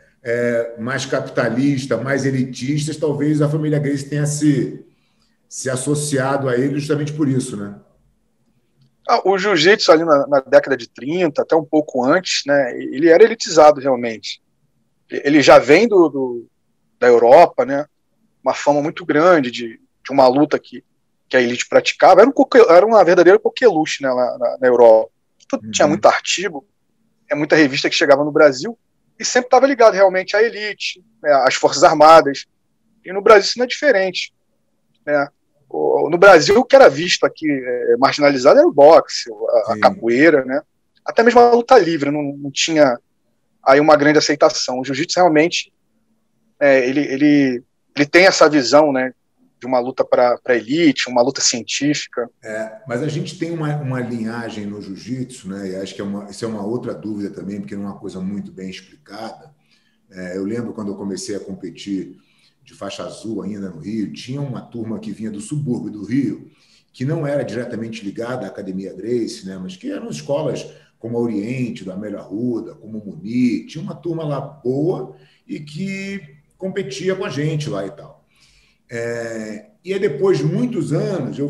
[SPEAKER 3] mais capitalista, mais elitista, talvez a família Gracie tenha se associado a ele justamente por isso, né?
[SPEAKER 2] O jiu-jitsu ali na década de 30, até um pouco antes, né, ele era elitizado realmente. Ele já vem da Europa, né, uma fama muito grande de uma luta que a elite praticava. Era uma verdadeira coqueluche, né, lá na Europa. Tinha muito artigo, muita revista que chegava no Brasil e sempre estava ligado realmente à elite, né, às Forças Armadas. E no Brasil isso não é diferente, né? No Brasil, o que era visto aqui marginalizado era o boxe, a capoeira, né? Até mesmo a luta livre, não tinha aí uma grande aceitação. O jiu-jitsu realmente ele tem essa visão, né, de uma luta para elite, uma luta científica.
[SPEAKER 3] Mas a gente tem uma linhagem no jiu-jitsu, né? E acho que isso é uma outra dúvida também, porque não é uma coisa muito bem explicada. Eu lembro quando eu comecei a competir de faixa azul ainda no Rio, tinha uma turma que vinha do subúrbio do Rio, que não era diretamente ligada à Academia Gracie, né, mas que eram escolas como a Oriente, do Amélia Arruda, como o Muni, tinha uma turma lá boa e que competia com a gente lá e tal. E aí, depois de muitos anos, eu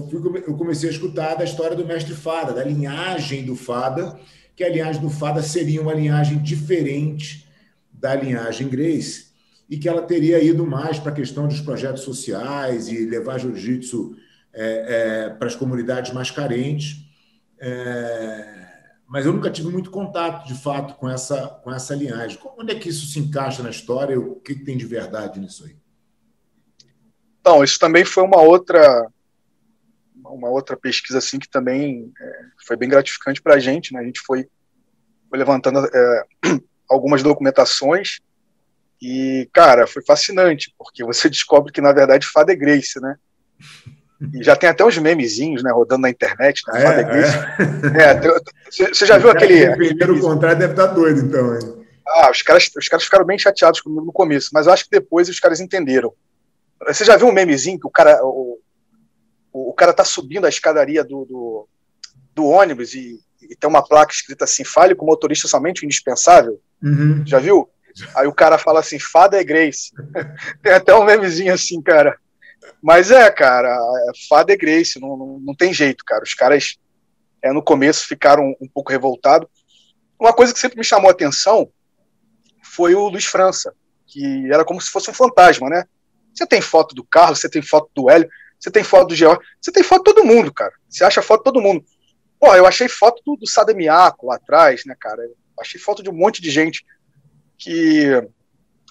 [SPEAKER 3] comecei a escutar da história do mestre Fada, da linhagem do Fada, que a linhagem do Fada seria uma linhagem diferente da linhagem Gracie, e que ela teria ido mais para a questão dos projetos sociais e levar jiu-jitsu para as comunidades mais carentes. Mas eu nunca tive muito contato, de fato, com essa linhagem. Onde é que isso se encaixa na história e o que tem de verdade nisso aí?
[SPEAKER 2] Então, isso também foi uma outra pesquisa assim, que também foi bem gratificante para a gente, né? A gente foi levantando algumas documentações. E, cara, foi fascinante, porque você descobre que, na verdade, Fada é Gracie, né? E já tem até uns memezinhos, né, rodando na internet, né? Fada é Gracie. Você já viu aquele...
[SPEAKER 3] O contrário deve estar doido, então, hein?
[SPEAKER 2] Os caras ficaram bem chateados comigo no começo, mas eu acho que depois os caras entenderam. Você já viu um memezinho que o cara tá subindo a escadaria do ônibus e tem uma placa escrita assim: fale com o motorista somente o indispensável?
[SPEAKER 3] Uhum.
[SPEAKER 2] Já viu? Aí o cara fala assim: Fada é Gracie. Tem até um memezinho assim, cara. Mas cara, Fada é Gracie, não tem jeito, cara. Os caras, no começo, ficaram um pouco revoltados. Uma coisa que sempre me chamou a atenção foi o Luiz França, que era como se fosse um fantasma, né? Você tem foto do Carlos, você tem foto do Hélio, você tem foto do George, você tem foto de todo mundo, cara. Você acha foto de todo mundo. Pô, eu achei foto do Sademiaco lá atrás, né, cara? Eu achei foto de um monte de gente que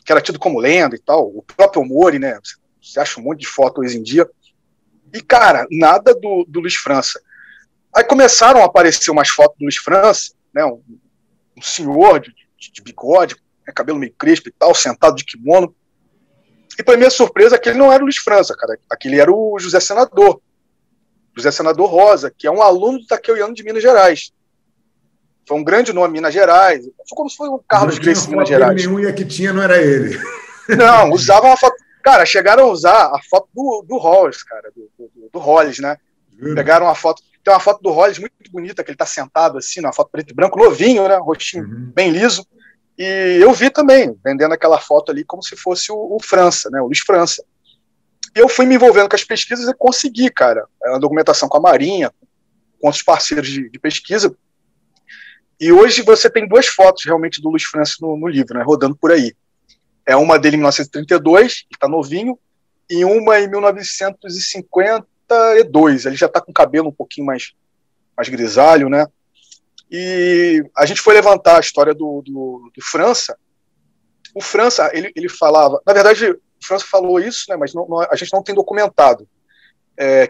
[SPEAKER 2] era tido como lenda e tal, o próprio Mori, né, você acha um monte de foto hoje em dia, e, cara, nada do Luiz França. Aí começaram a aparecer umas fotos do Luiz França, né, um senhor de bigode, cabelo meio crespo e tal, sentado de kimono, e pra minha surpresa, aquele não era o Luiz França, cara, aquele era o José Senador Rosa, que é um aluno do Takeuiano de Minas Gerais. Foi um grande nome em Minas Gerais. Foi como se fosse o Carlos Gracie em Minas Gerais.
[SPEAKER 3] Nenhum, e a que tinha não era ele.
[SPEAKER 2] Não, usavam a foto. Cara, chegaram a usar a foto do Hollis, cara, do Hollis, né? Pegaram a foto. Tem uma foto do Hollis muito bonita, que ele tá sentado assim, uma foto preto e branco, novinho, né? Rostinho bem liso. E eu vi também, vendendo aquela foto ali como se fosse o França, né? O Luiz França. E eu fui me envolvendo com as pesquisas e consegui, cara, a documentação com a Marinha, com outros parceiros de pesquisa. E hoje você tem duas fotos realmente do Luiz França no livro, né, rodando por aí. Uma dele em 1932, que está novinho, e uma em 1952. Ele já está com o cabelo um pouquinho mais grisalho, né? E a gente foi levantar a história do França. O França, ele falava... Na verdade, o França falou isso, né, mas a gente não tem documentado.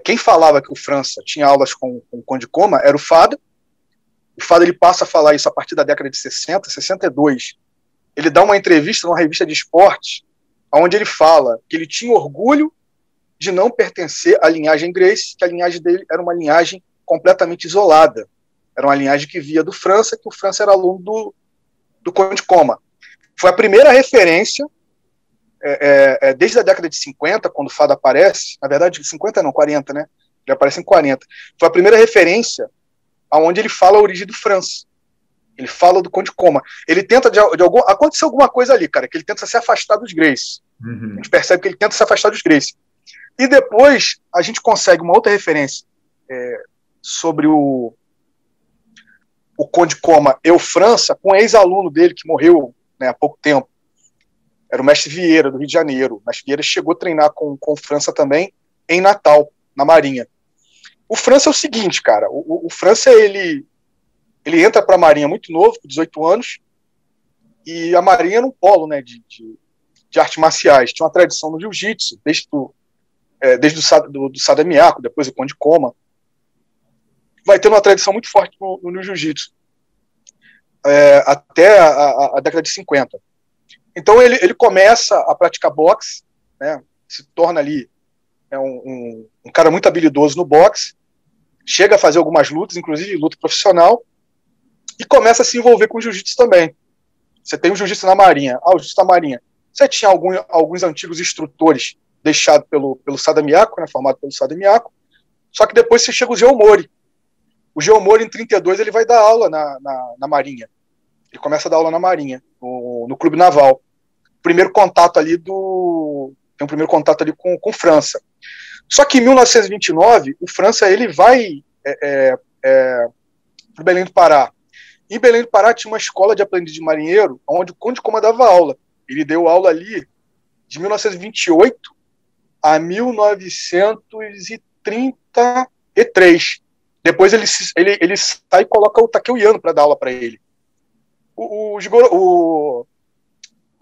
[SPEAKER 2] Quem falava que o França tinha aulas com o Conde Coma era o Fada, O Fado ele passa a falar isso a partir da década de 60, 62. Ele dá uma entrevista numa revista de esporte, onde ele fala que ele tinha orgulho de não pertencer à linhagem Gracie, que a linhagem dele era uma linhagem completamente isolada. Era uma linhagem que via do França, que o França era aluno do Conde Coma. Foi a primeira referência, desde a década de 50, quando o Fado aparece, na verdade, 50 não, 40, né? Ele aparece em 40. Foi a primeira referência aonde ele fala a origem do França. Ele fala do Conde Coma. Ele tenta, aconteceu alguma coisa ali, cara, que ele tenta se afastar dos Gracie. Uhum. A gente percebe que ele tenta se afastar dos Gracie. E depois a gente consegue uma outra referência sobre o Conde Coma e o França, com um ex-aluno dele que morreu, né, há pouco tempo. Era o Mestre Vieira, do Rio de Janeiro. O Mestre Vieira chegou a treinar com o França também, em Natal, na Marinha. O França é o seguinte, cara, o França, ele entra para a Marinha muito novo, com 18 anos, e a Marinha era um polo, né, de artes marciais. Tinha uma tradição no jiu-jitsu, desde do Sadamiaco, depois o Conde Coma. Vai ter uma tradição muito forte no jiu-jitsu, até a década de 50. Então ele começa a praticar boxe, né, se torna ali um cara muito habilidoso no boxe, chega a fazer algumas lutas, inclusive luta profissional, e começa a se envolver com o jiu-jitsu também. Você tem o jiu-jitsu na Marinha. O jiu-jitsu na Marinha. Você tinha alguns antigos instrutores deixados pelo Sadamiaco, né, formado pelo Sadamiaco, só que depois você chega o Geomori. O Geomori, em 32, ele vai dar aula na Marinha. Ele começa a dar aula na Marinha, no Clube Naval. Primeiro contato ali tem um primeiro contato ali com França. Só que em 1929, o França ele vai para Belém do Pará. Em Belém do Pará tinha uma escola de aprendiz de marinheiro, onde o Conde Coma dava aula. Ele deu aula ali de 1928 a 1933. Depois ele sai e coloca o Takeo Yano para dar aula para ele. O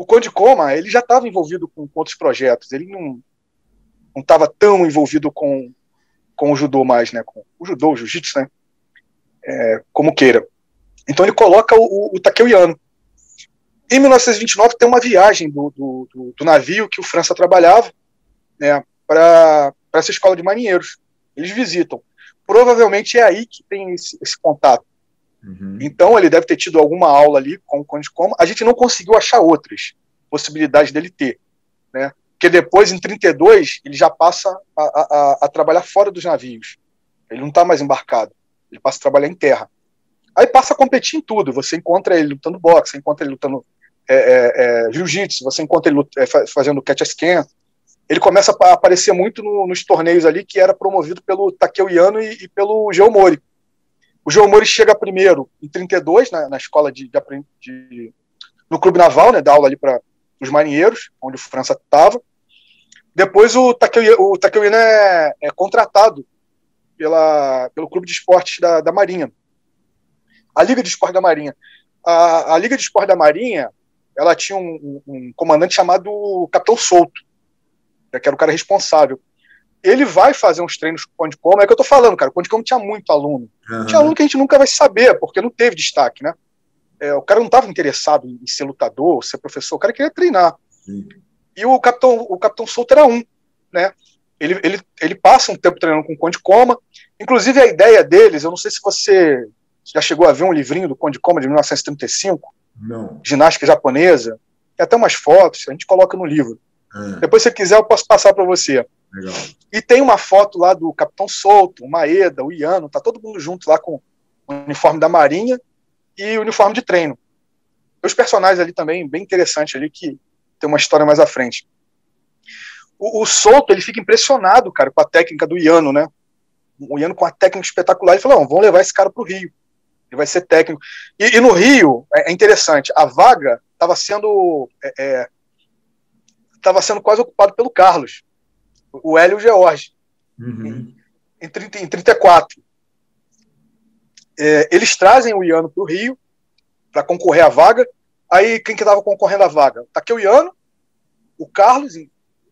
[SPEAKER 2] Conde Coma, ele já estava envolvido com outros projetos. Ele não estava tão envolvido com o judô mais, né? Com o judô, o jiu-jitsu, né? Como queira. Então ele coloca o Takeo Yano. Em 1929 tem uma viagem do navio que o França trabalhava, né, para essa escola de marinheiros. Eles visitam. Provavelmente é aí que tem esse contato. Uhum. Então ele deve ter tido alguma aula ali com o Conde Coma. A gente não conseguiu achar outras possibilidades dele ter, né? Porque depois, em 32, ele já passa a trabalhar fora dos navios. Ele não está mais embarcado. Ele passa a trabalhar em terra. Aí passa a competir em tudo. Você encontra ele lutando boxe, você encontra ele lutando jiu-jitsu, você encontra ele fazendo catch-scan. Ele começa a aparecer muito nos torneios ali, que era promovido pelo Takeo Yano e pelo Geomori. O Geomori chega primeiro em 32, na escola no Clube Naval, né, dá aula ali para os marinheiros, onde o França estava. Depois o Takeo Yano é contratado pelo Clube de Esportes da Marinha. A Liga de Esporte da Marinha. A Liga de Esporte da Marinha, ela tinha um comandante chamado Capitão Souto, que era o cara responsável. Ele vai fazer uns treinos com o Conde Coma. É que eu tô falando, cara. O Conde Coma tinha muito aluno. Uhum. Tinha aluno que a gente nunca vai saber, porque não teve destaque, né? O cara não estava interessado em ser lutador, ser professor. O cara queria treinar. Sim. E o Capitão Souto era um, né? Ele passa um tempo treinando com o Conde Coma. Inclusive, a ideia deles, eu não sei se você já chegou a ver um livrinho do Conde Coma de 1935?
[SPEAKER 3] Não.
[SPEAKER 2] Ginástica japonesa. Tem até umas fotos, a gente coloca no livro. Depois, se você quiser, eu posso passar para você.
[SPEAKER 3] Legal.
[SPEAKER 2] E tem uma foto lá do Capitão Souto, o Maeda, o Iano, tá todo mundo junto lá com o uniforme da Marinha e o uniforme de treino. Tem os personagens ali também, bem interessantes ali, que tem uma história mais à frente. O Souto, ele fica impressionado, cara, com a técnica do Iano, né? O Iano com a técnica espetacular, ele falou, vamos levar esse cara pro Rio. Ele vai ser técnico. E no Rio, é interessante, a vaga estava sendo quase ocupado pelo Carlos, o Hélio George, em 34. Eles trazem o Iano para o Rio para concorrer à vaga. Aí quem que estava concorrendo à vaga? O Takeo Yano, o Carlos,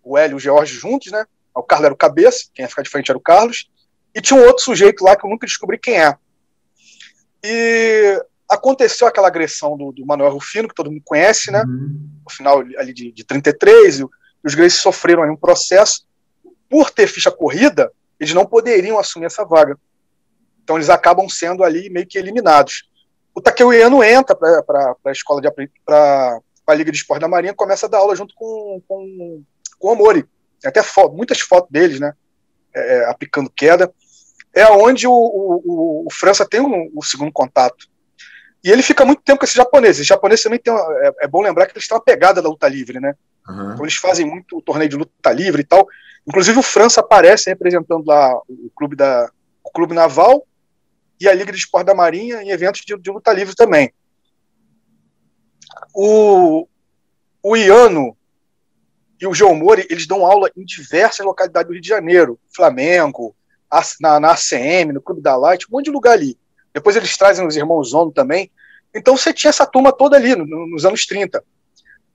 [SPEAKER 2] o Hélio e o George juntos, né? O Carlos era o cabeça, quem ia ficar de frente era o Carlos, e tinha um outro sujeito lá que eu nunca descobri quem é. E aconteceu aquela agressão do Manuel Rufino, que todo mundo conhece, né? No final ali de 33, e os Gracie sofreram aí um processo. Por ter ficha corrida, eles não poderiam assumir essa vaga. Então eles acabam sendo ali meio que eliminados. O Takeuiano entra para a escola para a Liga de Esporte da Marinha, começa a dar aula junto com o Omori. Tem até muitas fotos deles, né? Aplicando queda. É onde o França tem o segundo contato. E ele fica muito tempo com esses japoneses. Os japoneses também tem é bom lembrar que eles têm uma pegada da luta livre, né? Então eles fazem muito torneio de luta livre e tal. Inclusive o França aparece representando lá o clube naval e a Liga de Esporte da Marinha em eventos de luta livre também. O Iano e o João Mori, eles dão aula em diversas localidades do Rio de Janeiro, Flamengo, na ACM, no Clube da Light, um monte de lugar ali. Depois eles trazem os irmãos Ono também. Então você tinha essa turma toda ali, nos anos 30.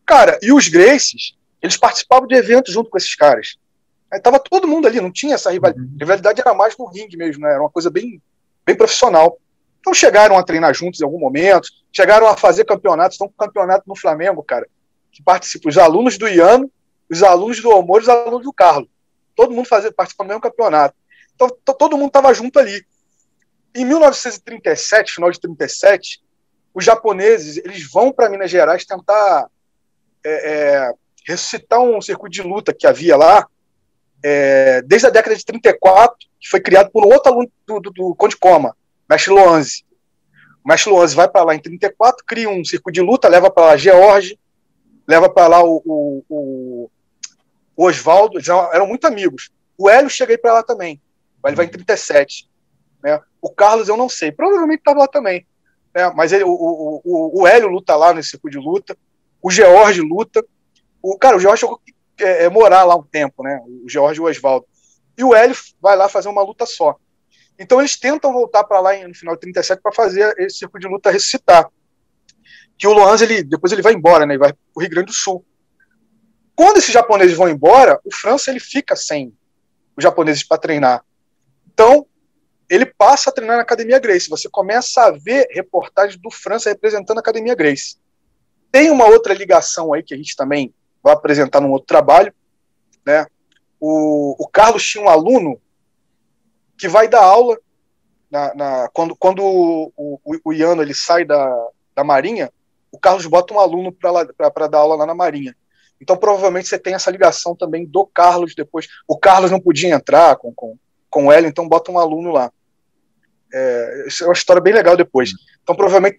[SPEAKER 2] Cara, e os Gracies, eles participavam de eventos junto com esses caras. Aí tava todo mundo ali, não tinha essa rivalidade. A rivalidade era mais no ringue mesmo, né? Era uma coisa bem profissional. Então chegaram a treinar juntos em algum momento, chegaram a fazer campeonatos, estão com campeonato no Flamengo, cara, que participam os alunos do Iano, os alunos do Omori, os alunos do Carlos. Todo mundo participando do mesmo campeonato. Então todo mundo estava junto ali. Em 1937, final de 37, os japoneses eles vão para Minas Gerais tentar ressuscitar um circuito de luta que havia lá desde a década de 34, que foi criado por um outro aluno do Conde Koma, Mestre Loanzi. O Mestre Loanzi vai para lá em 34, cria um circuito de luta, leva para lá George, leva para lá o Oswaldo, já eram muito amigos. O Hélio chega aí para lá também, ele vai em 37. Né? O Carlos eu não sei, provavelmente estava lá também, né? Mas o Hélio luta lá nesse circuito de luta, o George luta, o George chegou a morar lá um tempo, né? O George e o Oswaldo, e o Hélio vai lá fazer uma luta só. Então eles tentam voltar para lá no final de 37 para fazer esse circuito de luta ressuscitar, que o Luanz depois ele vai embora, né? Ele vai para o Rio Grande do Sul. Quando esses japoneses vão embora, o França ele fica sem os japoneses para treinar. Então ele passa a treinar na Academia Gracie. Você começa a ver reportagens do França representando a Academia Gracie. Tem uma outra ligação aí que a gente também vai apresentar num outro trabalho, né? O Carlos tinha um aluno que vai dar aula quando o Iano ele sai da Marinha, o Carlos bota um aluno para dar aula lá na Marinha. Então provavelmente você tem essa ligação também do Carlos depois. O Carlos não podia entrar com o Hélio, então bota um aluno lá. Isso é uma história bem legal depois. Então provavelmente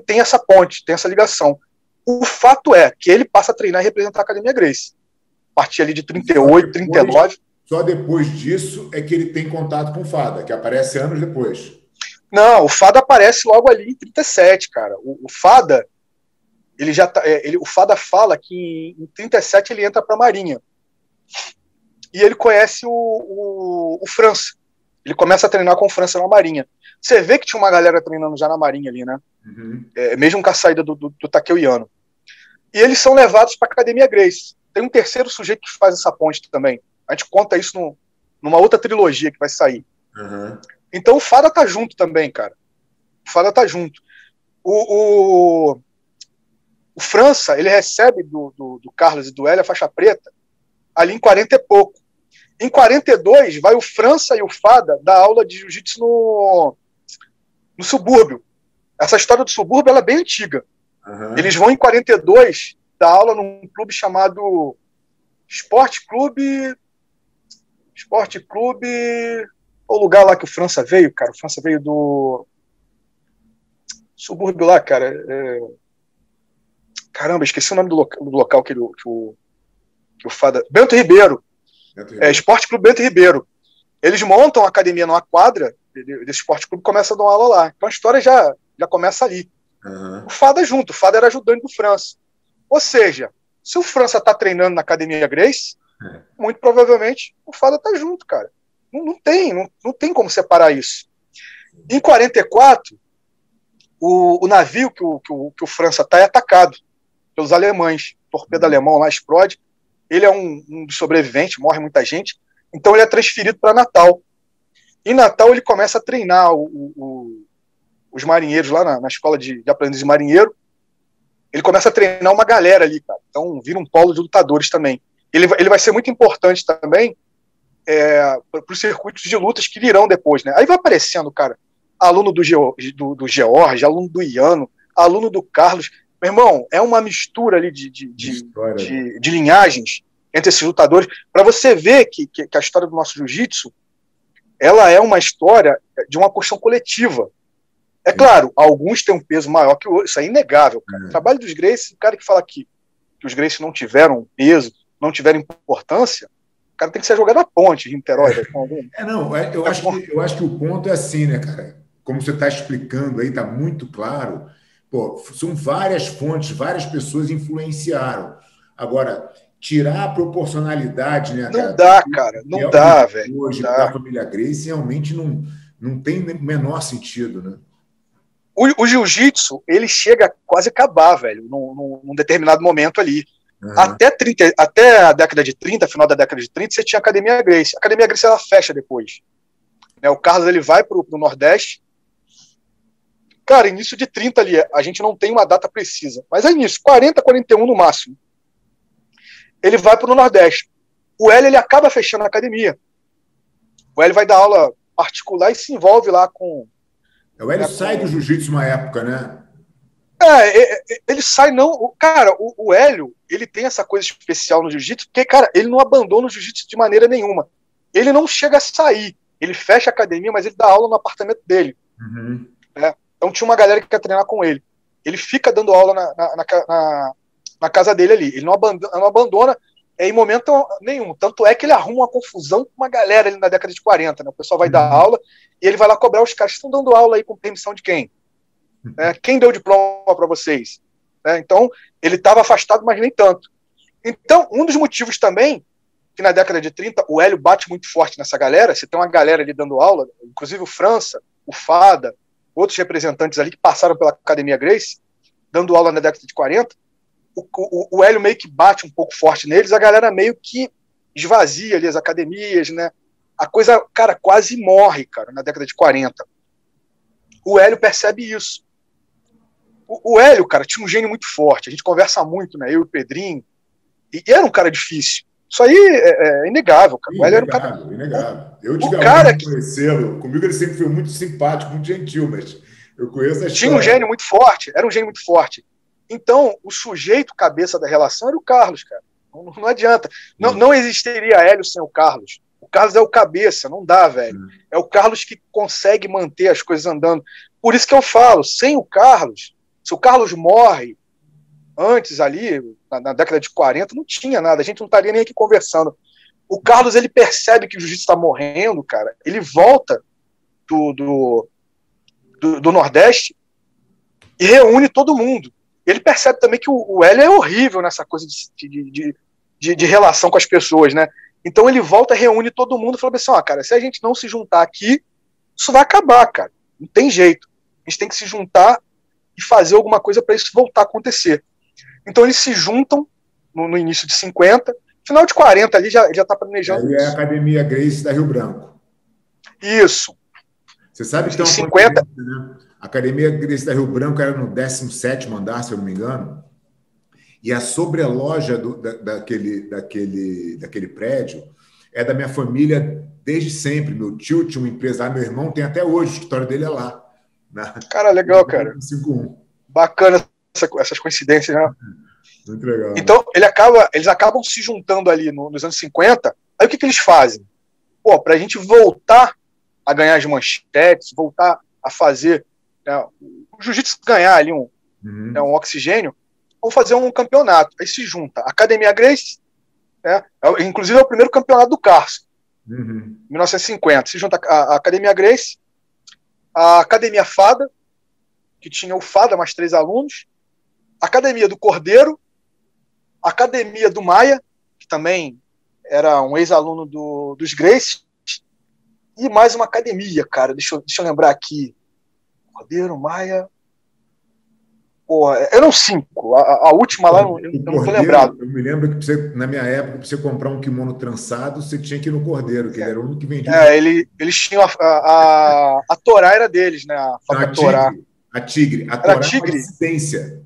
[SPEAKER 2] tem essa ponte, tem essa ligação. O fato é que ele passa a treinar e representar a Academia Gracie. A partir ali de 38, 39.
[SPEAKER 3] Só depois disso é que ele tem contato com o Fada, que aparece anos depois.
[SPEAKER 2] Não, o Fada aparece logo ali em 37, cara. O Fada, ele já o Fada fala que em 37 ele entra para a Marinha. E ele conhece o França. Ele começa a treinar com o França na Marinha. Você vê que tinha uma galera treinando já na Marinha ali, né? Mesmo com a saída do Takeuiano. E eles são levados para a Academia Gracie. Tem um terceiro sujeito que faz essa ponte também. A gente conta isso numa outra trilogia que vai sair. Então o Fada tá junto também, cara. O Fada tá junto. O França, ele recebe do Carlos e do Hélio a faixa preta ali em 40 e pouco. Em 42, vai o França e o Fada dar aula de jiu-jitsu no subúrbio. Essa história do subúrbio ela é bem antiga. Eles vão em 42 dar aula num clube chamado Esporte Clube. O lugar lá que o França veio, cara. O França veio do subúrbio lá, cara. Caramba, esqueci o nome do local que o Fada. Bento Ribeiro. Esporte Clube Bento Ribeiro. Eles montam a academia numa quadra desse Esporte Clube e começam a dar uma aula lá. Então a história já começa ali. O Fada junto, o Fada era ajudante do França. Ou seja, se o França está treinando na Academia Gracie, muito provavelmente o Fada está junto, cara. Não tem como separar isso. Em 44, o navio que o França está é atacado pelos alemães. O torpedo alemão lá explode. Ele é um dos sobreviventes, morre muita gente. Então ele é transferido para Natal. Em Natal ele começa a treinar os os marinheiros lá na escola de aprendiz de marinheiro. Ele começa a treinar uma galera ali, cara. Então vira um polo de lutadores também. Ele vai ser muito importante também para os circuitos de lutas que virão depois, né? Aí vai aparecendo, cara, aluno do George, aluno do Iano, aluno do Carlos. Meu irmão, é uma mistura ali de linhagens entre esses lutadores, para você ver que a história do nosso jiu-jitsu, ela é uma história de uma construção coletiva. É claro, alguns têm um peso maior que o outro, isso é inegável, cara. O trabalho dos Gracie, o cara que fala que os Gracie não tiveram peso, não tiveram importância, o cara tem que ser jogado na ponte, Niterói.
[SPEAKER 3] Eu acho que o ponto é assim, né, cara? Como você está explicando aí, está muito claro. Pô, são várias fontes, várias pessoas influenciaram. Agora, tirar a proporcionalidade, né, cara?
[SPEAKER 2] Não dá, cara. Não dá, velho.
[SPEAKER 3] Hoje, da família Gracie, realmente não tem o menor sentido, né?
[SPEAKER 2] O jiu-jitsu, ele chega a quase acabar, velho, num determinado momento ali. Uhum. Até a década de 30, final da década de 30, você tinha a Academia Gracie. A Academia Gracie, ela fecha depois. O Carlos, ele vai pro Nordeste. Cara, início de 30 ali, a gente não tem uma data precisa, mas é início, 40, 41 no máximo. Ele vai pro Nordeste. O Hélio, ele acaba fechando a academia. O Hélio vai dar aula particular e se envolve lá com...
[SPEAKER 3] O Hélio sai do jiu-jitsu uma época, né?
[SPEAKER 2] Ele sai não... Cara, o Hélio, ele tem essa coisa especial no jiu-jitsu, porque, cara, ele não abandona o jiu-jitsu de maneira nenhuma. Ele não chega a sair. Ele fecha a academia, mas ele dá aula no apartamento dele.
[SPEAKER 3] Uhum.
[SPEAKER 2] Então tinha uma galera que quer treinar com ele. Ele fica dando aula na casa dele ali. Ele não abandona em momento nenhum. Tanto é que ele arruma uma confusão com uma galera ali na década de 40. Né? O pessoal vai dar aula e ele vai lá cobrar os caras que estão dando aula aí com permissão de quem? Quem deu diploma para vocês? Então, ele estava afastado, mas nem tanto. Então, um dos motivos também, que na década de 30, o Hélio bate muito forte nessa galera, você tem uma galera ali dando aula, inclusive o França, o Fada, outros representantes ali que passaram pela Academia Gracie, dando aula na década de 40, o Hélio meio que bate um pouco forte neles, a galera meio que esvazia ali as academias, né? A coisa, cara, quase morre, cara, na década de 40. O Hélio percebe isso. O Hélio, cara, tinha um gênio muito forte, a gente conversa muito, né? Eu e o Pedrinho, e era um cara difícil. Isso aí é inegável, cara. O Hélio era um cara...
[SPEAKER 3] Inegável. Eu tive a honra de conhecê-lo. Comigo ele sempre foi muito simpático, muito gentil, mas eu conheço a história.
[SPEAKER 2] Tinha um gênio muito forte, era um gênio muito forte. Então, o sujeito cabeça da relação era o Carlos, cara. Não adianta. Não existiria Hélio sem o Carlos. O Carlos é o cabeça, não dá, velho. É o Carlos que consegue manter as coisas andando. Por isso que eu falo, sem o Carlos, se o Carlos morre antes ali, na década de 40, não tinha nada, a gente não estaria nem aqui conversando. O Carlos, ele percebe que o jiu-jitsu está morrendo, cara, ele volta do Nordeste e reúne todo mundo. Ele percebe também que o Hélio é horrível nessa coisa de relação com as pessoas, né? Então ele volta, reúne todo mundo e fala assim, cara, se a gente não se juntar aqui, isso vai acabar, cara. Não tem jeito. A gente tem que se juntar e fazer alguma coisa para isso voltar a acontecer. Então eles se juntam no início de 50, final de 40 ali já está planejando.
[SPEAKER 3] Aí é a Academia Gracie da Rio Branco.
[SPEAKER 2] Isso.
[SPEAKER 3] Você sabe que tem uma
[SPEAKER 2] 50...
[SPEAKER 3] né? A Academia Gracie da Rio Branco era no 17º andar, se eu não me engano, e a sobreloja daquele prédio é da minha família desde sempre. Meu tio tinha uma empresa lá, meu irmão tem até hoje, o escritório dele é lá.
[SPEAKER 2] Cara, legal, cara. 51. Bacana essas coincidências, né?
[SPEAKER 3] Muito legal.
[SPEAKER 2] Então, eles acabam se juntando ali nos anos 50. Aí o que eles fazem? Para a gente voltar a ganhar as manchetes, voltar a fazer o jiu-jitsu ganhar ali um oxigênio, vão fazer um campeonato. Aí se junta a Academia Gracie, inclusive é o primeiro campeonato do Carson, 1950. Se junta a Academia Gracie, a Academia Fada, que tinha o Fada mais 3 alunos, a Academia do Cordeiro, a Academia do Maia, que também era um ex-aluno dos Gracie, e mais uma academia, cara, deixa eu lembrar aqui, Cordeiro, Maia, eram 5, a última lá, eu não tô lembrado.
[SPEAKER 3] Eu me lembro que na minha época, para você comprar um kimono trançado, você tinha que ir no Cordeiro, que ele era o único que vendia.
[SPEAKER 2] Eles tinham a Torá era deles, né, a fábrica Torá.
[SPEAKER 3] A Tigre. A
[SPEAKER 2] Era
[SPEAKER 3] Torá é uma
[SPEAKER 2] Tigre?
[SPEAKER 3] dissidência.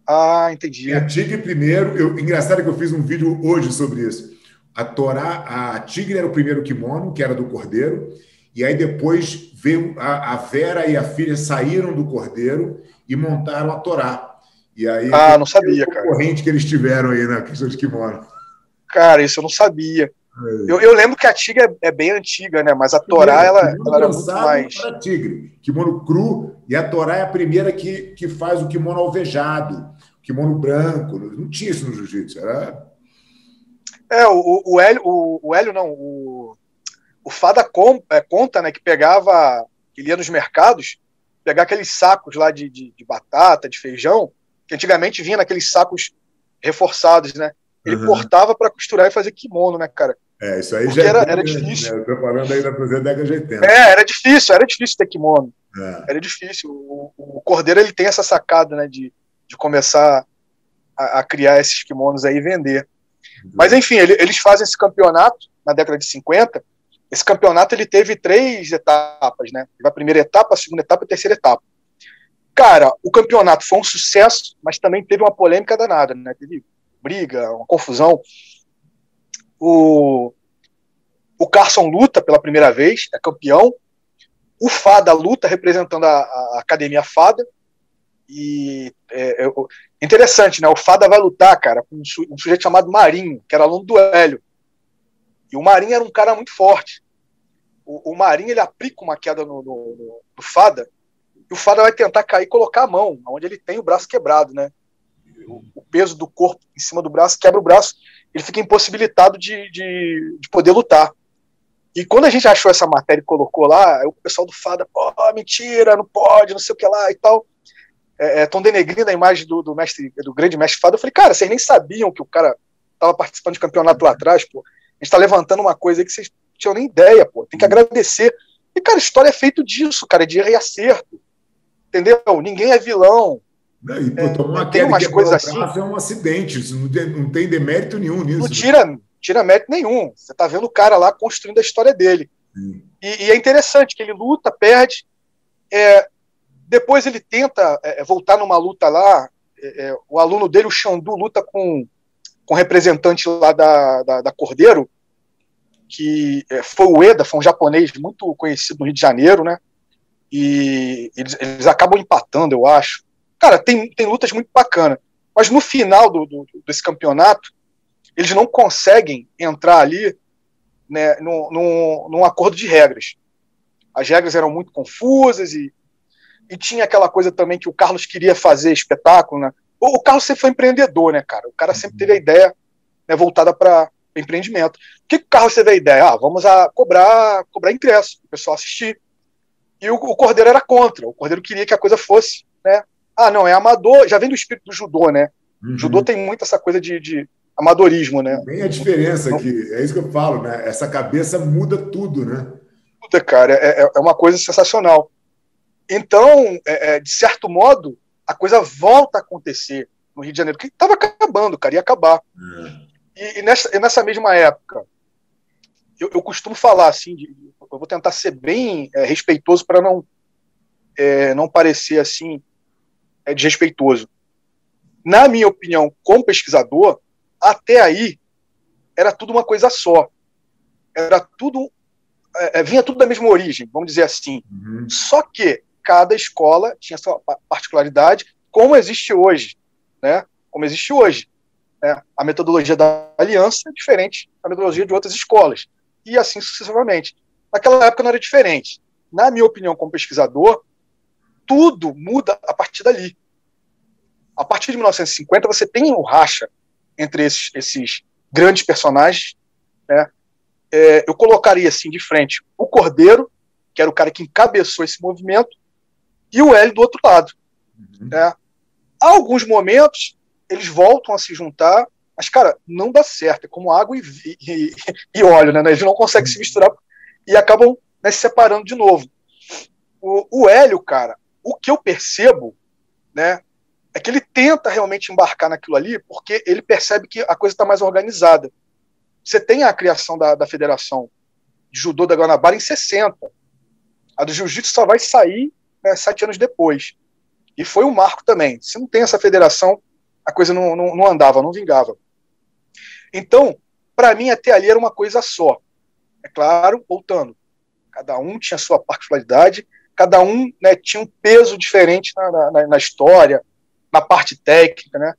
[SPEAKER 2] Ah, entendi.
[SPEAKER 3] A Tigre primeiro, engraçado que eu fiz um vídeo hoje sobre isso. A Tigre era o primeiro kimono, que era do Cordeiro, e aí depois veio a Vera e a filha saíram do Cordeiro e montaram a Torá. E aí
[SPEAKER 2] Não sabia,
[SPEAKER 3] o
[SPEAKER 2] cara.
[SPEAKER 3] concorrente que eles tiveram aí na questão de kimono.
[SPEAKER 2] Cara, isso eu não sabia. Eu lembro que a Tigre é bem antiga, né? Mas a Torá, ela era muito mais...
[SPEAKER 3] Para Tigre. Kimono cru, e a Torá é a primeira que faz o kimono alvejado, o kimono branco. Não tinha isso no jiu-jitsu. Era...
[SPEAKER 2] O Hélio não, o Fada conta, né, que pegava, ele ia nos mercados, pegar aqueles sacos lá de batata, de feijão, que antigamente vinha naqueles sacos reforçados, né? Ele cortava para costurar e fazer kimono, né, cara?
[SPEAKER 3] Isso aí
[SPEAKER 2] porque
[SPEAKER 3] já
[SPEAKER 2] era difícil.
[SPEAKER 3] Né? Eu tô falando aí da década de 80.
[SPEAKER 2] Era difícil ter kimono. Era difícil. O Cordeiro, ele tem essa sacada, né, de começar a criar esses kimonos aí e vender. Mas, enfim, eles fazem esse campeonato na década de 50. Esse campeonato ele teve 3 etapas, né? A primeira etapa, a segunda etapa e a terceira etapa. Cara, o campeonato foi um sucesso, mas também teve uma polêmica danada, né? Teve briga, uma confusão. O Carson luta pela primeira vez, é campeão. O Fada luta representando a Academia Fada. E interessante, né? O Fada vai lutar, cara, com um sujeito chamado Marinho, que era aluno do Hélio. E o Marinho era um cara muito forte. O Marinho, ele aplica uma queda no Fada, e o Fada vai tentar cair e colocar a mão, onde ele tem o braço quebrado, né? O peso do corpo em cima do braço quebra o braço, ele fica impossibilitado de poder lutar. E quando a gente achou essa matéria e colocou lá, o pessoal do Fada, mentira, não pode, não sei o que lá e tal. Estão denegrindo a imagem do grande mestre Fada. Eu falei, cara, vocês nem sabiam que o cara estava participando de campeonato lá atrás, pô. A gente tá levantando uma coisa aí que vocês não tinham nem ideia, pô. Tem que agradecer. E, cara, a história é feita disso, cara, de erro e acerto. Entendeu? Ninguém é vilão.
[SPEAKER 3] Tomar uma
[SPEAKER 2] tem
[SPEAKER 3] queda
[SPEAKER 2] umas coisas assim.
[SPEAKER 3] É um acidente, isso não tem demérito nenhum nisso.
[SPEAKER 2] Não tira mérito nenhum. Você tá vendo o cara lá construindo a história dele. E é interessante que ele luta, perde. Depois ele tenta voltar numa luta lá. O aluno dele, o Xandu, luta com um representante lá da Cordeiro, que foi o Eda, foi um japonês muito conhecido no Rio de Janeiro, né? E eles acabam empatando, eu acho. Cara, tem lutas muito bacanas. Mas no final desse campeonato, eles não conseguem entrar ali, né, num acordo de regras. As regras eram muito confusas e tinha aquela coisa também que o Carlos queria fazer espetáculo, né? O Carlos sempre foi empreendedor, né, cara? O cara sempre teve a ideia, né, voltada para empreendimento. O que o Carlos teve a ideia? Vamos cobrar ingresso, o pessoal assistir. E o Cordeiro era contra. O Cordeiro queria que a coisa fosse, né? Não, é amador. Já vem do espírito do judô, né? O judô tem muito essa coisa de amadorismo, né?
[SPEAKER 3] Bem a diferença aqui. É isso que eu falo, né? Essa cabeça muda tudo, né?
[SPEAKER 2] Muda, cara. É uma coisa sensacional. Então, de certo modo, a coisa volta a acontecer no Rio de Janeiro, que estava acabando, cara, ia acabar. E nessa mesma época, eu costumo falar assim, eu vou tentar ser bem respeitoso para não parecer assim desrespeitoso. Na minha opinião, como pesquisador, até aí era tudo uma coisa só. Era tudo vinha tudo da mesma origem, vamos dizer assim. Só que cada escola tinha sua particularidade, como existe hoje, né? Como existe hoje. A metodologia da Aliança é diferente da metodologia de outras escolas, e assim sucessivamente. Naquela época não era diferente. Na minha opinião, como pesquisador, tudo muda a partir dali. A partir de 1950, você tem o racha entre esses grandes personagens, né? Eu colocaria assim de frente o Cordeiro, que era o cara que encabeçou esse movimento, e o Hélio do outro lado. Há alguns momentos, eles voltam a se juntar, mas, cara, não dá certo. É como água e óleo, né? Eles não conseguem se misturar e acabam, né, se separando de novo. O Hélio, cara, o que eu percebo, né, é que ele tenta realmente embarcar naquilo ali porque ele percebe que a coisa está mais organizada. Você tem a criação da Federação de Judô da Guanabara em 60. A do Jiu-Jitsu só vai sair né, 7 anos depois. E foi um marco também. Se não tem essa federação, a coisa não andava, não vingava. Então, para mim, até ali era uma coisa só. É claro, voltando, cada um tinha sua particularidade, cada um, né, tinha um peso diferente na história, na parte técnica, né?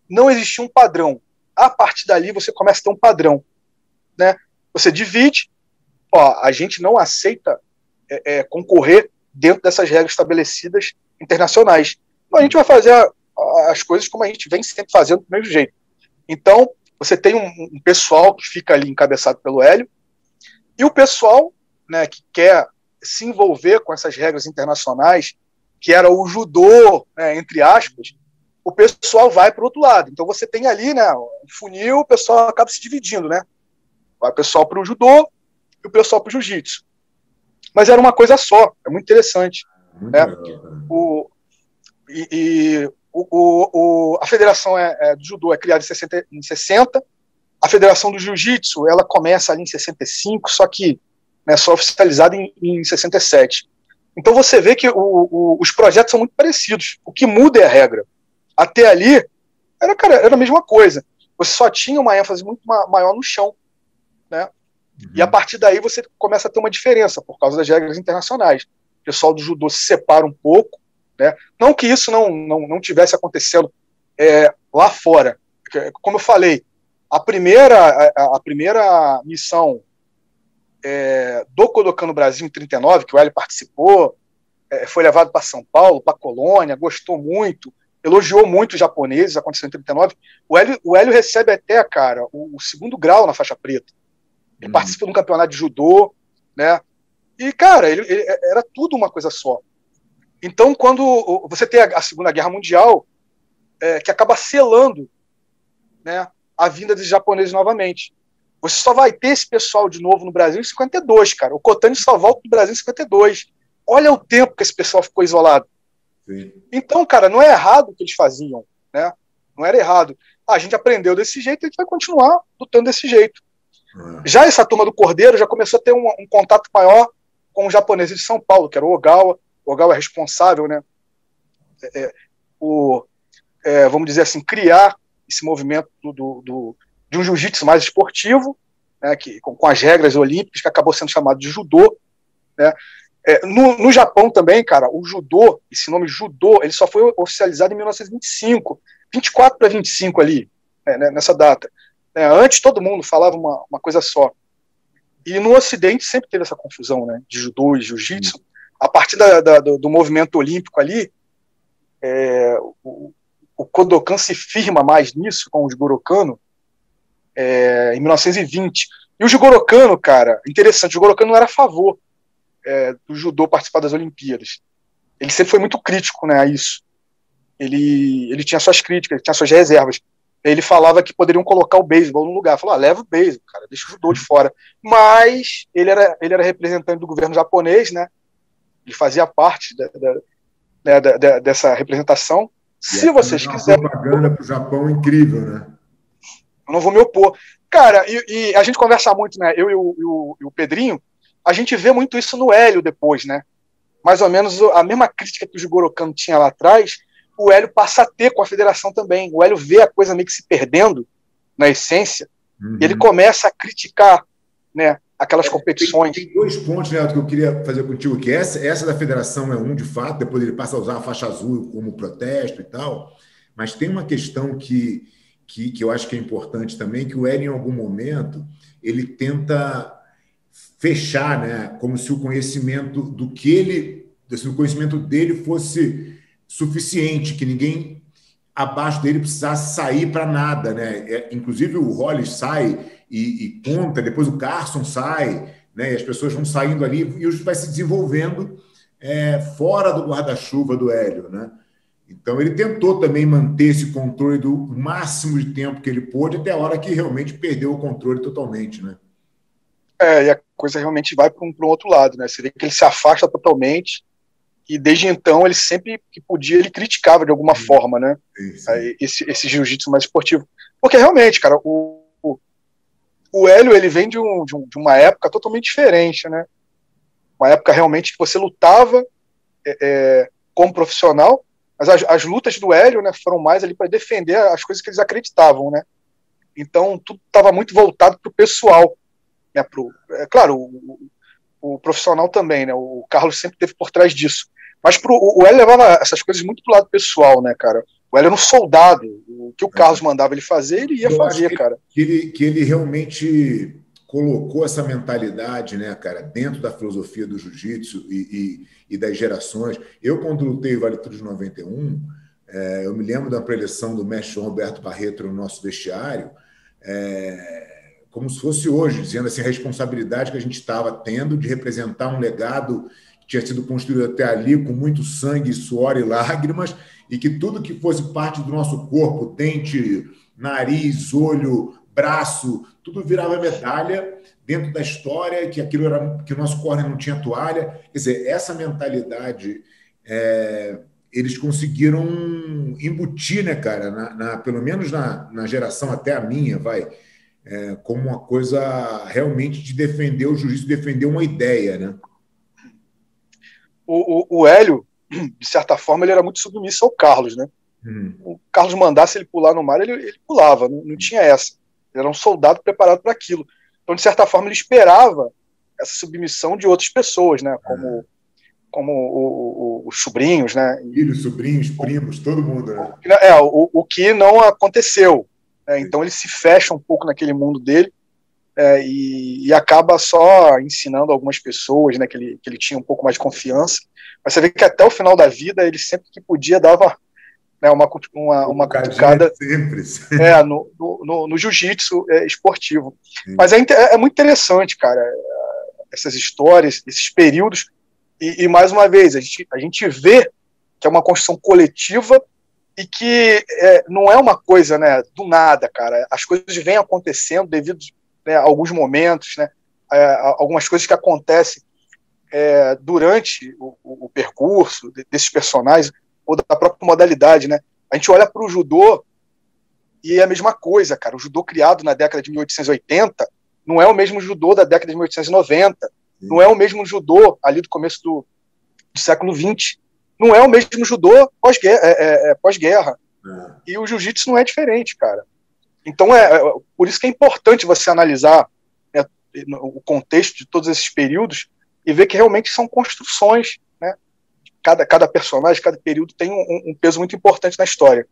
[SPEAKER 2] Não existia um padrão. A partir dali você começa a ter um padrão, né? Você divide, ó, a gente não aceita concorrer dentro dessas regras estabelecidas internacionais. Então a gente vai fazer as coisas como a gente vem sempre fazendo do mesmo jeito. Então você tem um pessoal que fica ali encabeçado pelo Hélio, e o pessoal, né, que quer se envolver com essas regras internacionais, que era o judô, né, entre aspas, o pessoal vai para o outro lado. Então você tem ali, né, um funil, o pessoal acaba se dividindo, né? Vai o pessoal para o judô e o pessoal para o jiu-jitsu. Mas era uma coisa só, é muito interessante.
[SPEAKER 3] Muito
[SPEAKER 2] né?
[SPEAKER 3] legal,
[SPEAKER 2] A federação do judô é criada em 60, a federação do jiu-jitsu ela começa ali em 65, só que, né, só oficializada em 67. Então você vê que os projetos são muito parecidos. O que muda é a regra. Até ali, era a mesma coisa. Você só tinha uma ênfase muito maior no chão, né? E a partir daí você começa a ter uma diferença por causa das regras internacionais. O pessoal do judô se separa um pouco, né? Não que isso não tivesse acontecendo lá fora. Como eu falei, a primeira missão do Kodokan no Brasil em 39, que o Hélio participou, foi levado para São Paulo, para Colônia, gostou muito, elogiou muito os japoneses, aconteceu em 39. O Hélio recebe até, cara, o 2º grau na faixa preta. Ele participa de um campeonato de judô, né? E, cara, ele era tudo uma coisa só. Então, quando você tem a Segunda Guerra Mundial, que acaba selando, né, a vinda dos japoneses novamente. Você só vai ter esse pessoal de novo no Brasil em 52, cara. O Kotani só volta do Brasil em 52. Olha o tempo que esse pessoal ficou isolado. Sim. Então, cara, não é errado o que eles faziam, né? Não era errado. A gente aprendeu desse jeito e a gente vai continuar lutando desse jeito. Já essa turma do Cordeiro já começou a ter um contato maior com os japoneses de São Paulo, que era o Ogawa. O Ogawa é responsável, né? Vamos dizer assim, criar esse movimento de um jiu-jitsu mais esportivo, né, com as regras olímpicas, que acabou sendo chamado de judô, né? No Japão também, cara, o judô, esse nome judô, ele só foi oficializado em 1925, 24 para 25 ali, nessa data. Antes todo mundo falava uma coisa só. E no Ocidente sempre teve essa confusão, né, de judô e jiu-jitsu. A partir do movimento olímpico ali, o Kodokan se firma mais nisso, com o Jigoro Kano, em 1920. E o Jigoro Kano, cara, interessante, o Jigoro Kano não era a favor do judô participar das Olimpíadas. Ele sempre foi muito crítico, né, a isso. Ele tinha suas críticas, ele tinha suas reservas. Ele falava que poderiam colocar o beisebol no lugar. Falou, leva o beisebol, cara, deixa o judô de fora. Mas ele era representante do governo japonês, né? Ele fazia parte dessa representação. Se vocês quiserem...
[SPEAKER 3] Uma propaganda para o Japão incrível, né?
[SPEAKER 2] Eu não vou me opor. Cara, e a gente conversa muito, né? Eu e o Pedrinho, a gente vê muito isso no Hélio depois, né? Mais ou menos a mesma crítica que o Jigoro Kano tinha lá atrás, o Hélio passa a ter com a federação também. O Hélio vê a coisa meio que se perdendo na essência, e ele começa a criticar, né, aquelas competições.
[SPEAKER 3] Tem 2 pontos, né, que eu queria fazer contigo, que essa da federação é de fato, depois ele passa a usar a faixa azul como protesto e tal, mas tem uma questão que eu acho que é importante também, que o Hélio, em algum momento, ele tenta fechar, né, como se o conhecimento o conhecimento dele fosse suficiente, que ninguém abaixo dele precisasse sair para nada, né? Inclusive o Hollis sai e conta, depois o Carson sai, né? E as pessoas vão saindo ali e vai se desenvolvendo fora do guarda-chuva do Hélio, né? Então ele tentou também manter esse controle do máximo de tempo que ele pôde, até a hora que realmente perdeu o controle totalmente, né?
[SPEAKER 2] E a coisa realmente vai para um outro lado, né? Você vê que ele se afasta totalmente. E desde então, ele sempre que podia, ele criticava de alguma forma, né? Esse jiu-jitsu mais esportivo. Porque realmente, cara, o Hélio, ele vem de uma época totalmente diferente, né? Uma época realmente que você lutava como profissional, mas as lutas do Hélio, né, foram mais ali para defender as coisas que eles acreditavam, né? Então, tudo estava muito voltado para o pessoal, né? Claro, o profissional também, né? O Carlos sempre esteve por trás disso. Mas o Hélio levava essas coisas muito pro lado pessoal, né, cara? O Hélio era um soldado. O que o Carlos mandava ele fazer, ele ia fazer, cara.
[SPEAKER 3] Que ele realmente colocou essa mentalidade, né, cara, dentro da filosofia do jiu-jitsu e das gerações. Eu, quando lutei o Vale Tudo de 91, eu me lembro da preleção do mestre João Roberto Barreto no nosso vestiário, como se fosse hoje, dizendo assim, a responsabilidade que a gente estava tendo de representar um legado que tinha sido construído até ali com muito sangue, suor e lágrimas, e que tudo que fosse parte do nosso corpo, dente, nariz, olho, braço, tudo virava medalha dentro da história, que aquilo era, que o nosso corner não tinha toalha. Quer dizer, essa mentalidade eles conseguiram embutir, né, cara, pelo menos na geração até a minha, como uma coisa realmente de defender o jiu-jitsu, defender uma ideia, né?
[SPEAKER 2] O Hélio, de certa forma, ele era muito submisso ao Carlos, né? O Carlos mandasse ele pular no mar, ele pulava, não tinha essa. Ele era um soldado preparado para aquilo. Então, de certa forma, ele esperava essa submissão de outras pessoas, né? Como os sobrinhos, né?
[SPEAKER 3] Filhos, sobrinhos, primos, todo mundo, né?
[SPEAKER 2] O que não aconteceu. Né? Então, ele se fecha um pouco naquele mundo dele e acaba só ensinando algumas pessoas, né? Que ele tinha um pouco mais de confiança. Mas você vê que até o final da vida, ele sempre que podia dava, né, uma cutucada
[SPEAKER 3] sempre.
[SPEAKER 2] No jiu-jitsu esportivo. Sim. Mas é muito interessante, cara, essas histórias, esses períodos, e mais uma vez, a gente vê que é uma construção coletiva e que não é uma coisa, né, do nada, cara. As coisas vêm acontecendo devido, né, a alguns momentos, né, algumas coisas que acontecem durante o percurso desses personagens, ou da própria modalidade, né? A gente olha para o judô e é a mesma coisa, cara. O judô criado na década de 1880 não é o mesmo judô da década de 1890, não é o mesmo judô ali do começo do século XX, não é o mesmo judô pós-guerra. E o jiu-jitsu não é diferente, cara. Então, por isso que é importante você analisar, né, o contexto de todos esses períodos e ver que realmente são construções, né? Cada personagem, cada período tem um peso muito importante na história.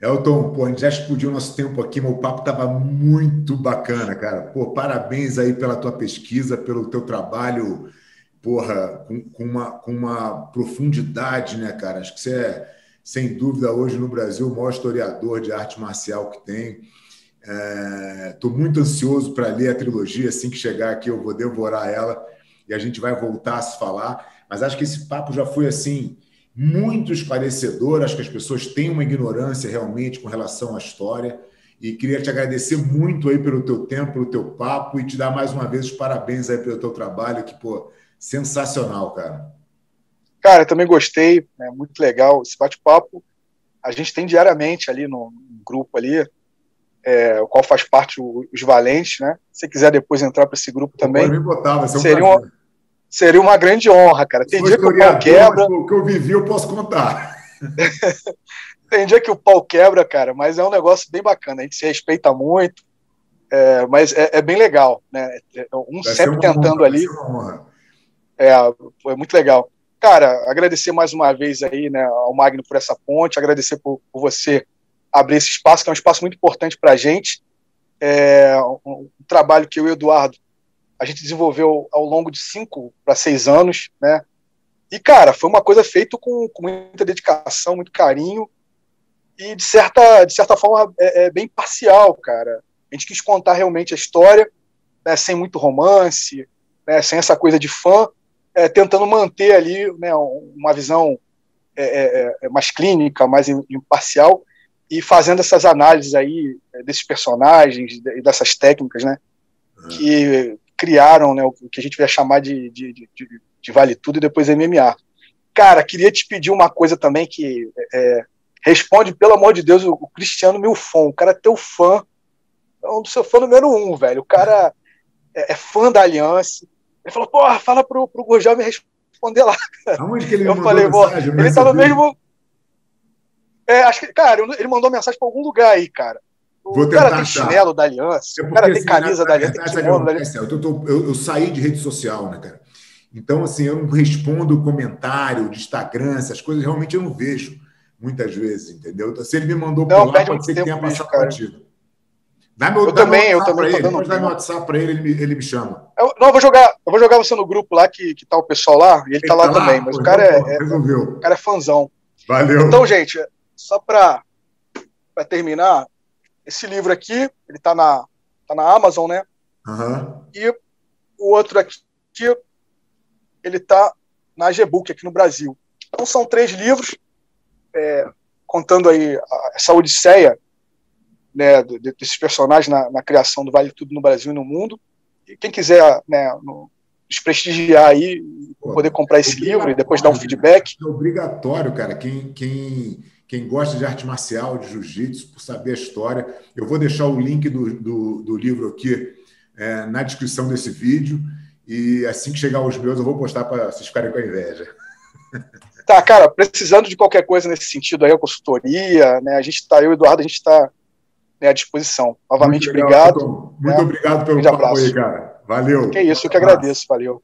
[SPEAKER 3] Elton, pô, a gente já explodiu o nosso tempo aqui, mas o papo estava muito bacana, cara. Pô, parabéns aí pela tua pesquisa, pelo teu trabalho, porra, com uma profundidade, né, cara? Acho que você é, sem dúvida, hoje no Brasil, o maior historiador de arte marcial que tem. Estou muito ansioso para ler a trilogia. Assim que chegar aqui, eu vou devorar ela e a gente vai voltar a se falar. Mas acho que esse papo já foi, assim, muito esclarecedor. Acho que as pessoas têm uma ignorância realmente com relação à história. E queria te agradecer muito aí pelo teu tempo, pelo teu papo e te dar mais uma vez os parabéns aí pelo teu trabalho, que, pô, sensacional, cara.
[SPEAKER 2] Cara, eu também gostei, né? Muito legal esse bate-papo. A gente tem diariamente ali no grupo ali, o qual faz parte os Valentes, né? Se você quiser depois entrar para esse grupo também,
[SPEAKER 3] pode me botar,
[SPEAKER 2] seria uma grande honra, cara. Tem dia que o pau quebra.
[SPEAKER 3] O que eu vivi, eu posso contar.
[SPEAKER 2] Tem dia que o pau quebra, cara, mas é um negócio bem bacana. A gente se respeita muito, mas é bem legal, né? Sempre tentando ali. Foi muito legal. Cara, agradecer mais uma vez aí, né, ao Magno por essa ponte, agradecer por você abrir esse espaço, que é um espaço muito importante para a gente. Um trabalho que eu e o Eduardo a gente desenvolveu ao longo de 5 para 6 anos, né? E, cara, foi uma coisa feita com muita dedicação, muito carinho e, de certa forma, bem parcial, cara. A gente quis contar realmente a história, né, sem muito romance, né, sem essa coisa de fã, tentando manter ali, né, uma visão mais clínica, mais imparcial, e fazendo essas análises aí desses personagens e dessas técnicas, né, que criaram, né, o que a gente vai chamar de Vale Tudo e depois MMA. Cara, queria te pedir uma coisa também que responde, pelo amor de Deus, o Cristiano Milfon. O cara é teu fã, é um do seu fã número 1, velho. O cara é fã da Aliança. Ele falou, porra, fala pro Gurgel me responder lá.
[SPEAKER 3] Aonde que ele
[SPEAKER 2] Eu
[SPEAKER 3] mandou
[SPEAKER 2] falei,
[SPEAKER 3] mensagem?
[SPEAKER 2] ele tá no mesmo... acho que, cara, ele mandou mensagem para algum lugar aí, cara.
[SPEAKER 3] Vou
[SPEAKER 2] O cara
[SPEAKER 3] tentar
[SPEAKER 2] tem
[SPEAKER 3] achar.
[SPEAKER 2] chinelo da Aliança, o cara tem
[SPEAKER 3] assim,
[SPEAKER 2] camisa da Aliança, tem kimono da
[SPEAKER 3] Aliança.
[SPEAKER 2] Aliança.
[SPEAKER 3] Eu saí de rede social, né, cara? Então, assim, eu não respondo comentário de Instagram, essas coisas, realmente eu não vejo muitas vezes, entendeu? Então, se ele me mandou por lá, pode ser que tenha passado batido.
[SPEAKER 2] Eu também tô dando
[SPEAKER 3] depois dá meu WhatsApp para ele, ele me chama.
[SPEAKER 2] Eu vou jogar você no grupo lá, que tá o pessoal lá, e ele tá lá também, mas o cara
[SPEAKER 3] resolveu.
[SPEAKER 2] O cara é fãzão.
[SPEAKER 3] Valeu.
[SPEAKER 2] Então, gente, só para terminar, esse livro aqui, ele tá na Amazon, né?
[SPEAKER 3] Uhum.
[SPEAKER 2] E o outro aqui, ele tá na AGBook aqui no Brasil. Então são 3 livros, contando aí essa odisseia, né, desses personagens na criação do Vale Tudo no Brasil e no mundo. E quem quiser, né, nos prestigiar aí, poder comprar esse livro e depois dar um feedback.
[SPEAKER 3] É obrigatório, cara. Quem gosta de arte marcial, de jiu-jitsu, por saber a história, eu vou deixar o link do livro aqui na descrição desse vídeo. E assim que chegar os meus, eu vou postar para vocês ficarem com a inveja.
[SPEAKER 2] Tá, cara, precisando de qualquer coisa nesse sentido aí, a consultoria, né? Eu e o Eduardo, a gente está, né, à disposição. Novamente,
[SPEAKER 3] Muito legal,
[SPEAKER 2] obrigado.
[SPEAKER 3] Tom. Muito obrigado pelo papo aí, cara. Valeu.
[SPEAKER 2] Que isso, eu que agradeço. Valeu.